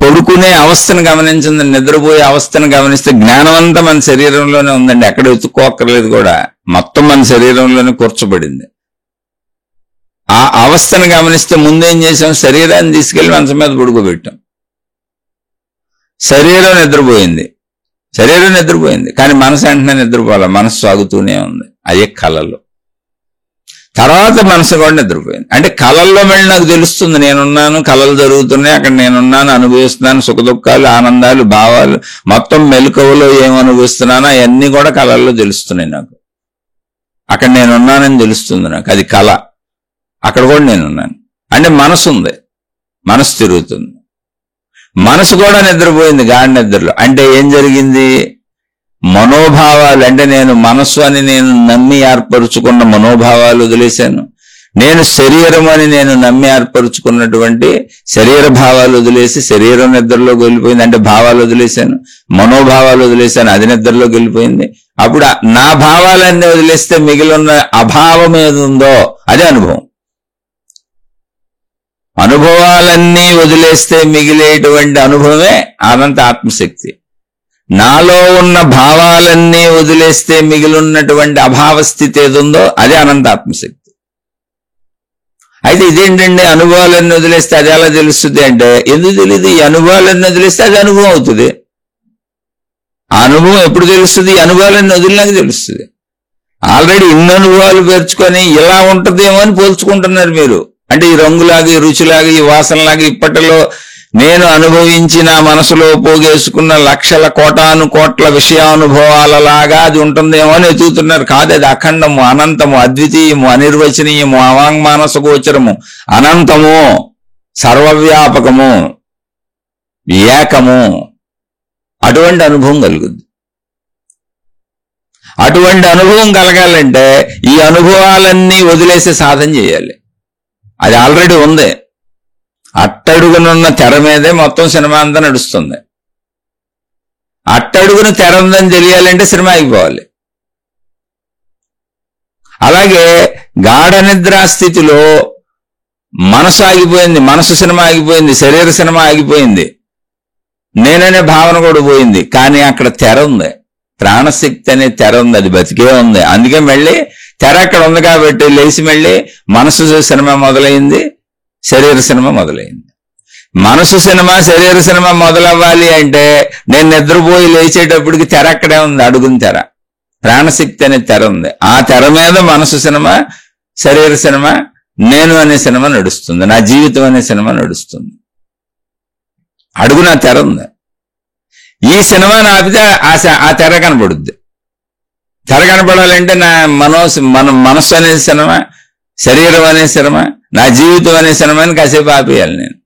పడుకునే అవస్థను గమనించింది, నిద్రపోయే అవస్థను గమనిస్తే జ్ఞానం అంతా మన శరీరంలోనే ఉందండి, ఎక్కడ ఎత్తుక్కోక్కర్లేదు కూడా. మొత్తం మన శరీరంలోనే కూర్చోబడింది. ఆ అవస్థను గమనిస్తే ముందేం చేసాం? శరీరాన్ని తీసుకెళ్లి మంచం మీద పడుకోబెట్టాం. శరీరం నిద్రపోయింది, శరీరం నిద్రపోయింది, కానీ మనసు వెంటనే నిద్రపోవాలి, మనసు సాగుతూనే ఉంది. అయ్యే కళలు. తర్వాత మనసు కూడా నిద్రపోయింది. అంటే కళల్లో మళ్ళీ నాకు తెలుస్తుంది నేనున్నాను, కళలు జరుగుతున్నాయి, అక్కడ నేనున్నాను, అనుభవిస్తున్నాను, సుఖ దుఃఖాలు, ఆనందాలు, భావాలు, మొత్తం మెలకువలో ఏం అనుభవిస్తున్నానో అవన్నీ కూడా కళల్లో తెలుస్తున్నాయి నాకు. అక్కడ నేనున్నానని తెలుస్తుంది నాకు, అది కళ. అక్కడ కూడా నేనున్నాను. అంటే మనసు ఉంది, మనసు తిరుగుతుంది. మనసు కూడా నిద్రపోయింది గాఢ నిద్రలో. అంటే ఏం జరిగింది? మనోభావాలు, అంటే నేను మనస్సు అని నేను నమ్మి ఏర్పరుచుకున్న మనోభావాలు వదిలేశాను. నేను శరీరం అని నేను నమ్మి ఏర్పరుచుకున్నటువంటి శరీర భావాలు వదిలేసి శరీరం నిద్రలోకి వెళ్ళిపోయింది. అంటే భావాలు వదిలేశాను, మనోభావాలు వదిలేశాను, అది నిద్రలోకి వెళ్ళిపోయింది. అప్పుడు నా భావాలన్నీ వదిలేస్తే మిగిలిన అభావం ఏదుందో అదే అనుభవం. అనుభవాలన్నీ వదిలేస్తే మిగిలేటువంటి అనుభవమే అనంత ఆత్మశక్తి. నాలో ఉన్న భావాలన్నీ వదిలేస్తే మిగిలిన్నటువంటి అభావ స్థితి ఏదుందో అదే అనంత ఆత్మశక్తి. అయితే ఇదేంటండి, అనుభవాలన్నీ వదిలేస్తే అది ఎలా తెలుస్తుంది అంటే, ఎందుకు తెలియదు? ఈ అనుభవాలన్నీ వదిలేస్తే అది అనుభవం అవుతుంది. ఆ అనుభవం ఎప్పుడు తెలుస్తుంది? ఈ అనుభవాలన్నీ వదిలినాక తెలుస్తుంది. ఆల్రెడీ ఇన్ని అనుభవాలు పేర్చుకొని ఇలా ఉంటుందేమో అని పోల్చుకుంటున్నారు మీరు. అంటే ఈ రంగులాగా, ఈ రుచిలాగా, ఈ వాసనలాగా ఇప్పటిలో నేను అనుభవించి నా మనసులో పోగేసుకున్న లక్షల కోటాను కోట్ల విషయానుభవాలలాగా అది ఉంటుందేమో అని ఎతుకుతున్నారు. కాదు, అది అఖండము, అనంతము, అద్వితీయము, అనిర్వచనీయము, అవాంగ్మానస గోచరము, అనంతము, సర్వవ్యాపకము, ఏకము. అటువంటి అనుభవం కలుగుద్ది. అటువంటి అనుభవం కలగాలంటే ఈ అనుభవాలన్నీ వదిలేసే సాధన చేయాలి. అది ఆల్రెడీ ఉంది. అట్టడుగునున్న తెర మీదే మొత్తం సినిమా అంతా నడుస్తుంది. అట్టడుగున తెర ఉందని తెలియాలంటే సినిమా అయిపోవాలి. అలాగే గాఢ నిద్రా స్థితిలో మనసు ఆగిపోయింది, మనసు సినిమా ఆగిపోయింది, శరీర సినిమా ఆగిపోయింది, నేననే భావన కూడా పోయింది. కానీ అక్కడ తెర ఉంది, ప్రాణశక్తి అనే తెర ఉంది, అది బతికే ఉంది. అందుకే మళ్ళీ తెర అక్కడ ఉంది కాబట్టి లేచి మళ్ళీ మనసు సినిమా మొదలైంది, శరీర సినిమా మొదలైంది. మనసు సినిమా శరీర సినిమా మొదలవ్వాలి అంటే నేను నిద్రపోయి లేచేటప్పటికి తెర అక్కడే ఉంది, అడుగుని తెర, ప్రాణశక్తి అనే తెర ఉంది. ఆ తెర మీద మనసు సినిమా, శరీర సినిమా, నేను అనే సినిమా నడుస్తుంది, నా జీవితం అనే సినిమా నడుస్తుంది. అడుగున తెర ఉంది. ఈ సినిమాని ఆపితే ఆ తెర కనపడుద్ది. తెర కనపడాలంటే నా మనస్సు అనే సినిమా, శరీరం అనే సినిమా, నా జీవితం అనే సినిమాని కాసేపు ఆపేయాలి. నేను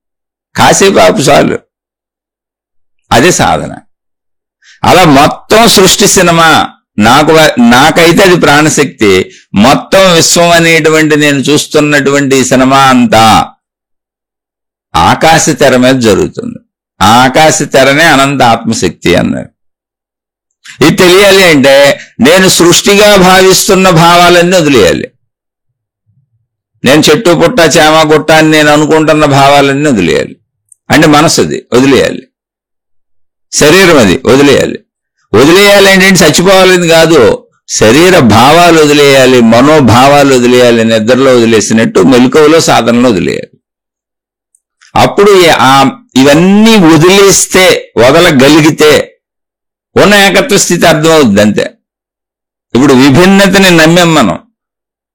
కాసేపు ఆపు చాలు, అదే సాధన. అలా మొత్తం సృష్టి సినిమా నాకైతే అది ప్రాణశక్తి. మొత్తం విశ్వం అనేటువంటి నేను చూస్తున్నటువంటి సినిమా అంతా ఆకాశ తెర మీద జరుగుతుంది. ఆ ఆకాశ తెరనే అనంత ఆత్మశక్తి అన్నారు. ఇది తెలియాలి అంటే నేను సృష్టిగా భావిస్తున్న భావాలన్నీ వదిలేయాలి. నేను చెట్టు పుట్ట చేమ గుట్ట అని నేను అనుకుంటున్న భావాలన్నీ వదిలేయాలి. అంటే మనసుది వదిలేయాలి, శరీరం అది వదిలేయాలి. వదిలేయాలి అంటే చచ్చిపోవాలని కాదు, శరీర భావాలు వదిలేయాలి, మనోభావాలు వదిలేయాలి. నిద్రలో వదిలేసినట్టు మెలకువలో సాధనలో వదిలేయాలి. అప్పుడు ఇవన్నీ వదిలేస్తే, వదలగలిగితే ఉన్న ఏకత్వ స్థితి అర్థమవుద్ది. అంతే. ఇప్పుడు విభిన్నతని నమ్మాం మనం.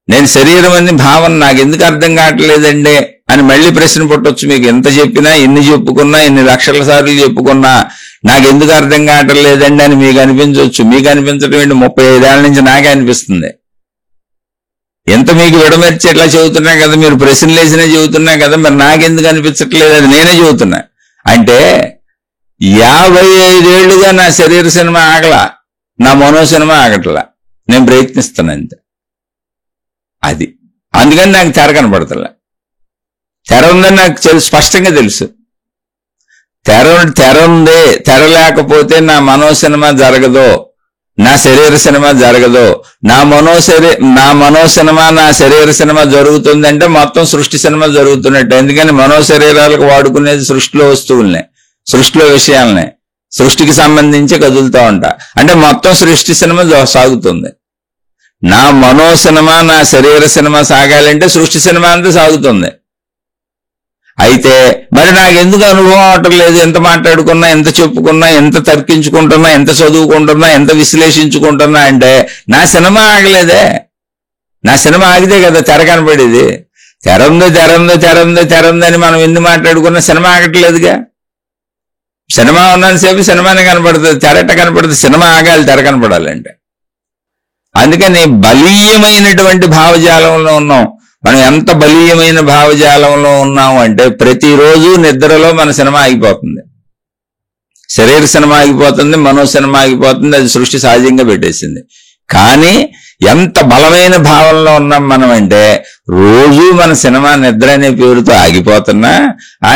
నేను శరీరం అని భావన నాకు ఎందుకు అర్థం కావట్లేదండి అని మళ్ళీ ప్రశ్న పుట్టొచ్చు. మీకు ఎంత చెప్పినా, ఎన్ని చెప్పుకున్నా, ఎన్ని లక్షల సార్లు చెప్పుకున్నా నాకెందుకు అర్థం కావట్లేదండి అని మీకు అనిపించవచ్చు. మీకు అనిపించడం ఏంటి, 35 ఏళ్ల నుంచి నాకే అనిపిస్తుంది. ఎంత మీకు విడమర్చి ఎట్లా చెబుతున్నా కదా, మీరు ప్రశ్నలు వేసినా చెబుతున్నా కదా, మరి నాకెందుకు అనిపించట్లేదు అది నేనే చెబుతున్నా. అంటే 55 ఏళ్లుగా నా శరీర సినిమా ఆగలా, నా మనో సినిమా ఆగట్లా, నేను ప్రయత్నిస్తాను అంతే. అది అందుకని నాకు తెర కనపడతలే. తెర ఉందని నాకు స్పష్టంగా తెలుసు. తెర ఉంది, తెర లేకపోతే నా మనో సినిమా జరగదు, నా శరీర సినిమా జరగదు. నా మనో సినిమా, నా శరీర సినిమా జరుగుతుందంటే మొత్తం సృష్టి సినిమా జరుగుతున్నట్టు. ఎందుకని మనో శరీరాలకు వాడుకునేది సృష్టిలో వస్తువులనే, సృష్టిలో విషయాలనే, సృష్టికి సంబంధించి కదులుతూ ఉంటా. అంటే మొత్తం సృష్టి సినిమా సాగుతుంది. నా మనో సినిమా, నా శరీర సినిమా సాగాలంటే సృష్టి సినిమా అంతా సాగుతుంది. అయితే మరి నాకు ఎందుకు అనుభవం అవటం లేదు? ఎంత మాట్లాడుకున్నా, ఎంత చెప్పుకున్నా, ఎంత తర్కించుకుంటున్నా, ఎంత చదువుకుంటున్నా, ఎంత విశ్లేషించుకుంటున్నా అంటే నా సినిమా ఆగలేదే. నా సినిమా ఆగితే కదా తెర కనపడేది. తెరంది మనం ఎన్ని మాట్లాడుకున్నా సినిమా ఆగట్లేదుగా. సినిమా ఉన్నంతసేపు సినిమానే కనపడుతుంది, తెరట కనపడుతుంది. సినిమా ఆగాలి తెర కనపడాలంటే. అందుకని బలీయమైనటువంటి భావజాలంలో ఉన్నాం మనం. ఎంత బలీయమైన భావజాలంలో ఉన్నాము అంటే ప్రతిరోజు నిద్రలో మన సినిమా ఆగిపోతుంది, శరీర సినిమా ఆగిపోతుంది, మనో సినిమా ఆగిపోతుంది. అది సృష్టి సహజంగా పెట్టేసింది. కానీ ఎంత బలమైన భావంలో ఉన్నాం మనం అంటే రోజు మన సినిమా నిద్ర అనే పేరుతో ఆగిపోతున్నా,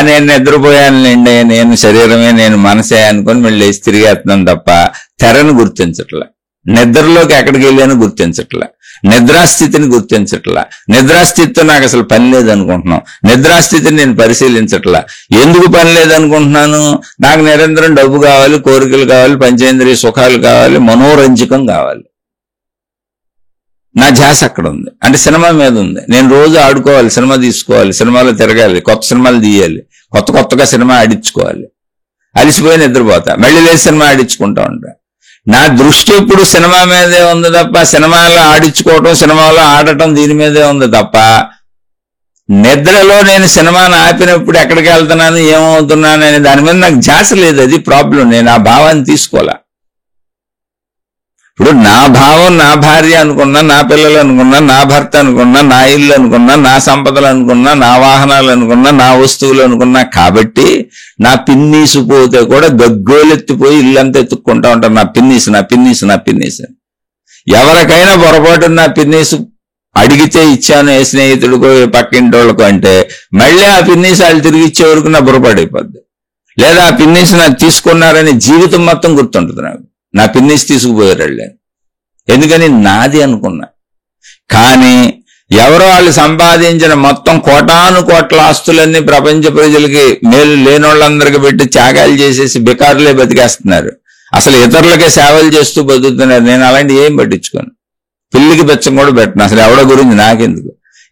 నేను నిద్రపోయానులేండి, నేను శరీరమే, నేను మనసే అనుకొని మళ్ళీ తిరిగేస్తున్నాను తప్ప తెరను గుర్తించట్లే. నిద్రలోకి ఎక్కడికి వెళ్ళాను గుర్తించట్లే, నిద్రాస్థితిని గుర్తించట్లా. నిద్రాస్థితితో నాకు అసలు పని లేదనుకుంటున్నాం, నిద్రాస్థితిని నేను పరిశీలించట్లా. ఎందుకు పని లేదనుకుంటున్నాను? నాకు నిరంతరం డబ్బు కావాలి, కోరికలు కావాలి, పంచేంద్రియ సుఖాలు కావాలి, మనోరంజకం కావాలి. నా ధ్యాస అక్కడ ఉంది, అంటే సినిమా మీద ఉంది. నేను రోజు ఆడుకోవాలి, సినిమా తీసుకోవాలి, సినిమాలో తిరగాలి, కొత్త సినిమాలు తీయాలి, కొత్తగా సినిమా ఆడించుకోవాలి. అలిసిపోయి నిద్రపోతా, మళ్ళీ లేచి సినిమా ఆడించుకుంటా ఉంటా. నా దృష్టి ఇప్పుడు సినిమా మీదే ఉంది తప్ప, సినిమాలో ఆడించుకోవటం, సినిమాలో ఆడటం దీని మీదే ఉంది తప్ప, నిద్రలో నేను సినిమాను ఆపినప్పుడు ఎక్కడికి వెళ్తున్నాను, ఏమవుతున్నాను అనే దాని మీద నాకు ధ్యాస లేదు. అది ప్రాబ్లం. నేను ఆ భావాన్ని తీసుకోలే. ఇప్పుడు నా భావం, నా భార్య అనుకున్నా, నా పిల్లలు అనుకున్నా, నా భర్త అనుకున్నా, నా ఇల్లు అనుకున్నా, నా సంపదలు అనుకున్నా, నా వాహనాలు అనుకున్నా, నా వస్తువులు అనుకున్నా. కాబట్టి నా పిన్నీసు పోతే కూడా గగ్గోలెత్తిపోయి ఇల్లంతా ఎత్తుక్కుంటా ఉంటాను, నా పిన్నీసు. ఎవరికైనా పొరపాటు నా పిన్నీసు అడిగితే ఇచ్చాను ఏ స్నేహితుడికో ఏ పక్కింటి వాళ్ళకో అంటే మళ్ళీ ఆ పిన్నీస్ వాళ్ళు తిరిగి ఇచ్చే వరకు నా బుర్రపడిపోద్ది. లేదా ఆ పిన్నీస్ నాకు తీసుకున్నారని జీవితం మొత్తం గుర్తుంటుంది నాకు. నా పిన్నీస్ తీసుకుపోయారు వాళ్ళు. ఎందుకని నాది అనుకున్నా. కానీ ఎవరో వాళ్ళు సంపాదించిన మొత్తం కోటాను కోట్ల ఆస్తులన్నీ ప్రపంచ ప్రజలకి మేలు లేని వాళ్ళందరికీ పెట్టి త్యాగాలు చేసేసి బికారులే బతికేస్తున్నారు. అసలు ఇతరులకే సేవలు చేస్తూ బతుకుతున్నారు. నేను అలాంటి ఏం పట్టించుకోను. పిల్లికి బెచ్చం కూడా పెట్టను. అసలు ఎవడ గురించి నాకెందుకు,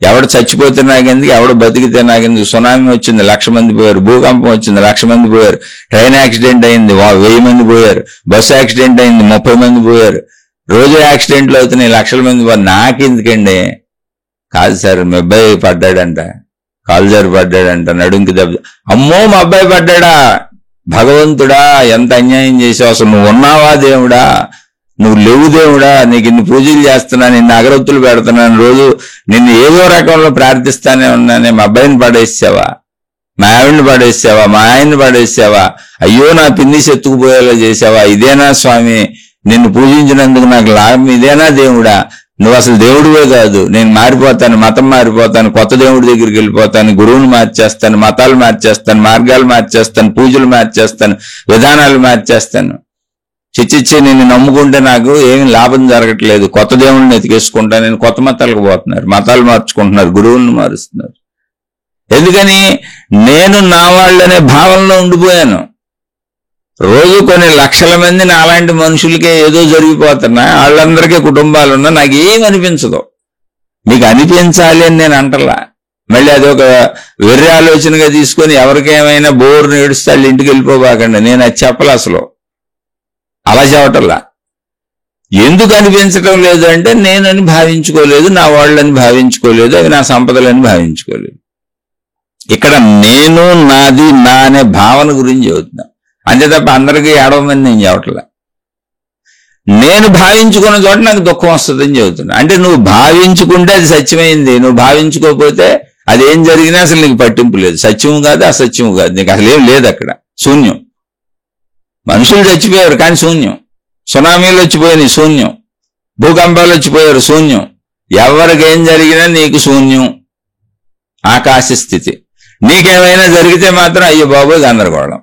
ఎవడ చచ్చిపోతే నాకెందుకు, ఎవడ బతికితే నాకెందుకు. సునామీ వచ్చింది 1,00,000 మంది పోయారు, భూకంపం వచ్చింది 1,00,000 మంది పోయారు, ట్రైన్ యాక్సిడెంట్ అయింది 1000 మంది పోయారు, బస్సు యాక్సిడెంట్ అయింది 30 మంది పోయారు, రోజు యాక్సిడెంట్లు అవుతున్నాయి 1,00,000 మంది పోయారు. నాకెందుకండి? కాదు సార్ మీ అబ్బాయి పడ్డాడంట, కాలు జారి పడ్డాడంట, నడుంకి దెబ్బ. అమ్మో మా అబ్బాయి పడ్డాడా? భగవంతుడా ఎంత అన్యాయం చేసావు, అసలు నువ్వు ఉన్నావా దేవుడా, నువ్వు లేవు దేవుడా, నీకు ఇన్ని పూజలు చేస్తున్నా, నిన్ను అగరొత్తులు పెడుతున్నాను, రోజు నిన్ను ఏదో రకంలో ప్రార్థిస్తానే ఉన్నానే, మా అబ్బాయిని పడేసావా, మా ఆవిడ్ని పడేసావా, మా ఆయన్ని పడేసావా, అయ్యో నా పిన్నిసి ఎత్తుకుపోయేలా చేసావా, ఇదేనా స్వామి నిన్ను పూజించినందుకు నాకు లాభం, ఇదేనా దేవుడా, నువ్వు అసలు దేవుడివే కాదు, నేను మారిపోతాను, మతం మారిపోతాను, కొత్త దేవుడి దగ్గరికి వెళ్ళిపోతాను, గురువుని మార్చేస్తాను, మతాలు మార్చేస్తాను, మార్గాలు మార్చేస్తాను, పూజలు మార్చేస్తాను, విధానాలు మార్చేస్తాను. చిచ్చిచ్చి నిన్ను నమ్ముకుంటే నాకు ఏమి లాభం జరగట్లేదు, కొత్త దేవుడిని ఎతికేసుకుంటా, నేను కొత్త మతాలకు పోతున్నారు, మతాలు మార్చుకుంటున్నారు, గురువులను మారుస్తున్నారు. ఎందుకని? నేను నా వాళ్ళనే భావనలో ఉండిపోయాను. రోజు కొన్ని లక్షల మంది నాలాంటి మనుషులకే ఏదో జరిగిపోతున్నా, వాళ్ళందరికీ కుటుంబాలు ఉన్నా, నాకు ఏం అనిపించదు. మీకు అనిపించాలి అని నేను అంటలా. మళ్ళీ అదొక వెర్రి ఆలోచనగా తీసుకొని ఎవరికేమైనా బోర్ని ఏడుస్తే వాళ్ళు ఇంటికి వెళ్ళిపోబాకండి, నేను అది చెప్పలే. అసలు అలా చెప్పటల్లా. ఎందుకు అనిపించటం లేదు అంటే నేనని భావించుకోలేదు, నా వాళ్ళని భావించుకోలేదు, అవి నా సంపదలని భావించుకోలేదు. ఇక్కడ నేను నాది నా అనే భావన గురించి చెబుతున్నా, అంతే తప్ప అందరికీ ఏడవమని నేను చెప్పట్లా. నేను భావించుకున్న చోట నాకు దుఃఖం వస్తుందని చెబుతున్నా. అంటే నువ్వు భావించుకుంటే అది సత్యమైంది, నువ్వు భావించుకోకపోతే అది ఏం జరిగినా అసలు నీకు పట్టింపు లేదు. సత్యము కాదు, అసత్యము కాదు, నీకు అసలు ఏం లేదు అక్కడ, శూన్యం. మనుషులు చచ్చిపోయారు కానీ శూన్యం, సునామీలు వచ్చిపోయినాయి శూన్యం, భూకంపాలు వచ్చిపోయారు శూన్యం, ఎవరికి ఏం జరిగినా నీకు శూన్యం, ఆకాశ స్థితి. నీకేమైనా జరిగితే మాత్రం అయ్యో బాబోయ్ గందరగోళం.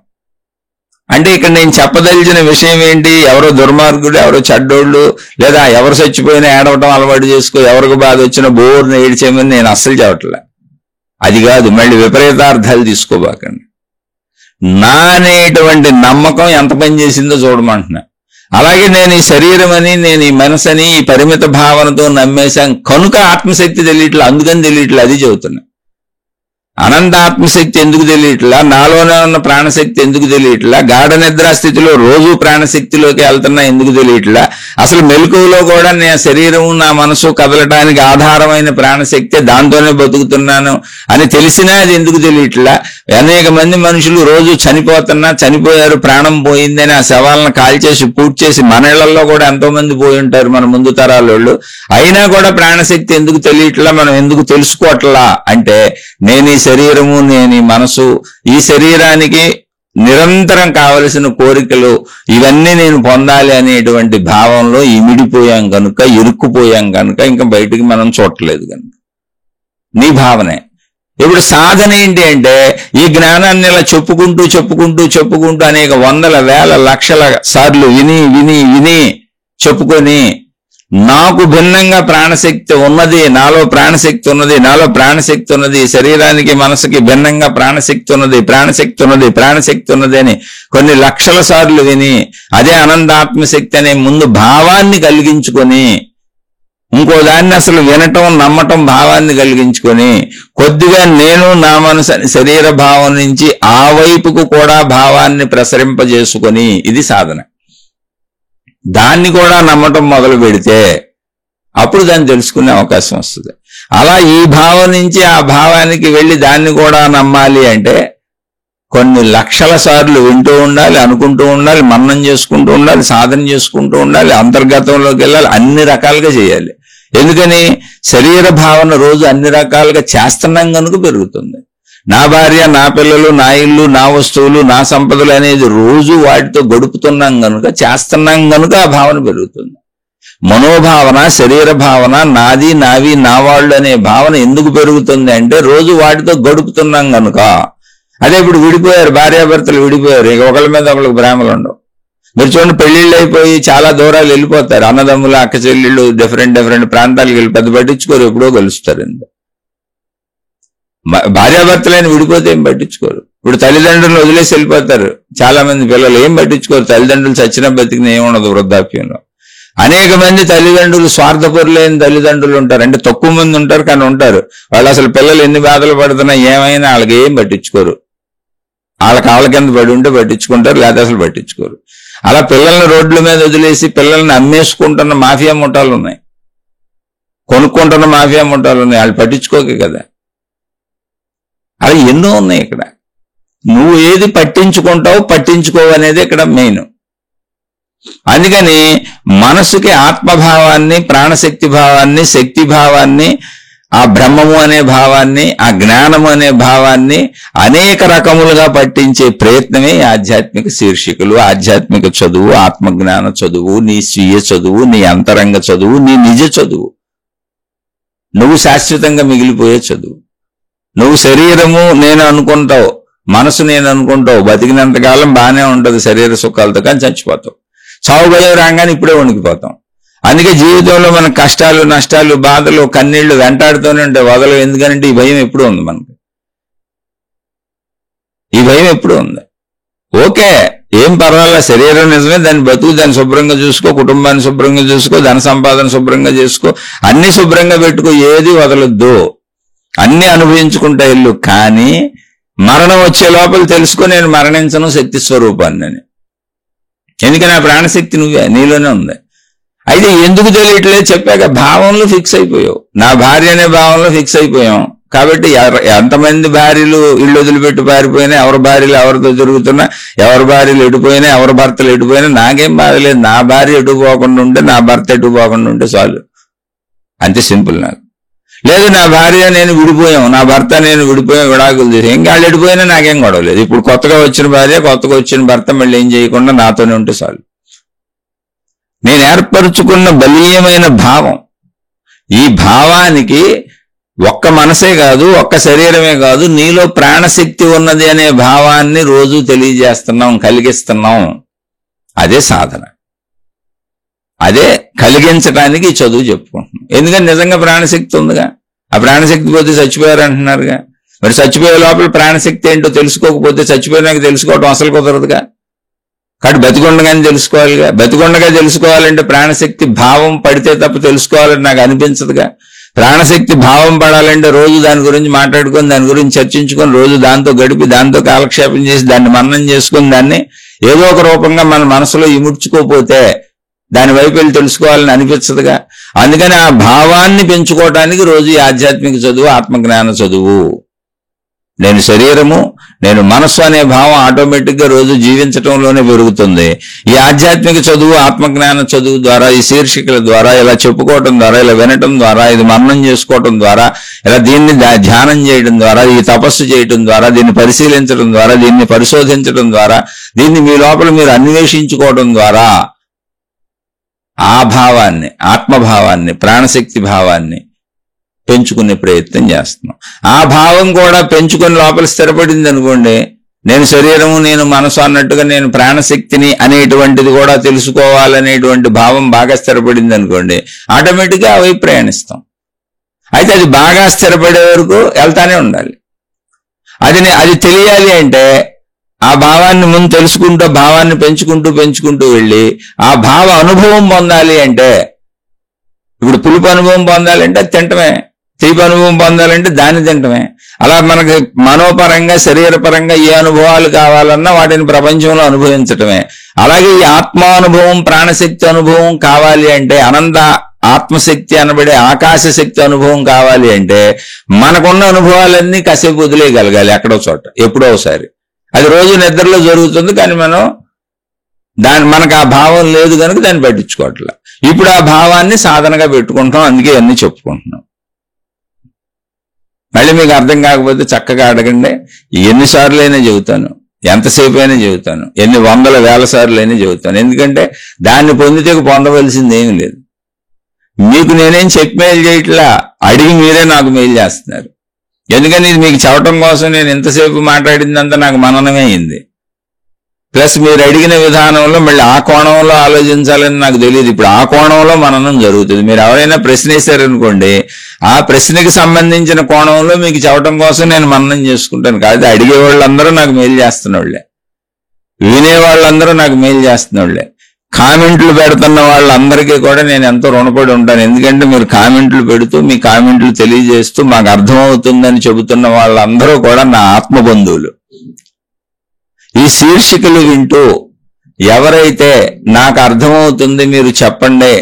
అంటే ఇక్కడ నేను చెప్పదలిచిన విషయం ఏంటి? ఎవరో దుర్మార్గుడు, ఎవరో చెడ్డోళ్ళు, లేదా ఎవరు చచ్చిపోయినా ఏడవటం అలవాటు చేసుకో, ఎవరికి బాధ వచ్చినా బోర్ని ఏడ్చేయమని నేను అస్సలు చెప్పట్లే. అది కాదు, మళ్ళీ విపరీతార్థాలు తీసుకోబాకండి. నా అనేటువంటి నమ్మకం ఎంత పని చేసిందో చూడమంటున్నా. అలాగే నేను ఈ శరీరం అని, నేను ఈ మనసని, ఈ పరిమిత భావనతో నమ్మేశాం కనుక ఆత్మశక్తి తెలియట్లా, అందుకని తెలియట్లా, అది చెబుతున్నా. అనంత ఆత్మశక్తి ఎందుకు తెలియట్లా, నాలోనే ఉన్న ప్రాణశక్తి ఎందుకు తెలియట్లా, గాఢ నిద్రా స్థితిలో రోజు ప్రాణశక్తిలోకి వెళ్తున్నా ఎందుకు తెలియట్లా, అసలు మెలకువలో కూడా నా శరీరము నా మనసు కదలటానికి ఆధారమైన ప్రాణశక్తి, దాంతోనే బతుకుతున్నాను అని తెలిసినా అది ఎందుకు తెలియట్లా. అనేక మంది మనుషులు రోజు చనిపోయారు, ప్రాణం పోయిందని ఆ శవాలను కాల్చేసి పూర్తి చేసి మన ఇళ్లలో కూడా ఎంతో మంది పోయి ఉంటారు మన ముందు తరాలు. అయినా కూడా ప్రాణశక్తి ఎందుకు తెలియట్లా, మనం ఎందుకు తెలుసుకోవట్లా అంటే నేను ఈ శరీరము, నేను ఈ మనసు, ఈ శరీరానికి నిరంతరం కావలసిన కోరికలు ఇవన్నీ నేను పొందాలి అనేటువంటి భావంలో ఇమిడిపోయాం కనుక, ఇరుక్కుపోయాం కనుక ఇంకా బయటికి మనం చూడలేదు కనుక. నీ భావనే. ఇప్పుడు సాధన ఏంటి అంటే ఈ జ్ఞానాన్ని ఇలా చెప్పుకుంటూ అనేక వందల వేల లక్షల సార్లు విని చెప్పుకొని నాకు భిన్నంగా ప్రాణశక్తి ఉన్నది, నాలో ప్రాణశక్తి ఉన్నది, శరీరానికి మనసుకి భిన్నంగా ప్రాణశక్తి ఉన్నది అని కొన్ని లక్షల సార్లు విని అదే అనంతాత్మశక్తి అనే ముందు భావాన్ని కలిగించుకొని, ఇంకో దాన్ని అసలు వినటం నమ్మటం భావాన్ని కలిగించుకొని, కొద్దిగా నేను నా మనసు శరీర భావం నుంచి ఆ వైపుకు కూడా భావాన్ని ప్రసరింపజేసుకొని, ఇది సాధన. దాన్ని కూడా నమ్మటం మొదలు పెడితే అప్పుడు దాన్ని తెలుసుకునే అవకాశం వస్తుంది. అలా ఈ భావం నుంచి ఆ భావానికి వెళ్ళి దాన్ని కూడా నమ్మాలి అంటే కొన్ని లక్షల సార్లు వింటూ ఉండాలి, అనుకుంటూ ఉండాలి, మననం చేసుకుంటూ ఉండాలి, సాధన చేసుకుంటూ ఉండాలి, అంతర్గతంలోకి వెళ్ళాలి, అన్ని రకాలుగా చేయాలి. ఎందుకని? శరీర భావన రోజు అన్ని రకాలుగా చేస్తున్నాం కనుక పెరుగుతుంది. నా భార్య, నా పిల్లలు, నా ఇల్లు, నా వస్తువులు, నా సంపదలు అనేది రోజు వాటితో గడుపుతున్నాం కనుక, చేస్తున్నాం కనుక ఆ భావన పెరుగుతుంది. మనోభావన, శరీర భావన, నాది నావి నా వాళ్ళు అనే భావన ఎందుకు పెరుగుతుంది అంటే రోజు వాటితో గడుపుతున్నాం కనుక. అదే ఇప్పుడు విడిపోయారు, భార్యాభర్తలు విడిపోయారు, ఇక ఒకళ్ళ మీద ఒకళ్ళకి ప్రేమలు ఉండవు. మీరు చూడండి, పెళ్లిళ్ళు అయిపోయి చాలా దూరాలు వెళ్ళిపోతారు, అన్నదమ్ములు అక్క చెల్లెళ్ళు డిఫరెంట్ ప్రాంతాలకు వెళ్ళి పెద్ద పట్టించుకోరు, ఎప్పుడో కలుస్తారు. భార్యాభర్తలైన విడిపోతే ఏం పట్టించుకోరు. ఇప్పుడు తల్లిదండ్రులను వదిలేసి వెళ్ళిపోతారు చాలా మంది పిల్లలు, ఏం పట్టించుకోరు. తల్లిదండ్రులు చచ్చినా బతికిన ఏముండదు వృద్ధాప్యంలో. అనేక మంది తల్లిదండ్రులు స్వార్థపరులైన తల్లిదండ్రులు ఉంటారు, అంటే తక్కువ మంది ఉంటారు కానీ ఉంటారు. వాళ్ళు అసలు పిల్లలు ఎన్ని బాధలు పడుతున్నా ఏమైనా వాళ్ళకి ఏం పట్టించుకోరు. వాళ్ళ కాళ్ళ కింద పడి ఉంటే పట్టించుకుంటారు, లేదా అసలు పట్టించుకోరు. అలా పిల్లల్ని రోడ్ల మీద వదిలేసి పిల్లల్ని అమ్మేసుకుంటున్న మాఫియా ముఠాలు ఉన్నాయి, కొనుక్కుంటున్న మాఫియా ముఠాలు ఉన్నాయి. వాళ్ళు పట్టించుకోకే కదా. అలా ఎన్నో ఉన్నాయి. ఇక్కడ నువ్వు ఏది పట్టించుకుంటావు పట్టించుకోవు అనేది ఇక్కడ మెయిన్. అందుకని మనసుకి ఆత్మభావాన్ని, ప్రాణశక్తి భావాన్ని, శక్తి భావాన్ని, ఆ బ్రహ్మము అనే భావాన్ని, ఆ జ్ఞానము అనే భావాన్ని అనేక రకములుగా పట్టించే ప్రయత్నమే ఆధ్యాత్మిక శీర్షికలు. ఆధ్యాత్మిక చదువు, ఆత్మజ్ఞాన చదువు, నీ స్వీయ చదువు, నీ అంతరంగ చదువు, నీ నిజ చదువు, నువ్వు శాశ్వతంగా మిగిలిపోయే చదువు. నువ్వు శరీరము నేను అనుకుంటావు, మనసు నేను అనుకుంటావు, బతికినంతకాలం బాగానే ఉంటది శరీర సుఖాలతో, కానీ చచ్చిపోతావు. చావు భయం రాగానే ఇప్పుడే వణికిపోతాం. అందుకే జీవితంలో మన కష్టాలు, నష్టాలు, బాధలు, కన్నీళ్లు వెంటాడుతూనే ఉంటాయి, వదలవు. ఎందుకంటే ఈ భయం ఎప్పుడూ ఉంది మనకి, ఈ భయం ఎప్పుడూ ఉంది. ఓకే, ఏం పర్వాలేదు, శరీరం నిజమే, దాన్ని బతుకు, దాన్ని శుభ్రంగా చూసుకో, కుటుంబాన్ని శుభ్రంగా చూసుకో, ధన సంపాదన శుభ్రంగా చేసుకో, అన్ని శుభ్రంగా పెట్టుకో, ఏది వదలొద్దు, అన్ని అనుభవించుకుంటా ఇల్లు. కానీ మరణం వచ్చే లోపల తెలుసుకో, నేను మరణించను, శక్తి స్వరూపాన్ని అని. ఎందుకని ఆ ప్రాణశక్తి నువ్వే, నీలోనే ఉంది. అయితే ఎందుకు తెలియట్లేదు చెప్పాక, భావంలో ఫిక్స్ అయిపోయావు. నా భార్య అనే భావంలో ఫిక్స్ అయిపోయాం కాబట్టి ఎంతమంది భార్యలు ఇళ్ళు వదిలిపెట్టి పారిపోయినా, ఎవరి భార్యలు ఎవరితో తిరుగుతున్నా, ఎవరి భార్యలు ఎడిపోయినా, ఎవరి భర్తలు ఎడిపోయినా నాకేం బాధలేదు. నా భార్య ఎటు పోకుండా ఉంటే, నా భర్త ఎటు పోకుండా ఉంటే చాలు, అంతే సింపుల్. నాకు లేదు, నా భార్య నేను విడిపోయాం, నా భర్త నేను విడిపోయాం, విడాకులు తీసి ఇంకా వాళ్ళు ఎడిపోయినా నాకేం గొడవలేదు. ఇప్పుడు కొత్తగా వచ్చిన భార్య, కొత్తగా వచ్చిన భర్త మళ్ళీ ఏం చేయకుండా నాతోనే ఉంటే చాలు. నేను ఏర్పరచుకున్న బలీయమైన భావం, ఈ భావానికి ఒక్క మనసే కాదు, ఒక్క శరీరమే కాదు, నీలో ప్రాణశక్తి ఉన్నది అనే భావాన్ని రోజు తెలియజేస్తున్నాం, కలిగిస్తున్నాం. అదే సాధన, అదే కలిగించడానికి ఈ చదువు చెప్పుకుంటున్నాం. ఎందుకంటే నిజంగా ప్రాణశక్తి ఉందిగా. ఆ ప్రాణశక్తి పోతే చచ్చిపోయారు అంటున్నారుగా. మరి చచ్చిపోయే లోపల ప్రాణశక్తి ఏంటో తెలుసుకోకపోతే చచ్చిపోయినాక తెలుసుకోవడం అసలు కుదరదుగా. కాబట్టి బతికొండగానే తెలుసుకోవాలిగా. బతికొండగా తెలుసుకోవాలంటే ప్రాణశక్తి భావం పడితే తప్ప తెలుసుకోవాలని నాకు అనిపించదుగా. ప్రాణశక్తి భావం పడాలంటే రోజు దాని గురించి మాట్లాడుకొని, దాని గురించి చర్చించుకొని, రోజు దాంతో గడిపి, దాంతో కాలక్షేపం చేసి, దాన్ని మననం చేసుకుని, దాన్ని ఏదో ఒక రూపంగా మన మనసులో ఇముడ్చుకోపోతే దాని వైపు వెళ్ళి తెలుసుకోవాలని అనిపించదుగా. అందుకని ఆ భావాన్ని పెంచుకోవటానికి రోజు ఈ ఆధ్యాత్మిక చదువు, ఆత్మజ్ఞాన చదువు. నేను శరీరము, నేను మనస్సు అనే భావం ఆటోమేటిక్ గా రోజు జీవించటంలోనే పెరుగుతుంది. ఈ ఆధ్యాత్మిక చదువు, ఆత్మజ్ఞాన చదువు ద్వారా, ఈ శీర్షికల ద్వారా, ఇలా చెప్పుకోవటం ద్వారా, ఇలా వినటం ద్వారా, ఇది మననం చేసుకోవటం ద్వారా, ఇలా దీన్ని ధ్యానం చేయడం ద్వారా, ఈ తపస్సు చేయటం ద్వారా, దీన్ని పరిశీలించడం ద్వారా, దీన్ని పరిశోధించడం ద్వారా, దీన్ని మీ లోపల మీరు అన్వేషించుకోవడం ద్వారా ఆ భావాన్ని, ఆత్మభావాన్ని, ప్రాణశక్తి భావాన్ని పెంచుకునే ప్రయత్నం చేస్తున్నాం. ఆ భావం కూడా పెంచుకొని లోపల స్థిరపడింది అనుకోండి, నేను శరీరము, నేను మనసు అన్నట్టుగా నేను ప్రాణశక్తిని అనేటువంటిది కూడా తెలుసుకోవాలనేటువంటి భావం బాగా స్థిరపడింది అనుకోండి, ఆటోమేటిక్గా అవి ప్రయాణిస్తాం. అయితే అది బాగా స్థిరపడే వరకు వెళ్తానే ఉండాలి. అది తెలియాలి అంటే ఆ భావాన్ని ముందు తెలుసుకుంటూ, భావాన్ని పెంచుకుంటూ వెళ్ళి ఆ భావ అనుభవం పొందాలి అంటే, ఇప్పుడు పులుపు అనుభవం పొందాలంటే అది తింటమే, తీపి అనుభవం పొందాలంటే దాన్ని తింటమే. అలా మనకి మనోపరంగా, శరీరపరంగా ఏ అనుభవాలు కావాలన్నా వాటిని ప్రపంచంలో అనుభవించటమే. అలాగే ఈ ఆత్మానుభవం, ప్రాణశక్తి అనుభవం కావాలి అంటే, అనంత ఆత్మశక్తి అనబడే ఆకాశ శక్తి అనుభవం కావాలి అంటే, మనకున్న అనుభవాలన్నీ కాసేపు వదిలేయగలగాలి ఎక్కడో చోట, ఎప్పుడో ఒకసారి. అది రోజు నిద్రలో జరుగుతుంది, కానీ మనకు ఆ భావం లేదు కనుక దాన్ని పట్టించుకోవట్లే. ఇప్పుడు ఆ భావాన్ని సాధనగా పెట్టుకుంటాం, అందుకే అన్ని చెప్పుకుంటున్నాం. మళ్ళీ మీకు అర్థం కాకపోతే చక్కగా అడగండి, ఎన్నిసార్లు అయినా చెబుతాను, ఎంతసేపు అయినా చెబుతాను, ఎన్ని వందల వేల సార్లు అయినా చెబుతాను. ఎందుకంటే దాన్ని పొందితే పొందవలసింది ఏమీ లేదు. మీకు నేనేం చెప్పి మెయిల్ చేయట్లా, అడిగి మీరే నాకు మెయిల్ చేస్తున్నారు. ఎందుకని ఇది మీకు చెప్పడం కోసం నేను ఎంతసేపు మాట్లాడిందంతా నాకు మననమే అయింది. ప్లస్ మీరు అడిగిన విధానంలో మళ్ళీ ఆ కోణంలో ఆలోచించాలని నాకు తెలియదు. ఇప్పుడు ఆ కోణంలో మననం జరుగుతుంది. మీరు ఎవరైనా ప్రశ్న వేశారనుకోండి, ఆ ప్రశ్నకి సంబంధించిన కోణంలో మీకు చెప్పడం కోసం నేను మననం చేసుకుంటాను. కాదు, అడిగే వాళ్ళందరూ నాకు మెయిల్ చేస్తున్నోళ్లే, వినే వాళ్ళందరూ నాకు మెయిల్ చేస్తున్నోళ్లే, కామెంట్లు పెడుతున్న వాళ్ళందరికీ కూడా నేను ఎంతో రుణపడి ఉంటాను. ఎందుకంటే మీరు కామెంట్లు పెడుతూ మీ కామెంట్లు తెలియజేస్తూ మాకు అర్థమవుతుందని చెబుతున్న వాళ్ళందరూ కూడా నా ఆత్మబంధువులు. ఈ శీర్షికలు వింటూ ఎవరైతే నాకు అర్థమవుతుంది మీరు చెప్పండి,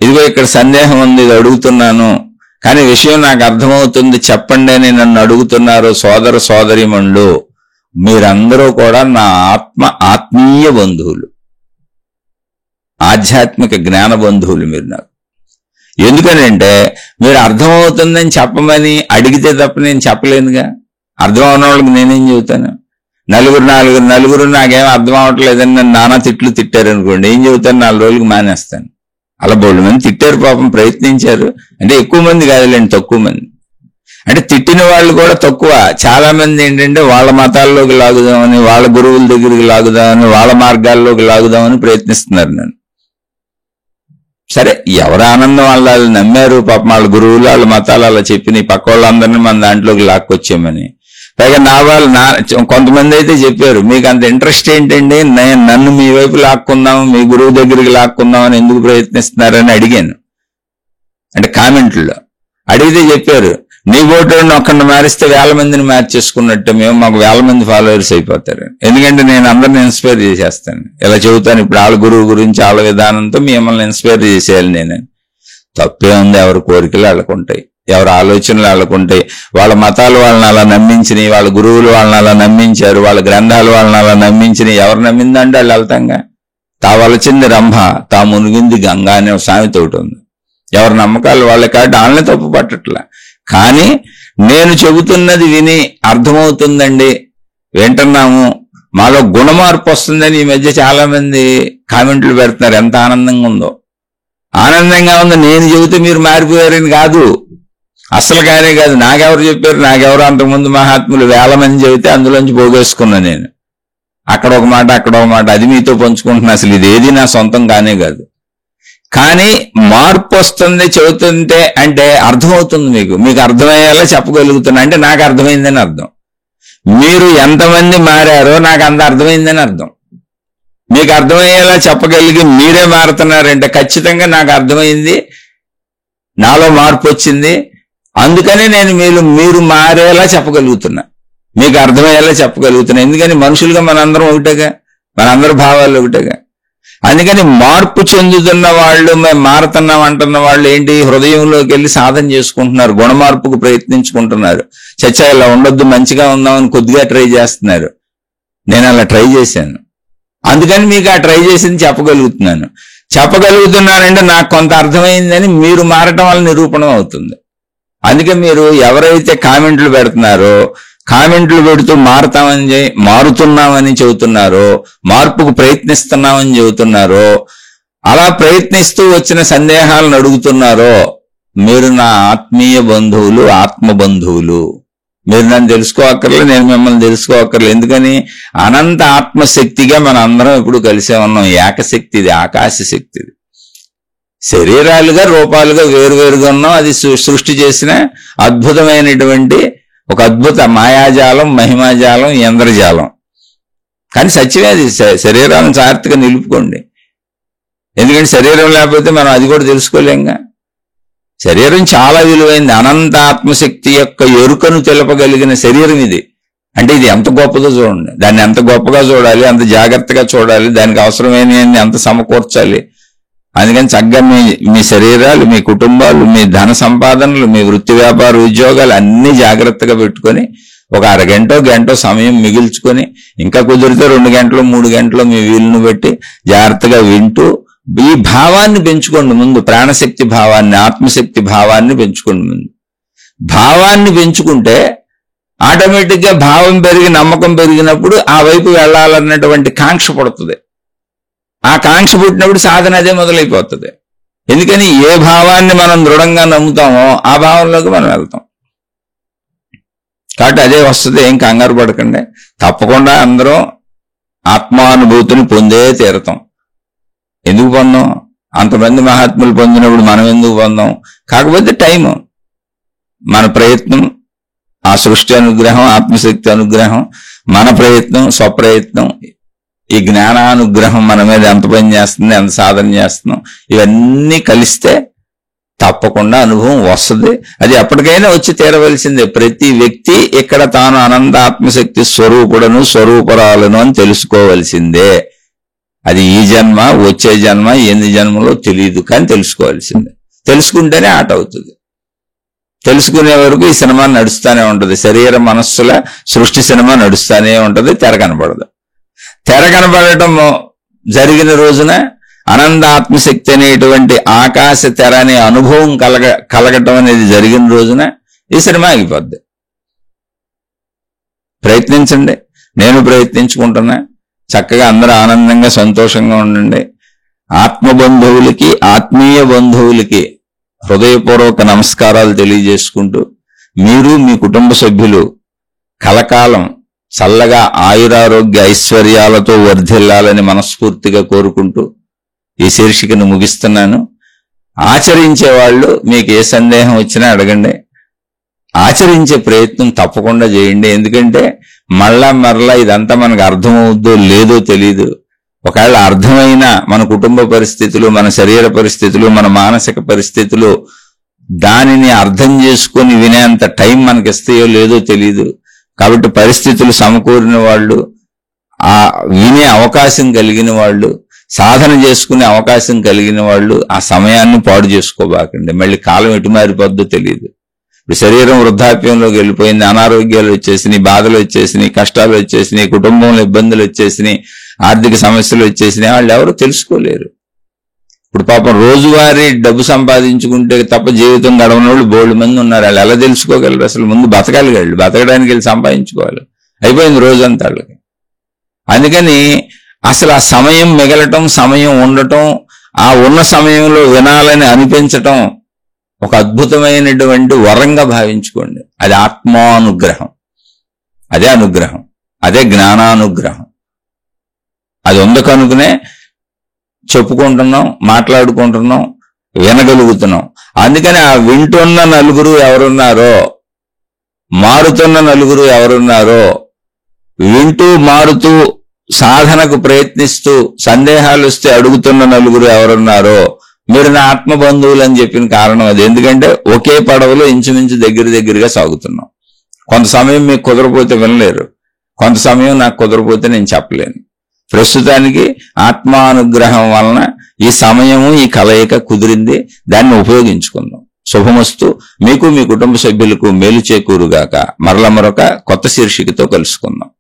ఇదిగో ఇక్కడ సందేహం ఉంది, ఇది అడుగుతున్నాను కానీ విషయం నాకు అర్థమవుతుంది చెప్పండి అని నన్ను అడుగుతున్నారు సోదర సోదరీమణులు, మీరందరూ కూడా నా ఆత్మీయ బంధువులు, ఆధ్యాత్మిక జ్ఞాన బంధువులు మీరు నాకు. ఎందుకనంటే మీరు అర్థమవుతుందని చెప్పమని అడిగితే తప్ప నేను చెప్పలేనుగా. అర్థం అవన వాళ్ళకి నేనేం చెబుతాను? నలుగురు నాకేం అర్థం అవట్లేదని నన్ను నానా తిట్లు తిట్టారనుకోండి, ఏం చెబుతాను? 4 రోజులకు మానేస్తాను. అలా బోళ్ళు మంది తిట్టారు, పాపం ప్రయత్నించారు. అంటే ఎక్కువ మంది కాదులేండి, తక్కువ మంది. అంటే తిట్టిన వాళ్ళు కూడా తక్కువ. చాలా మంది ఏంటంటే వాళ్ళ మతాల్లోకి లాగుదామని, వాళ్ళ గురువుల దగ్గరికి లాగుదామని, వాళ్ళ మార్గాల్లోకి లాగుదామని ప్రయత్నిస్తున్నారు నన్ను. సరే, ఎవరు ఆనందం వాళ్ళు నమ్మారు పాపం, వాళ్ళ గురువులు వాళ్ళ మతాలు అలా చెప్పిన పక్క వాళ్ళందరినీ మన దాంట్లోకి లాక్కొచ్చామని. పైగా కొంతమంది అయితే చెప్పారు, మీకు అంత ఇంట్రెస్ట్ ఏంటండి, నన్ను మీ వైపు లాక్కుందాం, మీ గురువు దగ్గరికి లాక్కుందామని ఎందుకు ప్రయత్నిస్తున్నారని అడిగాను. అంటే కామెంట్లో అడిగితే చెప్పారు, నీ ఓటుని ఒక్కడిని మారిస్తే 1000 మందిని మార్చేసుకున్నట్టు మేము, మాకు 1000 మంది ఫాలోవర్స్ అయిపోతారు. ఎందుకంటే నేను అందరిని ఇన్స్పైర్ చేసేస్తాను, ఇలా చెబుతాను. ఇప్పుడు వాళ్ళ గురువు గురించి వాళ్ళ విధానంతో మిమ్మల్ని ఇన్స్పైర్ చేసేయాలి నేను. తప్పే ఉంది, ఎవరి కోరికలు వాళ్ళకుంటాయి, ఎవరి ఆలోచనలు వాళ్ళకుంటాయి. వాళ్ళ మతాలు వాళ్ళని అలా నమ్మించినాయి, వాళ్ళ గురువులు వాళ్ళని అలా నమ్మించారు, వాళ్ళ గ్రంథాలు వాళ్ళని అలా నమ్మించినాయి. ఎవరు నమ్మిందంటే వాళ్ళు వెళ్తాంగా. తావలచింది రంభ తా మునిగింది గంగా అనే సామెత ఒకటి ఉంది. ఎవరి నమ్మకాలు వాళ్ళే కాబట్టి వాళ్ళని తప్పు పట్టట్లా. కానీ నేను చెబుతున్నది విని అర్థమవుతుందండి, వింటున్నాము, మాలో గుణమార్పు వస్తుందని ఈ మధ్య చాలా మంది కామెంట్లు పెడుతున్నారు. ఎంత ఆనందంగా ఉందో. ఆనందంగా ఉందో నేను చెబితే మీరు మారిపోయారని కాదు, అసలుగానే కాదు. నాకెవరు చెప్పారు? నాకెవరు అంతకుముందు మహాత్ములు 1000 మంది చెబితే అందులోంచి పోగేసుకున్నా నేను. అక్కడ ఒక మాట, అక్కడ ఒక మాట, అది మీతో పంచుకుంటున్నా. అసలు ఇదేది నా సొంతం కానే కాదు. కానీ మార్పు వస్తుంది చెబుతుంటే, అంటే అర్థమవుతుంది మీకు అర్థమయ్యేలా చెప్పగలుగుతున్నా అంటే నాకు అర్థమైందని అర్థం. మీరు ఎంతమంది మారారో నాకు అంత అర్థమైందని అర్థం. మీకు అర్థమయ్యేలా చెప్పగలిగి మీరే మారుతున్నారంటే ఖచ్చితంగా నాకు అర్థమైంది, నాలో మార్పు వచ్చింది. అందుకనే నేను మీరు మారేలా చెప్పగలుగుతున్నా, మీకు అర్థమయ్యేలా చెప్పగలుగుతున్నా. ఎందుకని మనుషులుగా మనందరం ఒకటేగా, మనందరి భావాలు ఒకటేగా. అందుకని మార్పు చెందుతున్న వాళ్ళు, మేము మారుతున్నాం అంటున్న వాళ్ళు ఏంటి, హృదయంలోకి వెళ్ళి సాధన చేసుకుంటున్నారు, గుణమార్పుకు ప్రయత్నించుకుంటున్నారు. చచ్చా ఇలా ఉండొద్దు, మంచిగా ఉందామని కొద్దిగా ట్రై చేస్తున్నారు. నేను అలా ట్రై చేశాను, అందుకని మీకు ఆ ట్రై చేసింది చెప్పగలుగుతున్నానంటే నాకు కొంత అర్థమైందని మీరు మారటం వల్ల నిరూపణం అవుతుంది. అందుకే మీరు ఎవరైతే కామెంట్లు పెడుతున్నారో, కామెంట్లు పెడుతూ మారుతున్నామని చెబుతున్నారో, మార్పుకు ప్రయత్నిస్తున్నామని చెబుతున్నారో, అలా ప్రయత్నిస్తూ వచ్చిన సందేహాలను అడుగుతున్నారో, మీరు నా ఆత్మీయ బంధువులు, ఆత్మ బంధువులు. మీరు నన్ను తెలుసుకోవక్కర్లేదు, నేను మిమ్మల్ని తెలుసుకోవక్కర్లేదు. ఎందుకని అనంత ఆత్మశక్తిగా మన అందరం ఇప్పుడు కలిసే ఉన్నాం. ఏకశక్తి, ఇది ఆకాశ శక్తి. ఇది శరీరాలుగా రూపాలుగా వేరువేరుగా ఉన్నాం. అది సృష్టి చేసిన అద్భుతమైనటువంటి ఒక అద్భుత మాయాజాలం, మహిమాజాలం, ఇంద్రజాలం. కానీ సత్యమే అది. శరీరాలను జాగ్రత్తగా నిలుపుకోండి. ఎందుకంటే శరీరం లేకపోతే మనం అది కూడా తెలుసుకోలేంగా. శరీరం చాలా విలువైంది. అనంత ఆత్మశక్తి యొక్క ఎరుకను తెలపగలిగిన శరీరం ఇది. అంటే ఇది ఎంత గొప్పదో చూడండి. దాన్ని ఎంత గొప్పగా చూడాలి, అంత జాగ్రత్తగా చూడాలి, దానికి అవసరమైన అంత సమకూర్చాలి. అందుకని చక్కగా మీ శరీరాలు, మీ కుటుంబాలు, మీ ధన సంపాదనలు, మీ వృత్తి వ్యాపార ఉద్యోగాలు అన్ని జాగ్రత్తగా పెట్టుకొని ఒక గంటో సమయం మిగిల్చుకొని, ఇంకా కుదిరితే 2 గంటలు 3 గంటలు మీ వీలును బట్టి జాగ్రత్తగా వింటూ ఈ భావాన్ని పెంచుకోండి. ముందు ప్రాణశక్తి భావాన్ని, ఆత్మశక్తి భావాన్ని పెంచుకోండి. ముందు భావాన్ని పెంచుకుంటే ఆటోమేటిక్ గా భావం పెరిగి నమ్మకం పెరిగినప్పుడు ఆ వైపు వెళ్ళాలన్నటువంటి కాంక్ష పుడుతుంది. ఆ కాంక్ష పుట్టినప్పుడు సాధన అదే మొదలైపోతుంది. ఎందుకని ఏ భావాన్ని మనం దృఢంగా నమ్ముతామో ఆ భావంలోకి మనం వెళ్తాం. కాబట్టి అదే వస్తుంది, ఏం కంగారు పడకండి. తప్పకుండా అందరం ఆత్మానుభూతిని పొందే తీరతాం. ఎందుకు పొందాం? అంతమంది మహాత్ములు పొందినప్పుడు మనం ఎందుకు పొందాం? కాకపోతే టైము, మన ప్రయత్నం, ఆ సృష్టి అనుగ్రహం, ఆత్మశక్తి అనుగ్రహం, మన ప్రయత్నం, స్వప్రయత్నం, ఈ జ్ఞానానుగ్రహం మన మీద ఎంత పని చేస్తుంది, ఎంత సాధన చేస్తున్నాం, ఇవన్నీ కలిస్తే తప్పకుండా అనుభవం వస్తుంది. అది ఎప్పటికైనా వచ్చి తీరవలసిందే. ప్రతి వ్యక్తి ఇక్కడ తాను అనంత ఆత్మశక్తి స్వరూపుడను స్వరూపరాలను అని తెలుసుకోవలసిందే. అది ఈ జన్మ, వచ్చే జన్మ, ఎన్ని జన్మలో తెలియదు, కానీ తెలుసుకోవాల్సిందే. తెలుసుకుంటేనే ఆట అవుతుంది. తెలుసుకునే వరకు ఈ సినిమా నడుస్తూనే ఉంటుంది. శరీర మనస్సుల సృష్టి సినిమా నడుస్తూనే ఉంటుంది, తెర కనపడదు. తెర కనపడటం జరిగిన రోజున అనంత ఆత్మశక్తి అనేటువంటి ఆకాశ తెర అనే అనుభవం కలగటం అనేది జరిగిన రోజున ఈ సినిమా ఆగిపోద్ది. ప్రయత్నించండి, నేను ప్రయత్నించుకుంటున్నా. చక్కగా అందరూ ఆనందంగా సంతోషంగా ఉండండి. ఆత్మబంధువులకి, ఆత్మీయ బంధువులకి హృదయపూర్వక నమస్కారాలు తెలియజేసుకుంటూ, మీరు మీ కుటుంబ సభ్యులు కలకాలం చల్లగా ఆయురారోగ్య ఐశ్వర్యాలతో వర్ధిల్లాలని మనస్ఫూర్తిగా కోరుకుంటూ ఈ శీర్షికను ముగిస్తున్నాను. ఆచరించే వాళ్ళు మీకు ఏ సందేహం వచ్చినా అడగండి. ఆచరించే ప్రయత్నం తప్పకుండా చేయండి. ఎందుకంటే మరలా ఇదంతా మనకు అర్థమవుద్దో లేదో తెలీదు. ఒకవేళ అర్థమైనా మన కుటుంబ పరిస్థితులు, మన శరీర పరిస్థితులు, మన మానసిక పరిస్థితులు దానిని అర్థం చేసుకుని వినేంత టైం మనకి ఇస్తాయో లేదో తెలీదు. కాబట్టి పరిస్థితులు సమకూరిన వాళ్ళు, ఆ వినే అవకాశం కలిగిన వాళ్ళు, సాధన చేసుకునే అవకాశం కలిగిన వాళ్ళు ఆ సమయాన్ని పాడు చేసుకోబాకండి. మళ్ళీ కాలం ఎటు మారిపోద్దో తెలియదు. ఇప్పుడు శరీరం వృద్ధాప్యంలోకి వెళ్ళిపోయింది, అనారోగ్యాలు వచ్చేసినాయి, బాధలు వచ్చేసినాయి, కష్టాలు వచ్చేసినాయి, కుటుంబంలో ఇబ్బందులు వచ్చేసినాయి, ఆర్థిక సమస్యలు వచ్చేసినాయి. వాళ్ళు ఎవరు తెలుసుకోలేరు. ఇప్పుడు పాపం రోజువారీ డబ్బు సంపాదించుకుంటే తప్ప జీవితం గడవని వాళ్ళు బోల్డ్ మంది ఉన్నారు. వాళ్ళు ఎలా తెలుసుకోగలరు? అసలు ముందు బతకాలి, వాళ్ళు బతకడానికి వెళ్ళి సంపాదించుకోవాలి. అయిపోయింది రోజంతా వాళ్ళకి. అందుకని అసలు ఆ సమయం మిగలటం, సమయం ఉండటం, ఆ ఉన్న సమయంలో వినాలని అనిపించటం ఒక అద్భుతమైనటువంటి వరంగా భావించుకోండి. అది ఆత్మానుగ్రహం, అదే అనుగ్రహం, అదే జ్ఞానానుగ్రహం. అది ఉంది కనుకనే చెప్పుకుంటున్నాం, మాట్లాడుకుంటున్నాం, వినగలుగుతున్నాం. అందుకని ఆ వింటున్న నలుగురు ఎవరున్నారో, మారుతున్న నలుగురు ఎవరున్నారో, వింటూ మారుతూ సాధనకు ప్రయత్నిస్తూ సందేహాలు వస్తే అడుగుతున్న నలుగురు ఎవరున్నారో మీరు నా ఆత్మ బంధువులు అని చెప్పిన కారణం అది. ఎందుకంటే ఒకే పడవలో ఇంచుమించు దగ్గరగా సాగుతున్నాం. కొంత సమయం మీకు కుదరపోతే వినలేరు, కొంత సమయం నాకు కుదరపోతే నేను చెప్పలేను. ప్రస్తుతానికి ఆత్మానుగ్రహం వలన ఈ సమయము, ఈ కలయిక కుదిరింది. దాన్ని ఉపయోగించుకుందాం. శుభమస్తు. మీకు, మీ కుటుంబ సభ్యులకు మేలు చేకూరుగాక. మరొక కొత్త శీర్షికతో కలుసుకుందాం.